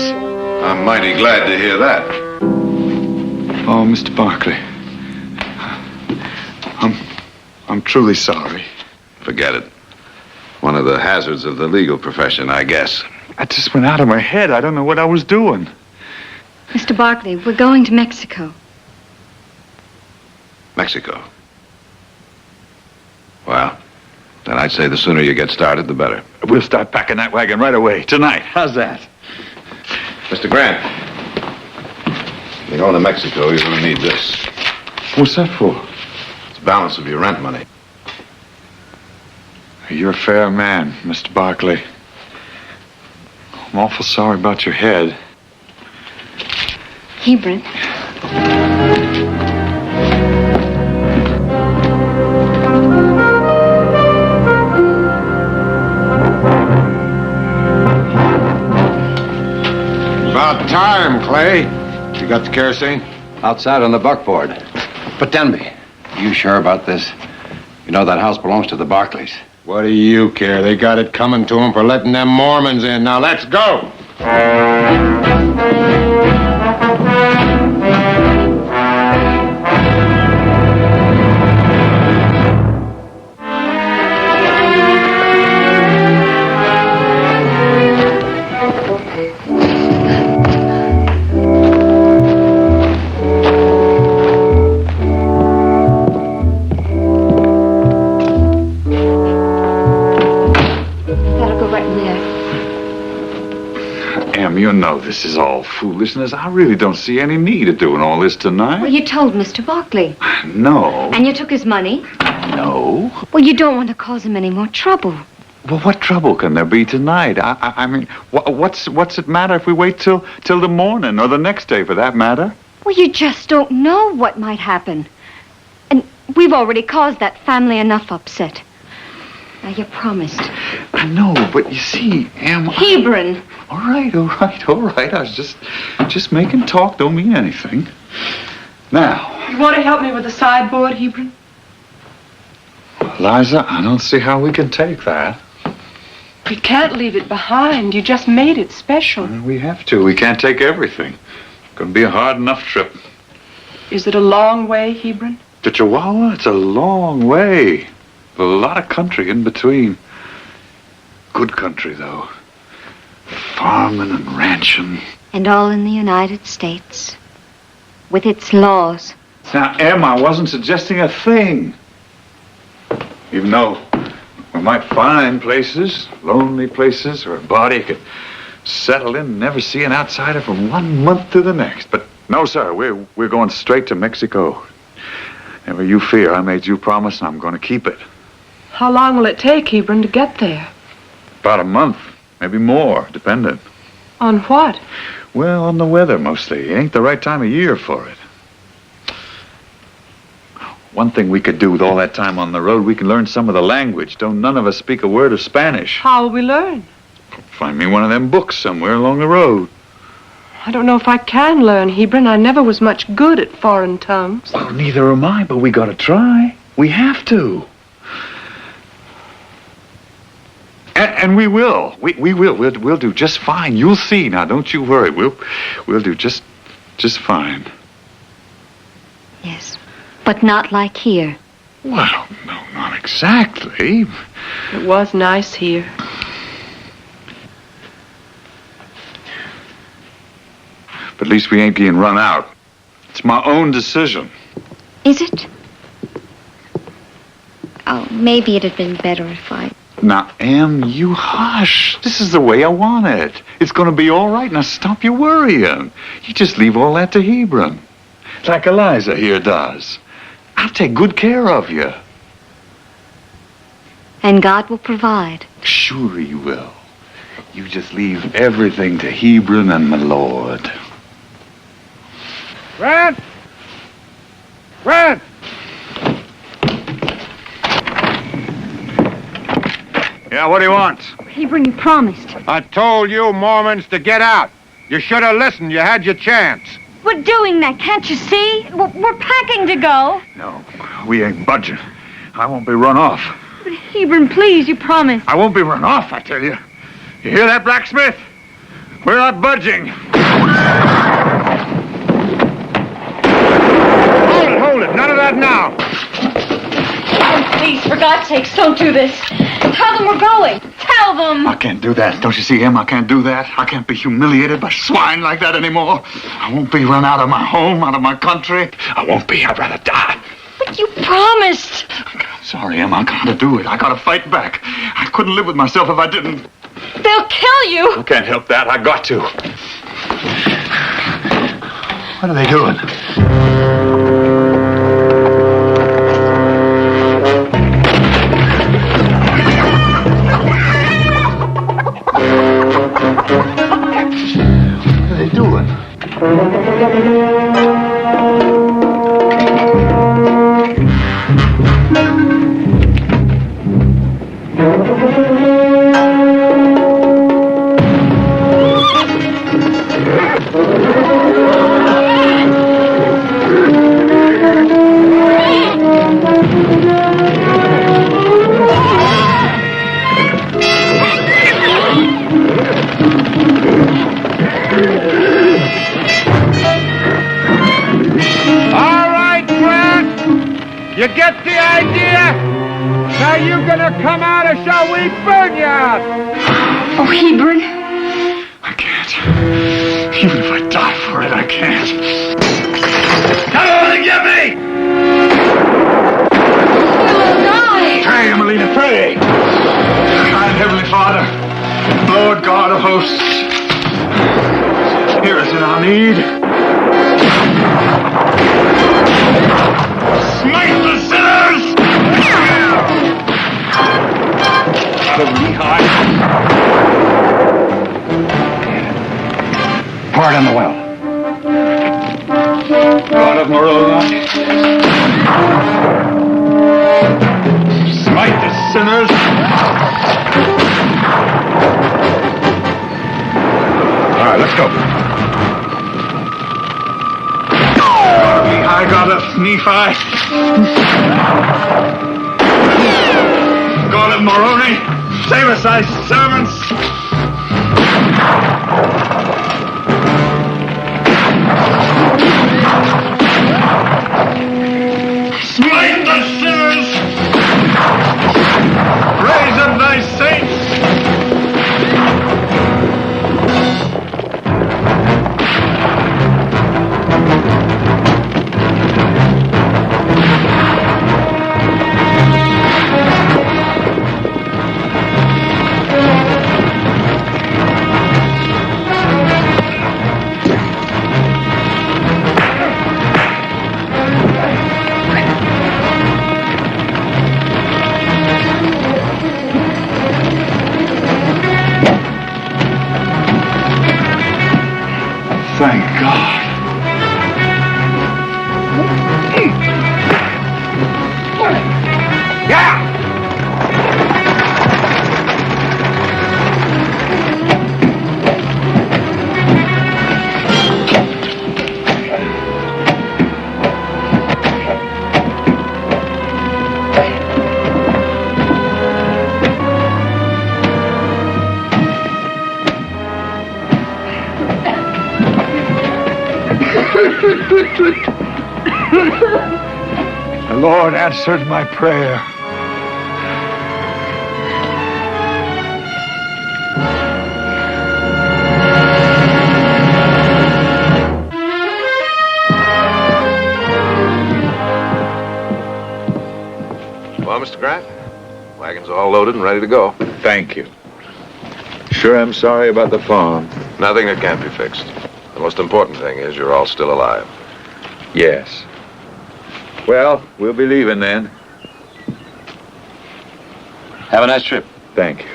I'm mighty glad to hear that.
Oh, Mr. Barkley. I'm truly sorry.
Forget it. One of the hazards of the legal profession, I guess.
I just went out of my head. I don't know what I was doing.
Mr. Barkley, we're going to Mexico.
Mexico. Well, then I'd say the sooner you get started, the better.
We'll start packing that wagon right away, tonight. How's that?
Mr. Grant, you're going to Mexico, you're going to need this.
What's that for?
It's the balance of your rent money.
You're a fair man, Mr. Barkley. I'm awful sorry about your head.
Hebron.
About time, Clay. You got the kerosene?
Outside on the buckboard. But Denby, you sure about this? You know that house belongs to the Barclays.
What do you care? They got it coming to them for letting them Mormons in. Now let's go.
You know this is all foolishness. I really don't see any need of doing all this tonight.
Well, you told Mr. Barkley.
No.
And you took his money.
No.
Well, you don't want to cause him any more trouble.
Well, what trouble can there be tonight? I mean, what's it matter if we wait till the morning or the next day, for that matter?
Well, you just don't know what might happen. And we've already caused that family enough upset. Now, you promised.
I know, but you see,
Hebron.
All right. I was just making talk. Don't mean anything. Now.
You want to help me with the sideboard, Hebron?
Liza, I don't see how we can take that.
We can't leave it behind. You just made it special.
We have to. We can't take everything. It's going to be a hard enough trip.
Is it a long way, Hebron?
To Chihuahua? It's a long way. A lot of country in between. Good country, though. Farming and ranching.
And all in the United States. With its laws.
Now, Em, I wasn't suggesting a thing. Even though we might find places, lonely places, where a body could settle in and never see an outsider from 1 month to the next. But no, sir, we're going straight to Mexico. Never you fear, I made you a promise and I'm going to keep it.
How long will it take, Hebron, to get there?
About a month, maybe more, depending.
On what?
Well, on the weather, mostly. It ain't the right time of year for it. One thing we could do with all that time on the road, we can learn some of the language. Don't none of us speak a word of Spanish.
How will we learn?
Find me one of them books somewhere along the road.
I don't know if I can learn, Hebron. I never was much good at foreign tongues.
Well, neither am I, but we gotta try. We have to. And we will. We will. We'll do just fine. You'll see. Now, don't you worry. We'll do just fine.
Yes. But not like here.
Well, no, not exactly.
It was nice here.
But at least we ain't being run out. It's my own decision.
Is it? Oh, maybe it'd have been better if I...
Now, Em, you hush. This is the way I want it. It's going to be all right. Now, stop your worrying. You just leave all that to Hebron. Like Eliza here does. I'll take good care of you.
And God will provide.
Sure he will. You just leave everything to Hebron and my Lord.
Grant! Grant!
Yeah, what do you want?
Hebron, you promised.
I told you Mormons to get out. You should have listened. You had your chance.
We're doing that, can't you see? We're packing to go.
No, we ain't budging. I won't be run off.
But Hebron, please, you promised.
I won't be run off, I tell you. You hear that, blacksmith? We're not budging.
Hold it. None of that now.
Oh, please, for God's sakes, don't do this. Tell them we're going. Tell them.
I can't do that. Don't you see, Em? I can't do that. I can't be humiliated by swine like that anymore. I won't be run out of my home, out of my country. I won't be. I'd rather die.
But you promised.
Sorry, Em. I gotta do it. I gotta fight back. I couldn't live with myself if I didn't.
They'll kill you.
I can't help that. I got to. What are they doing? What are they doing?
You get the idea? Now you gonna come out or shall we burn you out?
Oh, Hebron.
I can't. Even if I die for it, I can't. Come on and get me!
You'll die.
Pray, Emelina, pray. Kind Heavenly Father, Lord God of hosts, hear us in our need. Smite the sinners! God of Lehi.
Pour it in the well.
God of Moroni. Smite the sinners.
All right, let's go.
I God of Nephi. God of Moroni, save us, thy servants. Smite the sinners. Raise up thy saints. Thank God. The Lord answered my prayer.
Well, Mr. Grant, wagon's all loaded and ready to go.
Thank you. Sure am sorry about the farm.
Nothing that can't be fixed. The most important thing is you're all still alive.
Yes. Well, we'll be leaving then.
Have a nice trip.
Thank you.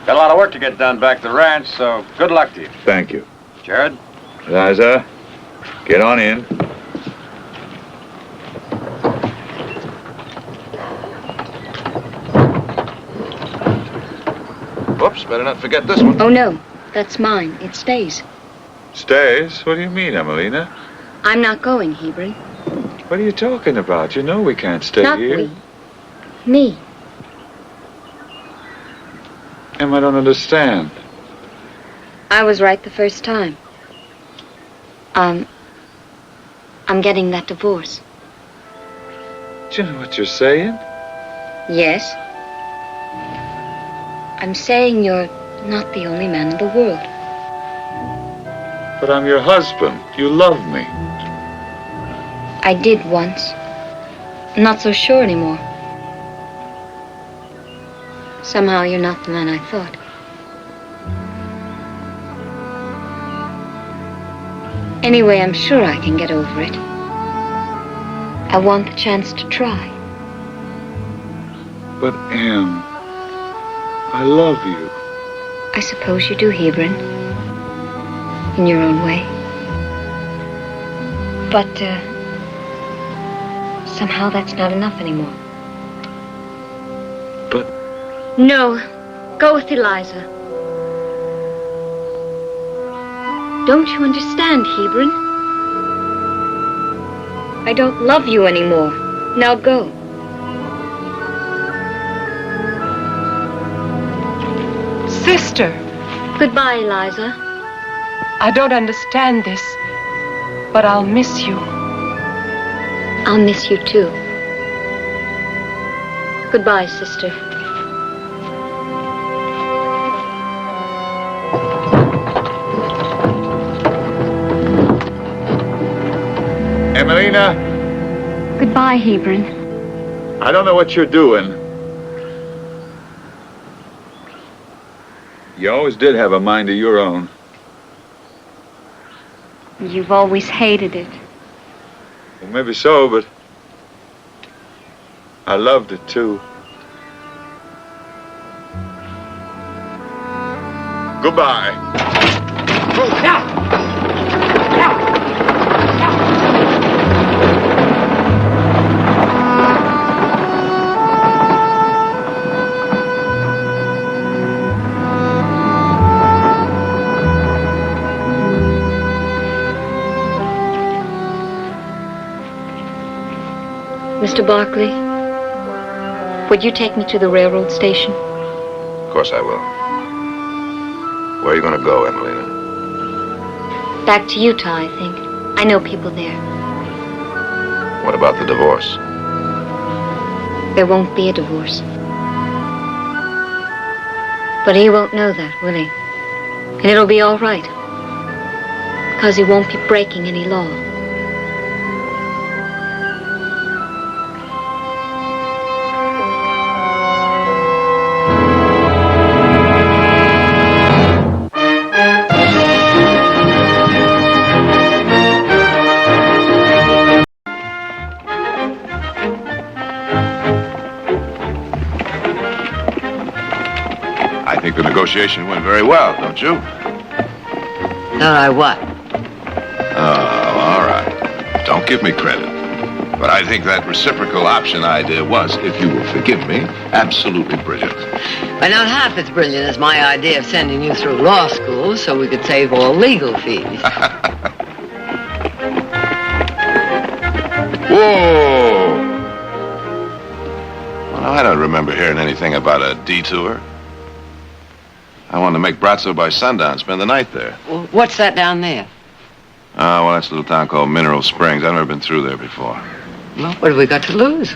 Got a lot of work to get done back to the ranch, so good luck to you.
Thank you.
Jared?
Eliza, get on in.
Whoops, better not forget this one.
Oh, no. That's mine. It stays.
Stays? What do you mean, Emelina?
I'm not going, Hebron.
What are you talking about? You know we can't stay
Not
here.
we. Me.
Em, I don't understand.
I was right the first time. I'm getting that divorce.
Do you know what you're saying?
Yes. I'm saying you're not the only man in the world.
But I'm your husband. You love me.
I did once. I'm not so sure anymore. Somehow you're not the man I thought. Anyway, I'm sure I can get over it. I want the chance to try.
But, Em, I love you.
I suppose you do, Hebron. In your own way. But, somehow that's not enough anymore.
But...
No. Go with Eliza. Don't you understand, Hebron? I don't love you anymore. Now go.
Sister.
Goodbye, Eliza.
I don't understand this, but I'll miss you.
I'll miss you too. Goodbye, sister.
Emelina,
Goodbye, Hebron.
I don't know what you're doing. You always did have a mind of your own.
You've always hated it.
Well, maybe so, but I loved it too. Goodbye.
Mr. Barkley, would you take me to the railroad station?
Of course I will. Where are you going to go, Emelina?
Back to Utah, I think. I know people there.
What about the divorce?
There won't be a divorce. But he won't know that, will he? And it'll be all right. Because he won't be breaking any law.
I think the negotiation went very well, don't you?
Thought I what?
Oh, all right. Don't give me credit. But I think that reciprocal option idea was, if you will forgive me, absolutely brilliant.
But not half as brilliant as my idea of sending you through law school so we could save all legal fees.
Whoa! Well, I don't remember hearing anything about a detour. I wanted to make Brazzo by sundown, spend the night there.
Well, what's that down there?
Well, that's a little town called Mineral Springs. I've never been through there before.
Well, what have we got to lose?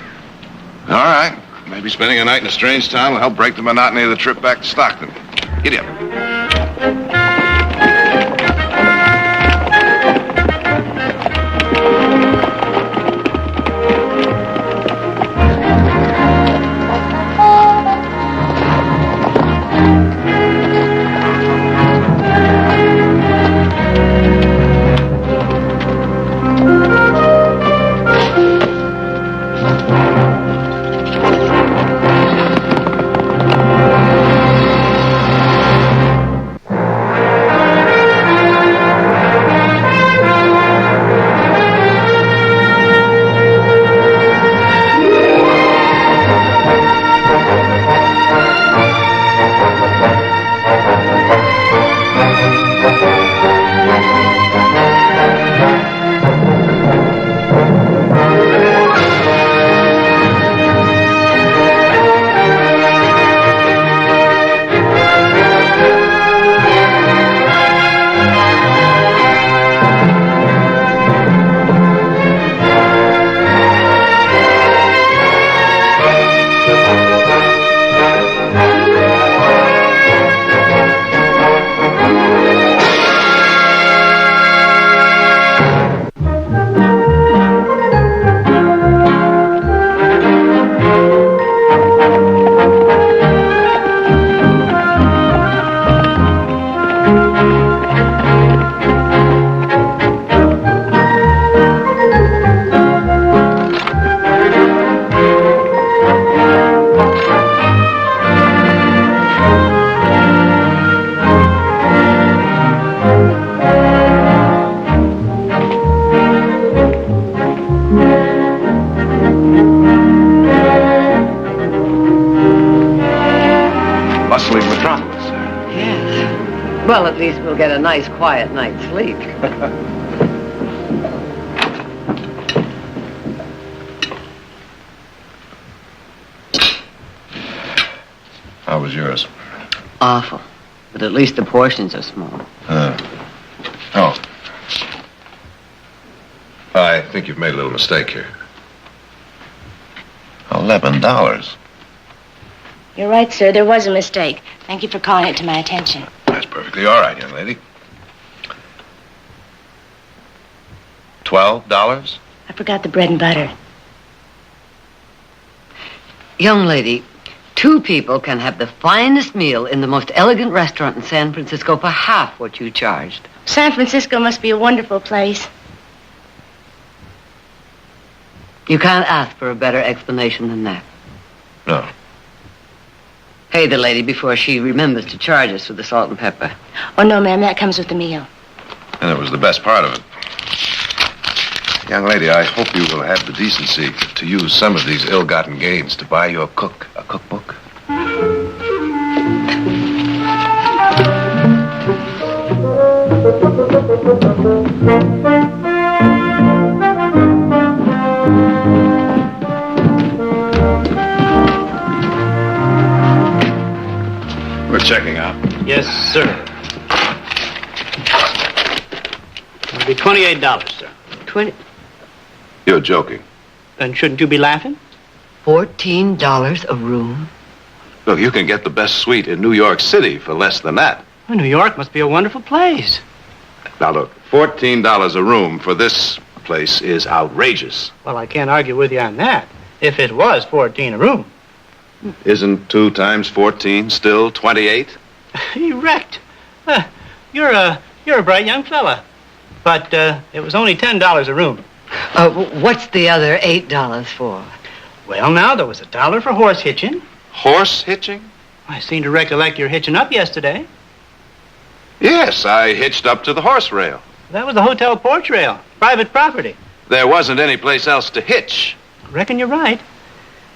All right. Maybe spending a night in a strange town will help break the monotony of the trip back to Stockton. Giddy up.
Well, at least we'll get a nice, quiet night's sleep.
How was yours?
Awful. But at least the portions are small.
Oh. I think you've made a little mistake here. $11.
You're right, sir. There was a mistake. Thank you for calling it to my attention.
That's perfectly all right, young lady. $12?
I forgot the bread and butter.
Young lady, two people can have the finest meal in the most elegant restaurant in San Francisco for half what you charged.
San Francisco must be a wonderful place.
You can't ask for a better explanation than that.
No.
Pay the lady before she remembers to charge us for the salt and pepper.
Oh, no, ma'am. That comes with the meal.
And it was the best part of it. Young lady, I hope you will have the decency to use some of these ill-gotten gains to buy your cook a cookbook. We're checking out.
Yes, sir. It'll be $28, sir.
20.
You're joking.
Then shouldn't you be laughing?
$14 a room?
Look, you can get the best suite in New York City for less than that.
Well, New York must be a wonderful place.
Now, look, $14 a room for this place is outrageous.
Well, I can't argue with you on that. If it was 14 a room.
Isn't 2 times 14 still 28?
Erect. You're a bright young fella. But it was only $10 a room.
What's the other $8 for?
Well, now, there was $1 for horse hitching.
Horse hitching?
I seem to recollect you're hitching up yesterday.
Yes, I hitched up to the horse rail.
That was the hotel porch rail. Private property.
There wasn't any place else to hitch.
Reckon you're right.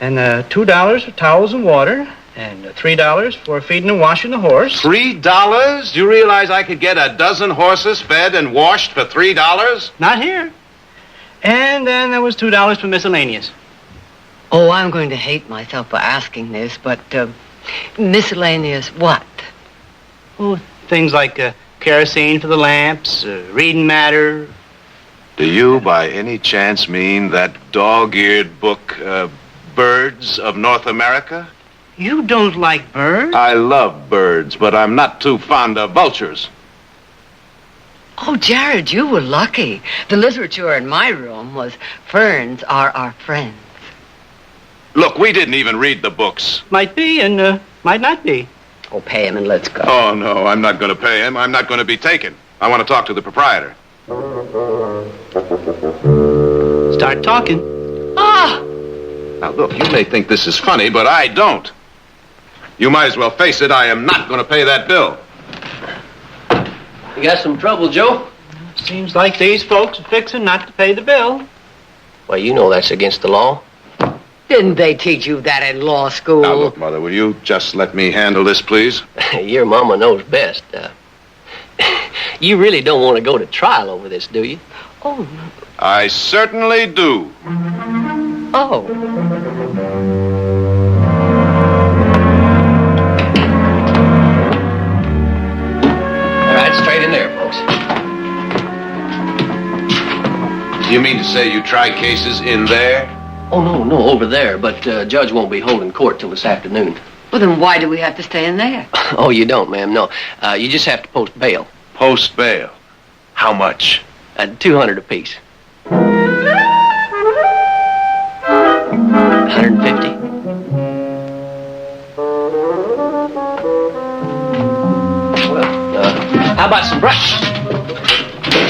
And $2 for towels and water, and $3 for feeding and washing the horse.
$3? Do you realize I could get a dozen horses fed and washed for $3?
Not here. And then there was $2 for miscellaneous.
Oh, I'm going to hate myself for asking this, but miscellaneous what?
Oh, things like kerosene for the lamps, reading matter.
Do you, by any chance, mean that dog-eared book, Birds of North America?
You don't like birds?
I love birds, but I'm not too fond of vultures.
Oh, Jared, you were lucky. The literature in my room was Ferns Are Our Friends.
Look, we didn't even read the books.
Might be and might not be.
Oh, pay him and let's go.
Oh, no, I'm not going to pay him. I'm not going to be taken. I want to talk to the proprietor.
Start talking.
Ah!
Now, look, you may think this is funny, but I don't. You might as well face it. I am not going to pay that bill.
You got some trouble, Joe?
Seems like these folks are fixing not to pay the bill.
Well, you know that's against the law.
Didn't they teach you that in law school?
Now, look, Mother, will you just let me handle this, please?
Your mama knows best. You really don't want to go to trial over this, do you?
Oh, no.
I certainly do.
Oh.
All right, straight in there, folks.
You mean to say you try cases in there?
Oh, no, over there. But Judge won't be holding court till this afternoon.
Well, then why do we have to stay in there?
Oh, you don't, ma'am, no. You just have to post bail.
Post bail? How much?
$200 apiece. 150. Well, how about some brush?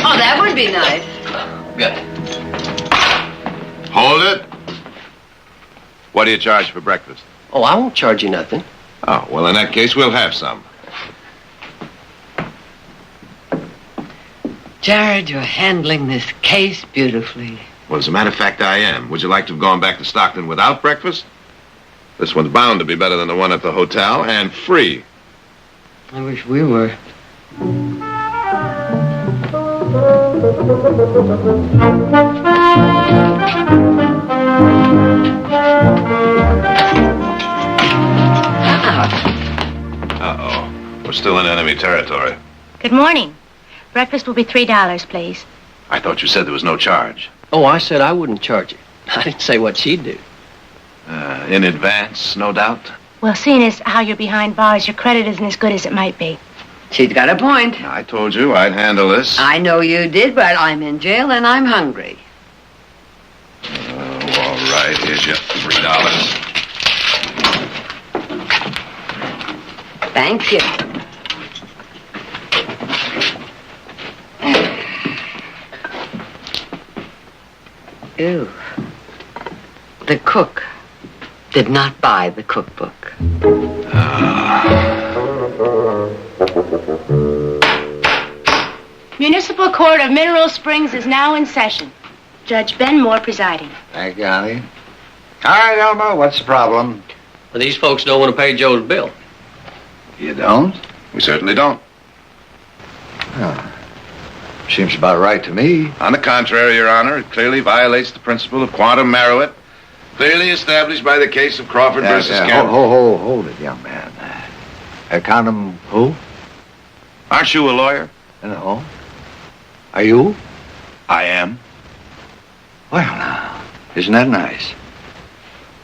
Oh, that would be nice.
Good.
Hold it. What do you charge for breakfast?
Oh, I won't charge you nothing.
Oh, well, in that case, we'll have some.
Jared, you're handling this case beautifully.
Well, as a matter of fact, I am. Would you like to have gone back to Stockton without breakfast? This one's bound to be better than the one at the hotel, and free.
I wish we were.
Uh-oh. We're still in enemy territory.
Good morning. Breakfast will be $3, please.
I thought you said there was no charge.
Oh, I said I wouldn't charge it. I didn't say what she'd do.
In advance, no doubt?
Well, seeing as how you're behind bars, your credit isn't as good as it might be.
She's got a point.
I told you I'd handle this.
I know you did, but I'm in jail and I'm hungry.
Oh, all right. Here's your $3.
Thank you. Ew. The cook did not buy the cookbook.
Municipal Court of Mineral Springs is now in session. Judge Ben Moore presiding.
Thank you, honey. All right, Elmo, what's the problem?
Well, these folks don't want to pay Joe's bill.
You don't?
We certainly don't.
Oh. Seems about right to me.
On the contrary, Your Honor, it clearly violates the principle of quantum meruit, clearly established by the case of Crawford versus Campbell.
Hold it, young man. Quantum who?
Aren't you a lawyer?
No. Are you?
I am.
Well, now, isn't that nice?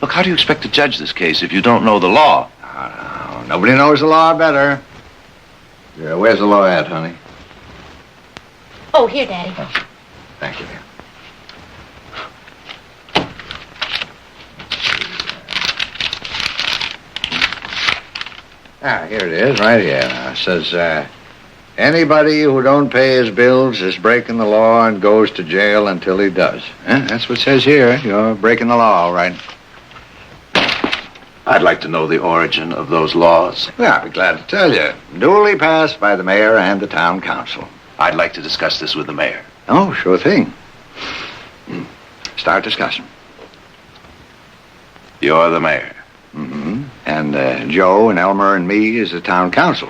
Look, how do you expect to judge this case if you don't know the law?
No, nobody knows the law better. Yeah, where's the law at, honey?
Oh, here, Daddy.
Thank you. Here it is, right here. Now, it says, anybody who don't pay his bills is breaking the law and goes to jail until he does. That's what it says here. You're breaking the law, all right.
I'd like to know the origin of those laws.
Well, I'll be glad to tell you. Duly passed by the mayor and the town council.
I'd like to discuss this with the mayor.
Oh, sure thing. Start discussion.
You're the mayor.
Mm-hmm. And Joe and Elmer and me is the town council.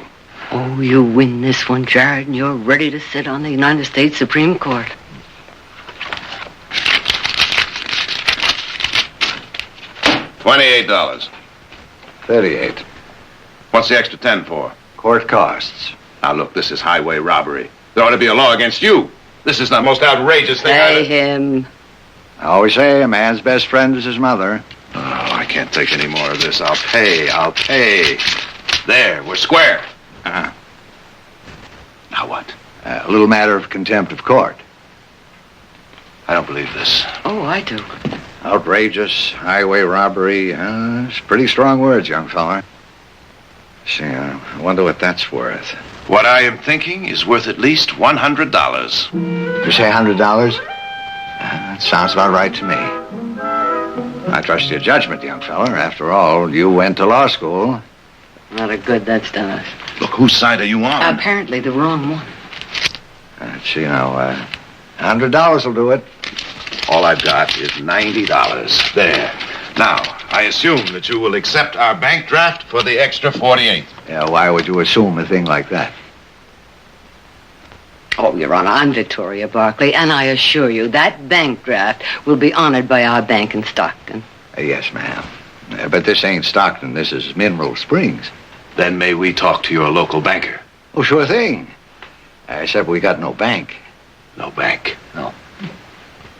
Oh, you win this one, Jared, and you're ready to sit on the United States Supreme Court.
$28.
38.
What's the extra 10 for?
Court costs.
Now, look, this is highway robbery. There ought to be a law against you. This is the most outrageous thing
Pay him.
I always say a man's best friend is his mother.
Oh, I can't take any more of this. I'll pay. There, we're square.
Uh-huh.
Now what?
A little matter of contempt of court.
I don't believe this.
Oh, I do.
Outrageous, highway robbery. It's pretty strong words, young fella. See, I wonder what that's worth.
What I am thinking is worth at least $100.
You say $100? That sounds about right to me. I trust your judgment, young fella. After all, you went to law school.
Not a good that's done us.
Look, whose side are you on?
Apparently the wrong one.
See, $100 will do it.
All I've got is $90. There. Now, I assume that you will accept our bank draft for the extra 48.
Yeah, why would you assume a thing like that?
Oh, Your Honor, I'm Victoria Barkley, and I assure you that bank draft will be honored by our bank in Stockton.
Yes, ma'am. But this ain't Stockton. This is Mineral Springs.
Then may we talk to your local banker?
Oh, sure thing. Except we got no bank.
No bank?
No.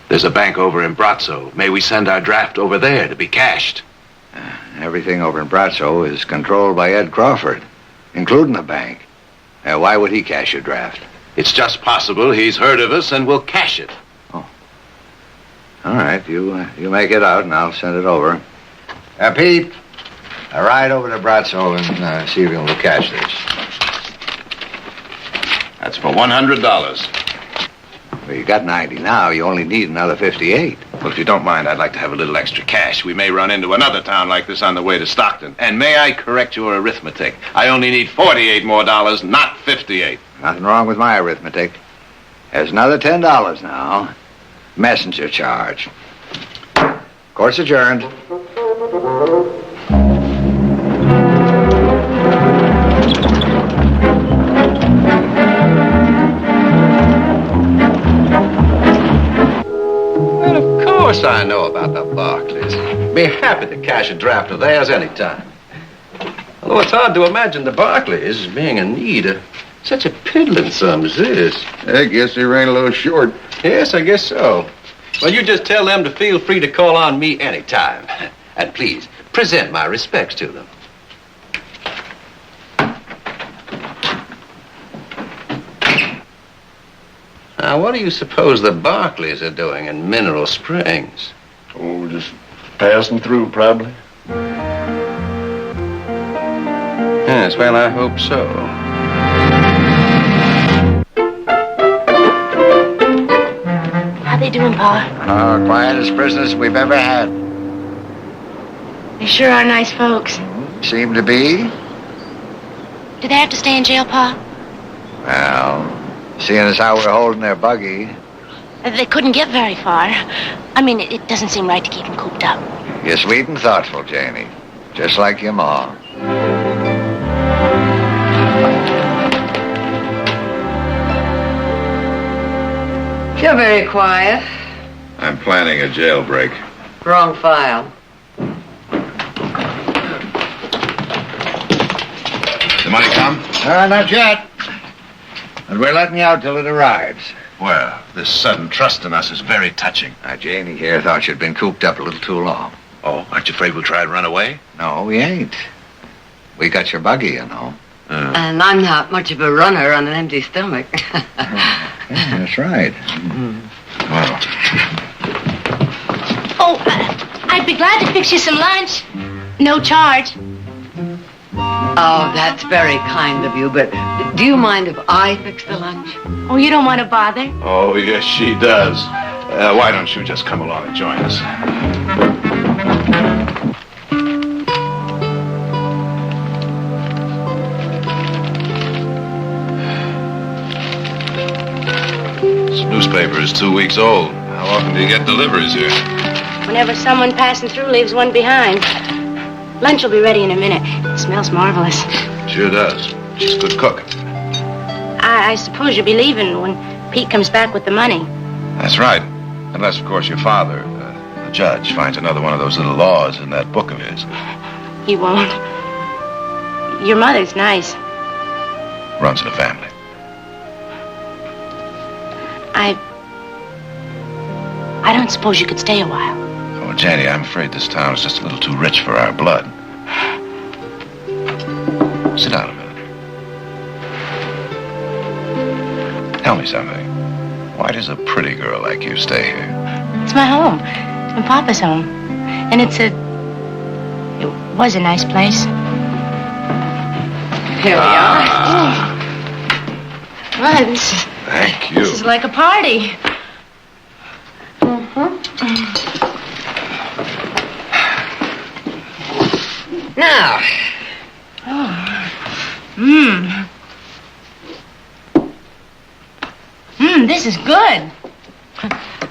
There's a bank over in Brazzo. May we send our draft over there to be cashed?
Everything over in Brazzo is controlled by Ed Crawford, including the bank. Why would he cash your draft?
It's just possible he's heard of us and will cash it.
Oh. All right, you make it out and I'll send it over. Pete, ride over to Brazzo and see if you can cash this.
That's for $100.
Well, you got 90 now. You only need another 58.
Well, if you don't mind, I'd like to have a little extra cash. We may run into another town like this on the way to Stockton. And may I correct your arithmetic? I only need $48 more, not 58.
Nothing wrong with my arithmetic. There's another $10 now. Messenger charge. Court's adjourned.
Of course I know about the Barclays. Be happy to cash a draft of theirs any time. Although it's hard to imagine the Barclays being in need of such a piddling sum as this.
I guess they ran a little short.
Yes, I guess so. Well, you just tell them to feel free to call on me any time. And please, present my respects to them. Now, what do you suppose the Barclays are doing in Mineral Springs?
Oh, just passing through, probably.
Yes, well, I hope so.
How they doing, Pa?
Quietest business we've ever had.
They sure are nice folks.
Seem to be.
Do they have to stay in jail, Pa?
Well, seeing as how we're holding their buggy,
They couldn't get very far. I mean, it doesn't seem right to keep them cooped up.
you're sweet and thoughtful, Janie. Just like your ma.
You're very quiet.
I'm planning a jailbreak.
Wrong file.
The money come?
Not yet. But we're letting you out till it arrives.
Well, this sudden trust in us is very touching.
Janie here thought you'd been cooped up a little too long.
Oh, aren't you afraid we'll try and run away?
No, we ain't. We got your buggy, you know.
And I'm not much of a runner on an empty stomach.
Yeah, that's right.
Well,
Oh, I'd be glad to fix you some lunch. No charge.
Oh, that's very kind of you, but do you mind if I fix the lunch?
Oh, you don't want to bother?
oh, yes, she does. Why don't you just come along and join us?
newspaper is 2 weeks old. How often do you get deliveries here?
Whenever someone passing through leaves one behind. Lunch will be ready in a minute. It smells marvelous.
Sure does. She's a good cook.
I suppose you'll be leaving when Pete comes back with the money.
That's right. Unless, of course, your father, the judge, finds another one of those little laws in that book of his.
He won't. Your mother's nice.
Runs in the family.
I don't suppose you could stay a while.
Oh, Janie, I'm afraid this town is just a little too rich for our blood. Sit down a minute. Tell me something. Why does a pretty girl like you stay here?
It's my home. It's my Papa's home. And it was a nice place. Here we are. Well,
Thank you.
This is like a party.
Now.
This is good.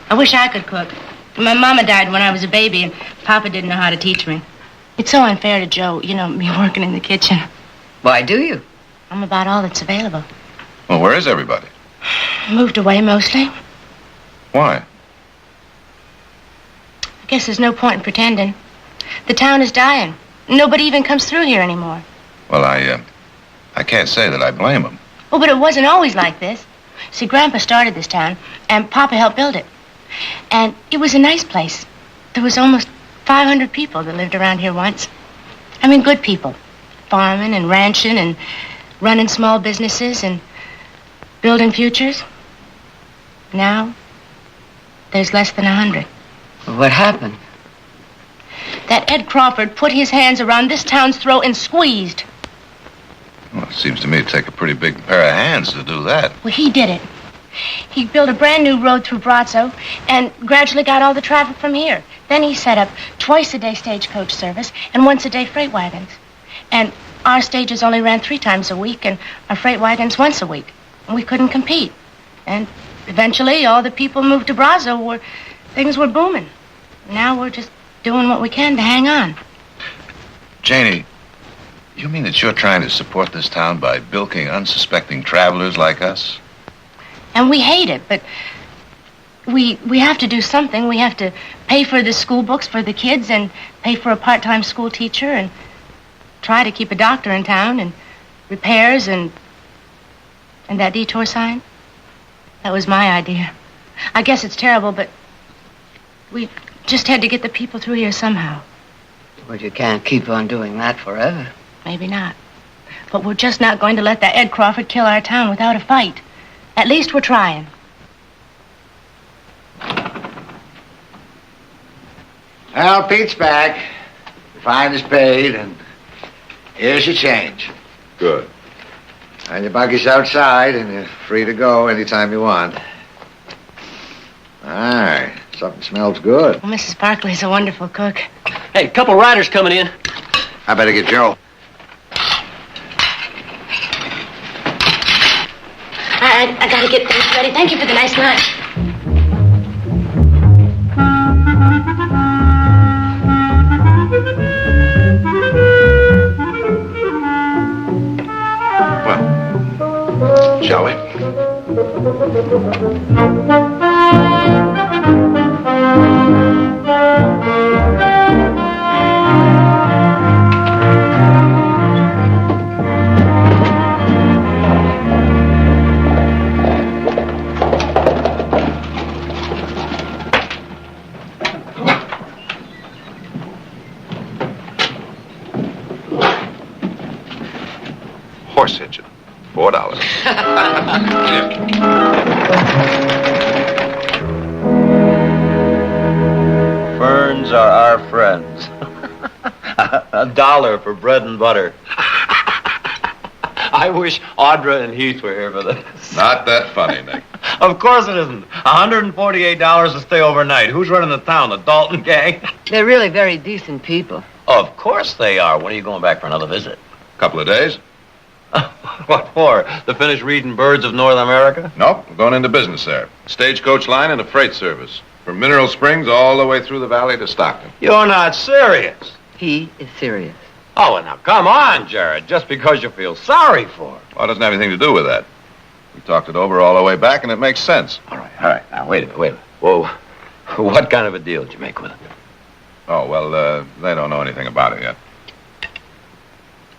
I wish I could cook. My mama died when I was a baby, and Papa didn't know how to teach me. It's so unfair to Joe, me working in the kitchen.
Why do you?
I'm about all that's available.
Well, where is everybody?
Moved away mostly.
Why?
I guess there's no point in pretending. The town is dying. Nobody even comes through here anymore.
Well, I can't say that I blame them.
Oh, but it wasn't always like this. See, Grandpa started this town, and Papa helped build it. And it was a nice place. There was almost 500 people that lived around here once. I mean, good people. Farming and ranching and running small businesses and building futures. Now, there's less than 100.
What happened?
That Ed Crawford put his hands around this town's throat and squeezed.
Well, it seems to me to take a pretty big pair of hands to do that.
Well, he did it. He built a brand new road through Brazzo and gradually got all the traffic from here. Then he set up twice-a-day stagecoach service and once-a-day freight wagons. And our stages only ran 3 times a week and our freight wagons once a week. And we couldn't compete. And eventually all the people moved to Brazzo where things were booming. Now we're just doing what we can to hang on.
Janie, you mean that you're trying to support this town by bilking unsuspecting travelers like us?
And we hate it, but we have to do something. We have to pay for the school books for the kids and pay for a part-time school teacher and try to keep a doctor in town and repairs and that detour sign. That was my idea. I guess it's terrible, but we just had to get the people through here somehow.
Well, you can't keep on doing that forever.
Maybe not. But we're just not going to let that Ed Crawford kill our town without a fight. At least we're trying.
Well, Pete's back. The fine is paid, and here's your change.
Good.
And your buggy's outside, and you're free to go anytime you want. All right. Something smells good.
Well, Mrs. Barkley's a wonderful cook.
Hey, a couple riders coming in.
I better get Joe.
I gotta get things ready. Thank you for the nice lunch.
Well, shall we? Horse hitching. $4.
Ferns are our friends. $1 for bread and butter. I wish Audra and Heath were here for this.
Not that funny, Nick.
Of course it isn't. $148 to stay overnight. Who's running the town? The Dalton gang?
They're really very decent people.
Of course they are. When are you going back for another visit?
Couple of days.
What for? To finish reading Birds of North America?
Nope, we're going into business there. Stagecoach line and a freight service. From Mineral Springs all the way through the valley to Stockton.
You're not serious.
He is serious.
Oh, well, now, come on, Jared. Just because you feel sorry for him.
Well, it doesn't have anything to do with that. We talked it over all the way back, and it makes sense.
All right. Now, wait a minute. Whoa. What kind of a deal did you make with him?
Oh, well, they don't know anything about it yet.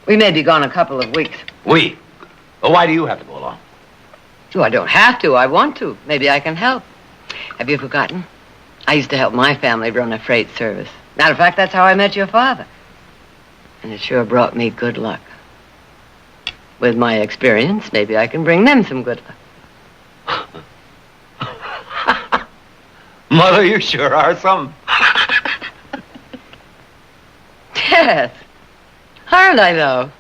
We may be gone a couple of weeks.
We? Well, why do you have to go along?
Oh, I don't have to. I want to. Maybe I can help. Have you forgotten? I used to help my family run a freight service. Matter of fact, that's how I met your father. And it sure brought me good luck. With my experience, maybe I can bring them some good luck.
Mother, you sure are something.
Yes. Aren't I, though?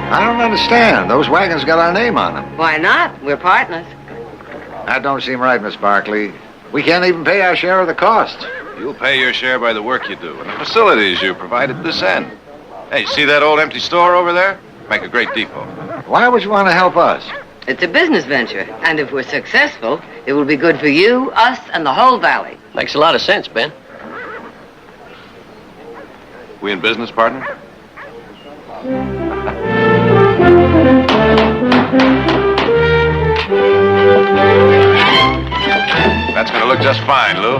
I don't understand. Those wagons got our name on them.
Why not? We're partners.
That don't seem right, Miss Barkley. We can't even pay our share of the costs.
You'll pay your share by the work you do and the facilities you provide at this end. Hey, see that old empty store over there? Make a great depot.
Why would you want to help us?
It's a business venture, and if we're successful, it will be good for you, us, and the whole valley.
Makes a lot of sense, Ben.
We in business, partner? That's gonna look just fine, Lou.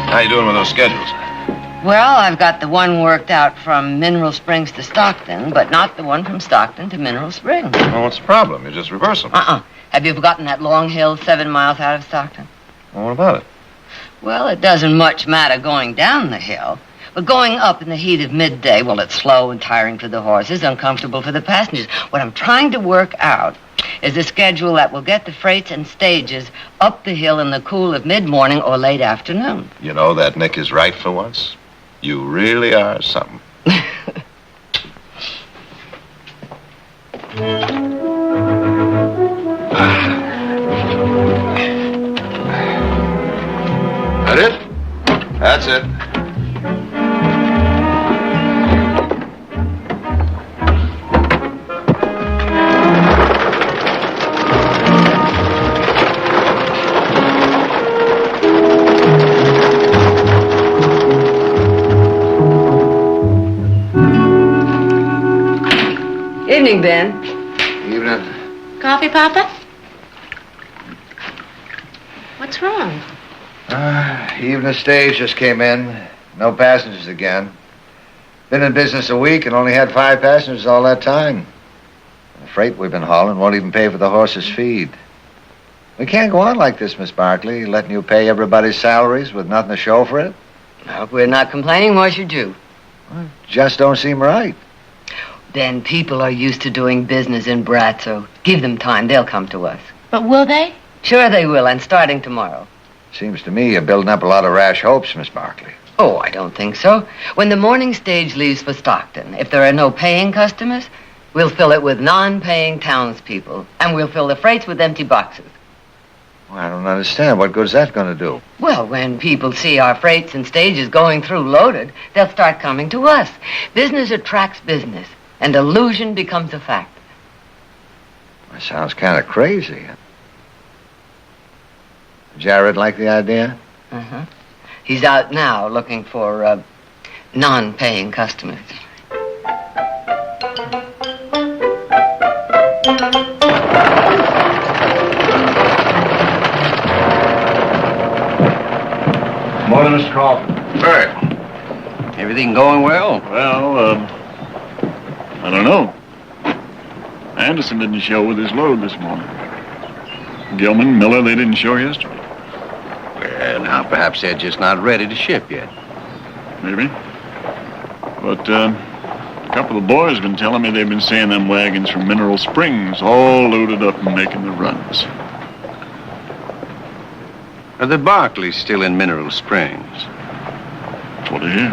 How you doing with those schedules?
Well, I've got the one worked out from Mineral Springs to Stockton, but not the one from Stockton to Mineral Springs.
Well, what's the problem? You just reverse them.
Have you forgotten that long hill 7 miles out of Stockton?
Well, what about it?
Well, it doesn't much matter going down the hill. But going up in the heat of midday, well, it's slow and tiring for the horses, uncomfortable for the passengers. What I'm trying to work out is a schedule that will get the freights and stages up the hill in the cool of mid-morning or late afternoon.
You know, that Nick is right for once. You really are something.
That it?
That's it.
Evening, Ben.
Evening.
Coffee, Papa? What's wrong?
Evening stage just came in. No passengers again. Been in business a week and only had 5 passengers all that time. The freight we've been hauling won't even pay for the horses' feed. We can't go on like this, Miss Barkley, letting you pay everybody's salaries with nothing to show for it.
Now, if we're not complaining, why should you?
Well, just don't seem right.
Ben, people are used to doing business in Bratzo. Give them time, they'll come to us.
But will they?
Sure they will, and starting tomorrow.
Seems to me you're building up a lot of rash hopes, Miss Barkley.
Oh, I don't think so. When the morning stage leaves for Stockton, if there are no paying customers, we'll fill it with non-paying townspeople, and we'll fill the freights with empty boxes.
Well, I don't understand. What good's that going to do?
Well, when people see our freights and stages going through loaded, they'll start coming to us. Business attracts business, and illusion becomes a fact.
That sounds kind of crazy. Jared like the idea?
Uh-huh. He's out now looking for non-paying customers.
Morning, Mr. Crawford.
Bert, everything going well?
Well, I don't know. Anderson didn't show with his load this morning. Gilman, Miller, they didn't show yesterday.
Well, now, perhaps they're just not ready to ship yet.
Maybe. But
couple of boys have been telling me they've been seeing them wagons from Mineral Springs all loaded up and making the runs.
Are the Barclays still in Mineral Springs?
That's what I hear.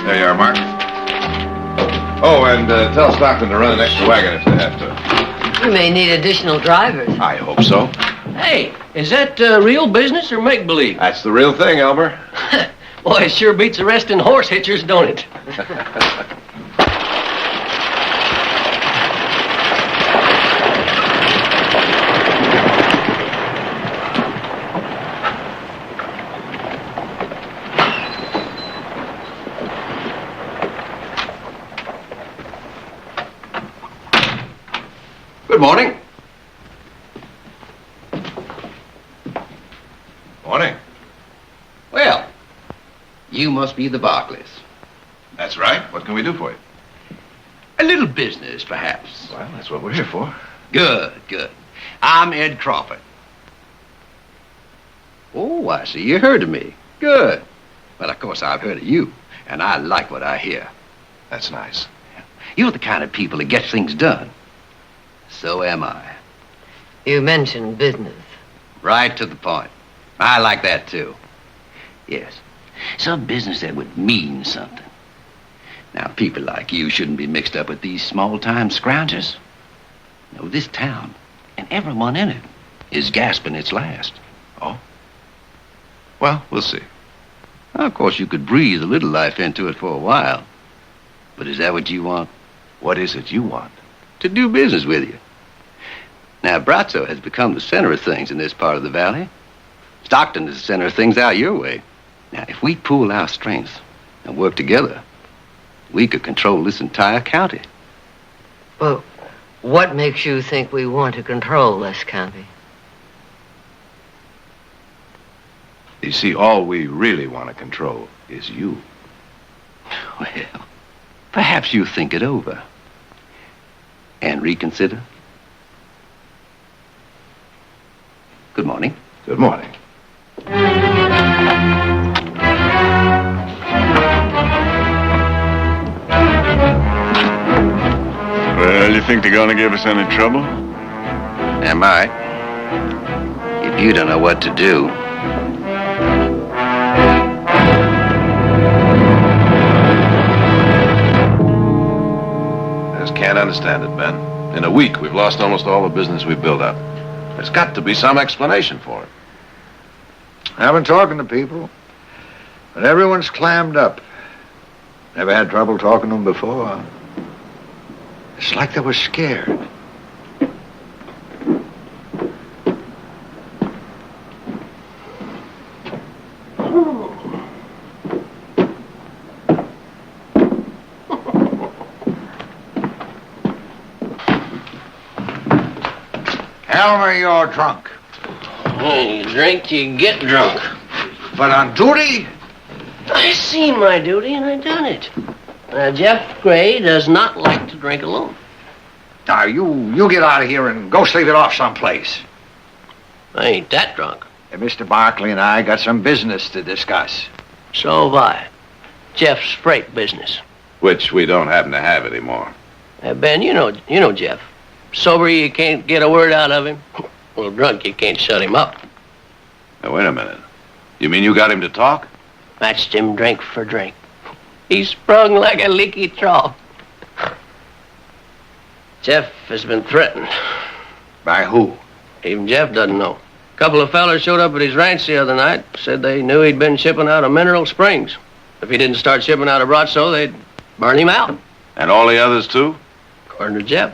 There you are, Mark. Oh, and tell Stockton to run an extra wagon if they have to.
We may need additional drivers.
I hope so.
Hey, is that real business or make-believe?
That's the real thing, Elmer.
Boy, it sure beats arresting horse hitchers, don't it?
Good morning.
Morning.
Well, you must be the Barclays.
That's right. What can we do for you?
A little business, perhaps.
Well, that's what we're here for.
Good, good. I'm Ed Crawford. Oh, I see you heard of me. Good. Well, of course, I've heard of you, and I like what I hear.
That's nice.
You're the kind of people that gets things done. So am I.
You mentioned business.
Right to the point. I like that, too. Yes. Some business that would mean something. Now, people like you shouldn't be mixed up with these small-time scroungers. No, this town, and everyone in it, is gasping its last.
Oh? Well, we'll see.
Well, of course, you could breathe a little life into it for a while. But is that what you want?
What is it you want?
To do business with you. Now, Brazzo has become the center of things in this part of the valley. Stockton is the center of things out your way. Now, if we pool our strengths and work together, we could control this entire county.
Well, what makes you think we want to control this county?
You see, all we really want to control is you.
Well, perhaps you think it over and reconsider. Good morning.
Good morning.
Well, you think they're gonna give us any trouble?
Am I? If you don't know what to do.
I just can't understand it, Ben. In a week, we've lost almost all the business we've built up. There's got to be some explanation for it.
I've been talking to people, but everyone's clammed up. Never had trouble talking to them before. It's like they were scared. Elmer, you're drunk.
You drink, you get drunk.
But on duty?
I seen my duty and I done it. Jeff Gray does not like to drink alone.
Now, you get out of here and go sleep it off someplace.
I ain't that drunk.
And Mr. Barkley and I got some business to discuss.
So have I. Jeff's freight business.
Which we don't happen to have anymore.
Ben, you know Jeff. Sober, you can't get a word out of him. Well, drunk, you can't shut him up.
Now, wait a minute. You mean you got him to talk?
Matched him drink for drink. He sprung like a leaky trough. Jeff has been threatened.
By who?
Even Jeff doesn't know. A couple of fellas showed up at his ranch the other night. Said they knew he'd been shipping out of Mineral Springs. If he didn't start shipping out of Brazzo, they'd burn him out.
And all the others, too?
According to Jeff.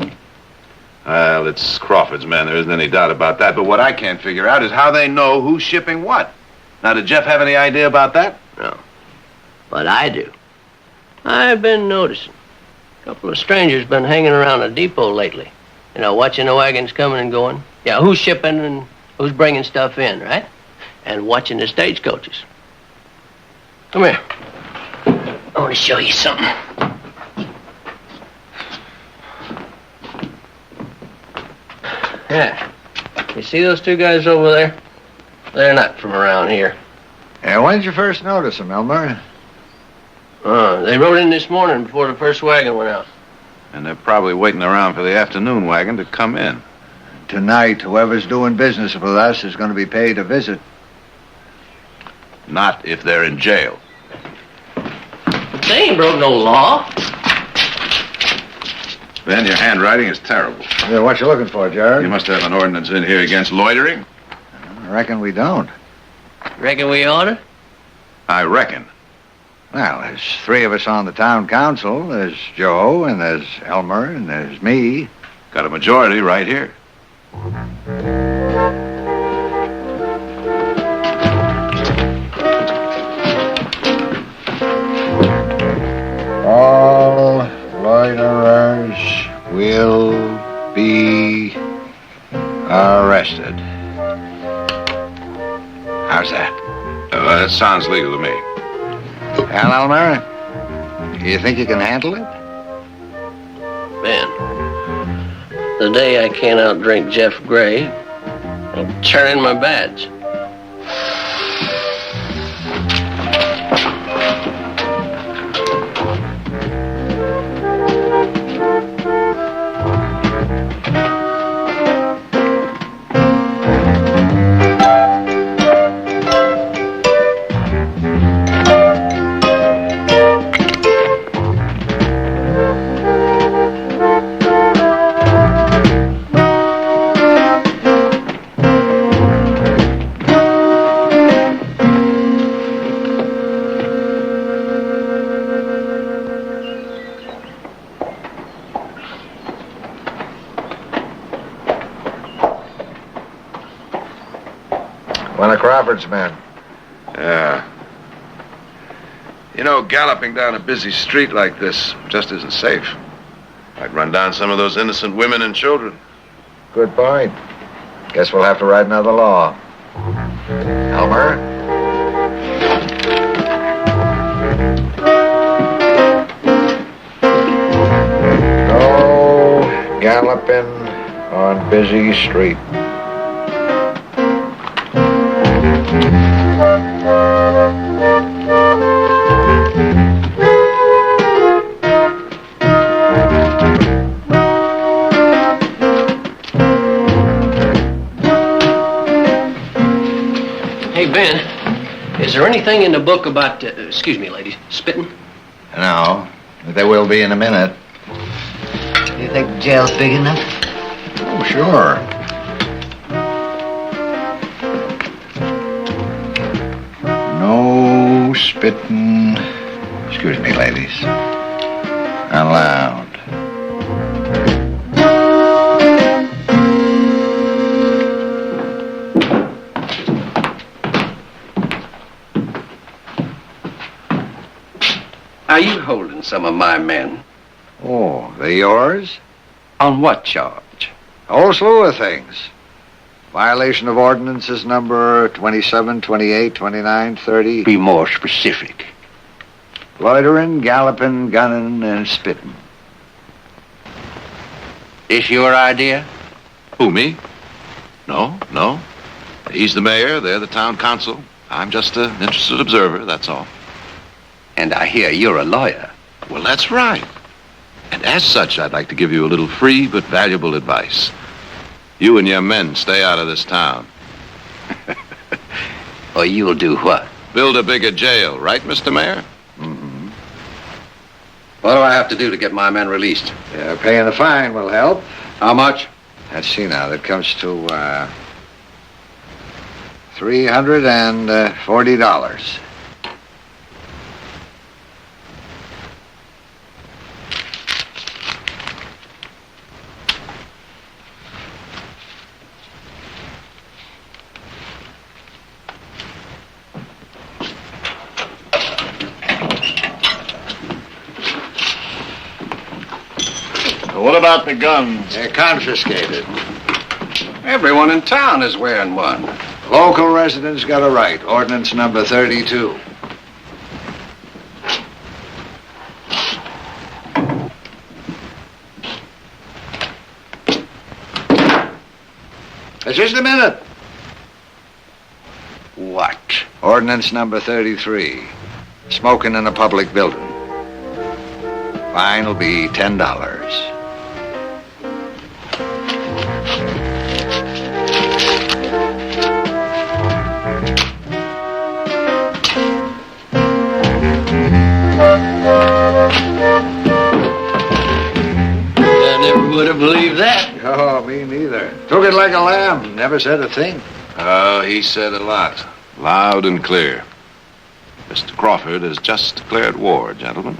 Well, it's Crawford's men. There isn't any doubt about that. But what I can't figure out is how they know who's shipping what. Now, did Jeff have any idea about that?
No. But I do. I've been noticing. A couple of strangers been hanging around the depot lately. You know, watching the wagons coming and going. Yeah, who's shipping and who's bringing stuff in, right? And watching the stagecoaches. Come here. I want to show you something. Yeah. You see those two guys over there? They're not from around here.
Yeah, when did you first notice them, Elmer?
They rode in this morning before the first wagon went out.
And they're probably waiting around for the afternoon wagon to come in.
Tonight, whoever's doing business with us is going to be paid a visit.
Not if they're in jail.
They ain't broke no law.
Ben, your handwriting is terrible.
Yeah, what you looking for, Jared?
You must have an ordinance in here against loitering.
I reckon we don't.
Reckon we oughta?
I reckon.
Well, there's three of us on the town council. There's Joe, and there's Elmer, and there's me.
Got a majority right here.
All loiterers will be arrested. How's that?
That sounds legal to me.
Well, Elmer, you think you can handle it?
Ben, the day I can't outdrink Jeff Gray, I'll turn in my badge.
One of Crawford's men.
Yeah. You know, galloping down a busy street like this just isn't safe. Might run down some of those innocent women and children.
Good point. Guess we'll have to write another law. Elmer? No galloping on busy street.
Hey, Ben, is there anything in the book about, excuse me, ladies, spitting?
No, but there will be in a minute.
You think the jail's big enough?
Oh, sure. No spitting. Excuse me, ladies. Allowed.
Are you holding some of my men?
Oh, they yours?
On what charge?
A whole slew of things. Violation of ordinances number 27, 28, 29, 30.
Be more specific.
Loitering, galloping, gunning, and spitting.
This your idea?
Who, me? No. He's the mayor, they're the town council. I'm just an interested observer, that's all.
And I hear you're a lawyer.
Well, that's right. And as such, I'd like to give you a little free but valuable advice. You and your men stay out of this town.
Or you'll do what?
Build a bigger jail, right, Mr. Mayor?
Mm-hmm.
What do I have to do to get my men released?
Yeah, paying the fine will help.
How much?
Let's see now. That comes to $340.
What about the guns?
They're confiscated.
Everyone in town is wearing one.
Local residents got a right. Ordinance number 32. Just a minute.
What?
Ordinance number 33. Smoking in a public building. Fine will be $10.
I never would have believed that.
Oh, me neither. Took it like a lamb. Never said a thing.
Oh, he said a lot. Loud and clear. Mr. Crawford has just declared war, gentlemen.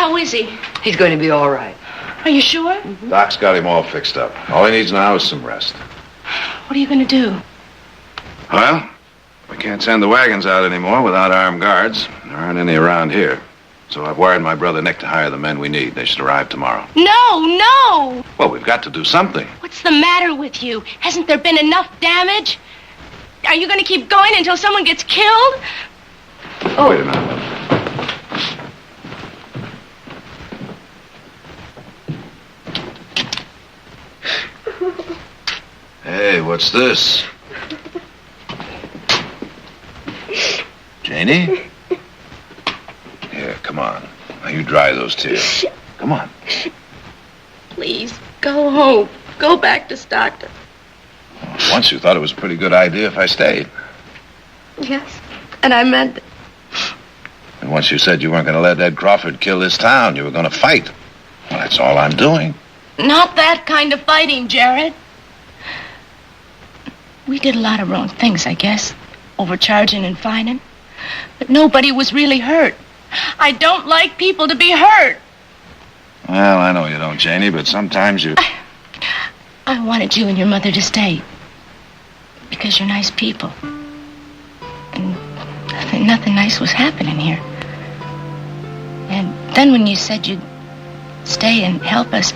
How is he?
He's going to be all right.
Are you sure?
Doc's got him all fixed up. All he needs now is some rest.
What are you going to do?
Well, we can't send the wagons out anymore without armed guards. There aren't any around here. So I've wired my brother Nick to hire the men we need. They should arrive tomorrow.
No!
Well, we've got to do something.
What's the matter with you? Hasn't there been enough damage? Are you going to keep going until someone gets killed?
Oh, wait a minute. Hey, what's this? Janie? Here, come on. Now you dry those tears. Come on.
Please, go home. Go back to Stockton.
Once you thought it was a pretty good idea if I stayed.
Yes, and I meant it.
And once you said you weren't going to let Ed Crawford kill this town, you were going to fight. Well, that's all I'm doing.
Not that kind of fighting, Jared. We did a lot of wrong things, I guess. Overcharging and fining. But nobody was really hurt. I don't like people to be hurt.
Well, I know you don't, Janie, but sometimes you...
I wanted you and your mother to stay. Because you're nice people. And nothing nice was happening here. And then when you said you'd stay and help us,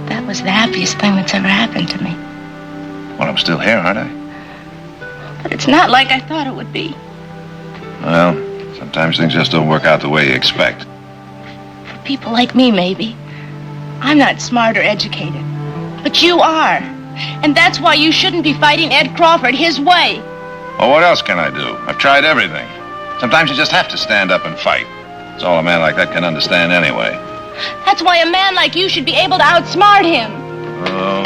that was the happiest thing that's ever happened to me.
Well, I'm still here, aren't I?
But it's not like I thought it would be.
Well, sometimes things just don't work out the way you expect.
For people like me, maybe. I'm not smart or educated. But you are. And that's why you shouldn't be fighting Ed Crawford his way.
Well, what else can I do? I've tried everything. Sometimes you just have to stand up and fight. It's all a man like that can understand anyway.
That's why a man like you should be able to outsmart him.
Oh.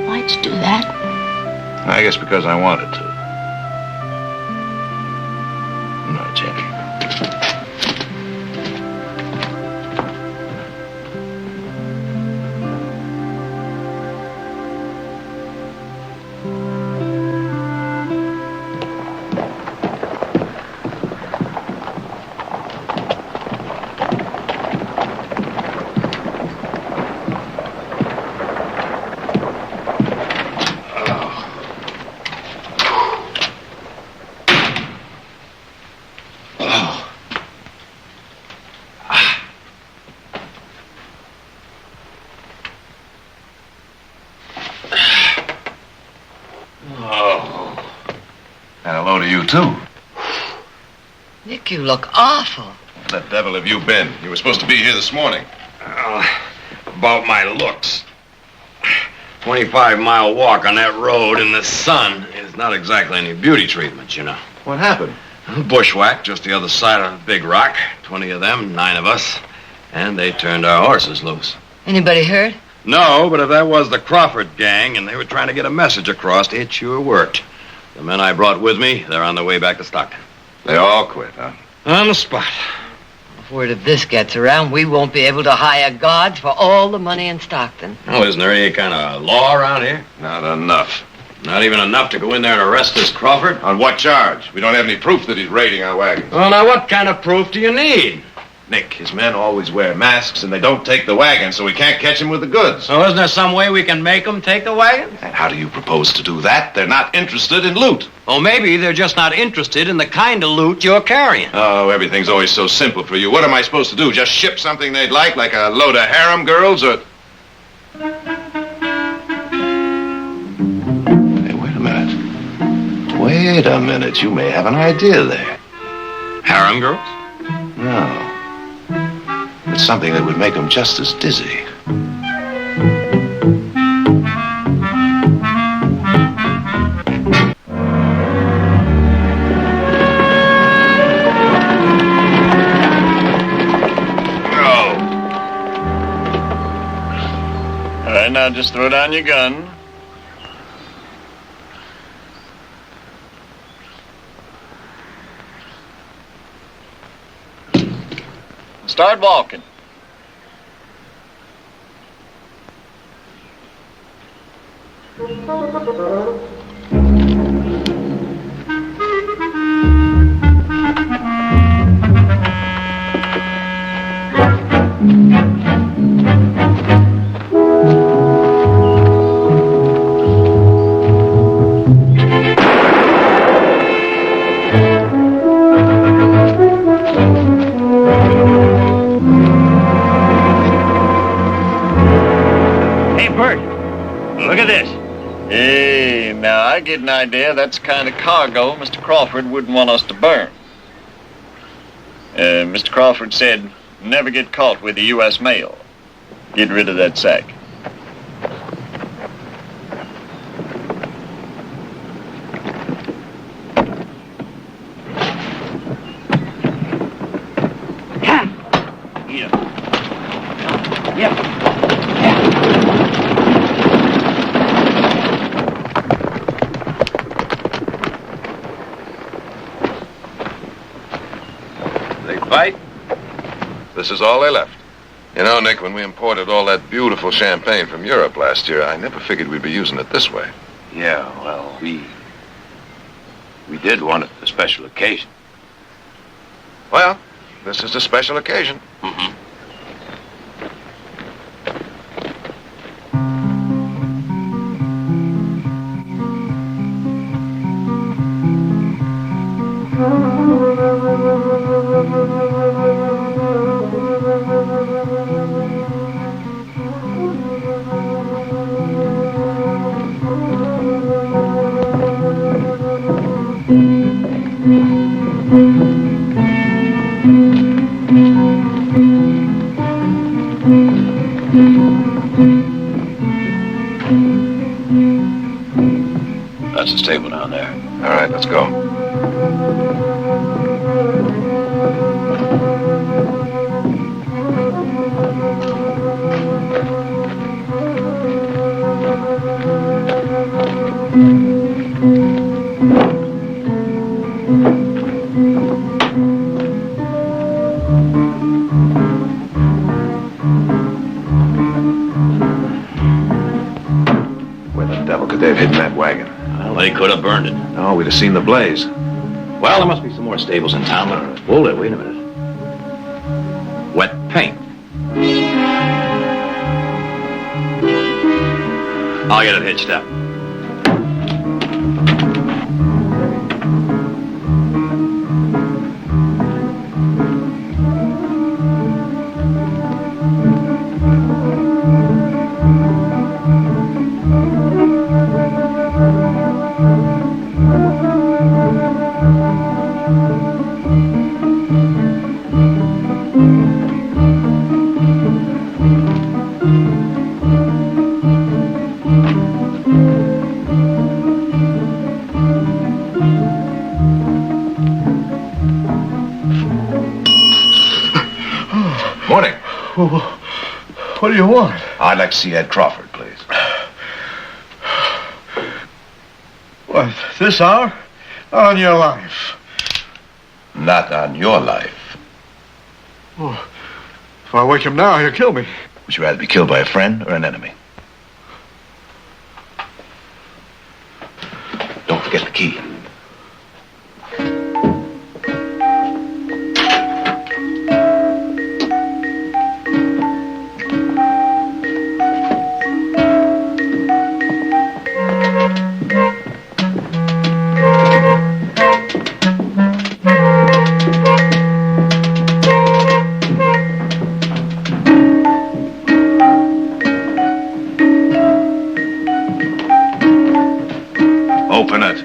Why'd you do that?
I guess because I wanted to. No, Jenny. are you, too.
Nick, you look awful.
Where the devil have you been? You were supposed to be here this morning.
About my looks. 25-mile walk on that road in the sun is not exactly any beauty treatment, you know.
What happened?
Bushwhack just the other side of the big rock. 20 of them, 9 of us. And they turned our horses loose.
Anybody hurt?
No, but if that was the Crawford gang and they were trying to get a message across, it sure worked. The men I brought with me, they're on their way back to Stockton.
They all quit, huh?
On the spot.
If word of this gets around, we won't be able to hire guards for all the money in Stockton.
Oh, isn't there any kind of law around here?
Not enough.
Not even enough to go in there and arrest this Crawford?
On what charge? We don't have any proof that he's raiding our wagons.
Well, now, what kind of proof do you need?
Nick, his men always wear masks, and they don't take the wagon, so we can't catch him with the goods.
So isn't there some way we can make them take the wagons?
And how do you propose to do that? They're not interested in loot.
Well, maybe they're just not interested in the kind of loot you're carrying.
Oh, everything's always so simple for you. What am I supposed to do? Just ship something they'd like a load of harem girls, or... Hey, wait a minute. Wait a minute. You may have an idea there.
Harem girls?
No. It's something that would make them just as dizzy.
All right, now just throw down your gun. Start walking.
Look at this.
Hey, now I get an idea that's the kind of cargo Mr. Crawford wouldn't want us to burn. Mr. Crawford said, never get caught with the U.S. mail. Get rid of that sack.
This is all they left. You know, Nick, when we imported all that beautiful champagne from Europe last year, I never figured we'd be using it this way.
Yeah, well, we did want it for a special occasion.
Well, this is a special occasion.
Mm-hmm. That's his table down there.
All right, let's go. Where the devil could they have hidden that wagon?
Well, they could have burned it.
No, we'd have seen the blaze.
Well, there must be some more stables in town, but hold it, wait a minute. Wet paint. I'll get it hitched up.
What do you want?
I'd like to see Ed Crawford, please.
What, this hour? On your life.
Not on your life.
Oh, if I wake him now, he'll kill me.
Would you rather be killed by a friend or an enemy? Don't forget the key. Open it.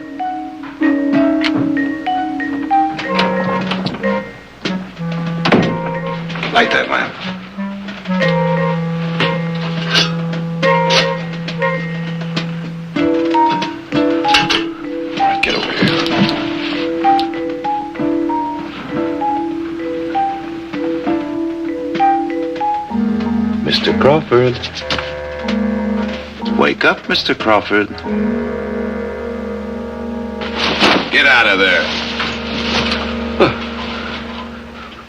Light that lamp. All right, get over here. Mr. Crawford. Wake up, Mr. Crawford. Get out of there.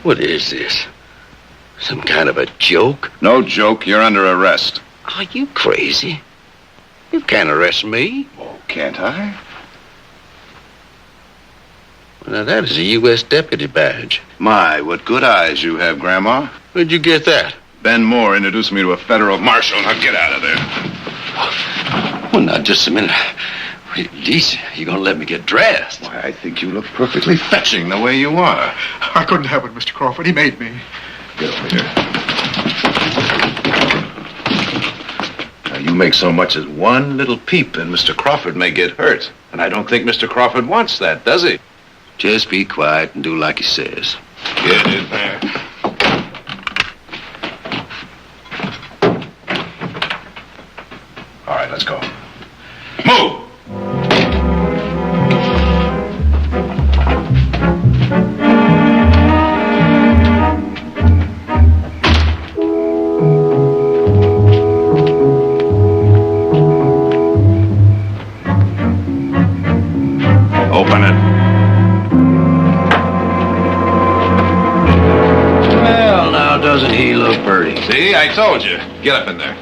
What is this? Some kind of a joke?
No joke. You're under arrest.
Are you crazy? You can't arrest me.
Oh, can't I?
Well, now, that is a U.S. deputy badge.
My, what good eyes you have, Grandma.
Where'd you get that?
Ben Moore introduced me to a federal marshal. Now get out of there.
Well, now, just a minute. Geez, you gonna let me get dressed?
Why, I think you look perfectly fetching the way you are.
I couldn't help it, Mr. Crawford. He made me.
Get over here. Now, you make so much as one little peep, and Mr. Crawford may get hurt. And I don't think Mr. Crawford wants that, does he?
Just be quiet and do like he says.
Get in there. All right, let's go. Move! Open it.
Well, now, doesn't he look pretty?
See, I told you. Get up in there.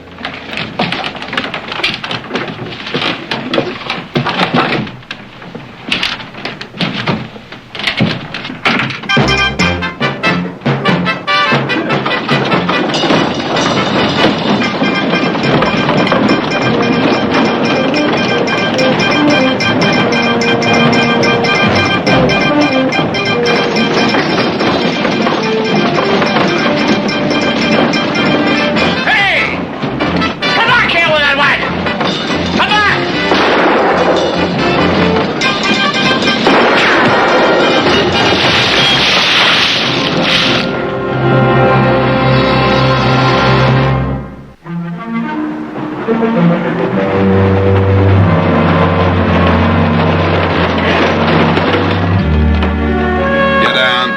Get down.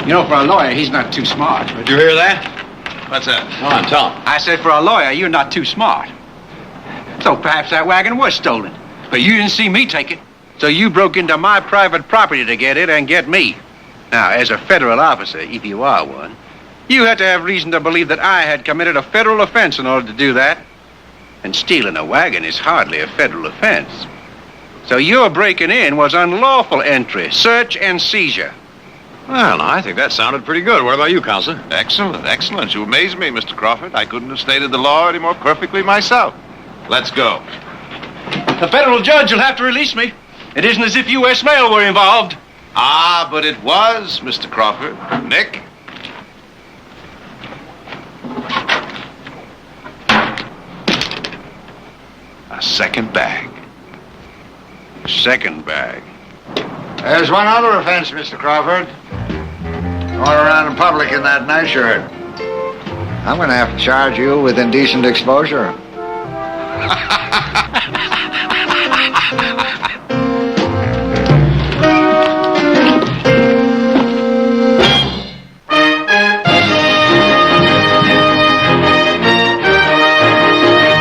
You know, for a lawyer, he's not too smart.
Did you hear that?
What's that?
Come on, tell him.
I said, for a lawyer, you're not too smart. So perhaps that wagon was stolen. But you didn't see me take it. So you broke into my private property to get it and get me. Now, as a federal officer, if you are one, you had to have reason to believe that I had committed a federal offense in order to do that. And stealing a wagon is hardly a federal offense. So your breaking in was unlawful entry, search and seizure.
Well, I think that sounded pretty good. What about you, Counselor? Excellent, excellent. You amaze me, Mr. Crawford. I couldn't have stated the law any more perfectly myself. Let's go.
The federal judge will have to release me. It isn't as if U.S. mail were involved.
Ah, but it was, Mr. Crawford. Nick? A second bag.
Second bag.
There's one other offense, Mr. Crawford. Going around in public in that nightshirt. I'm going to have to charge you with indecent exposure.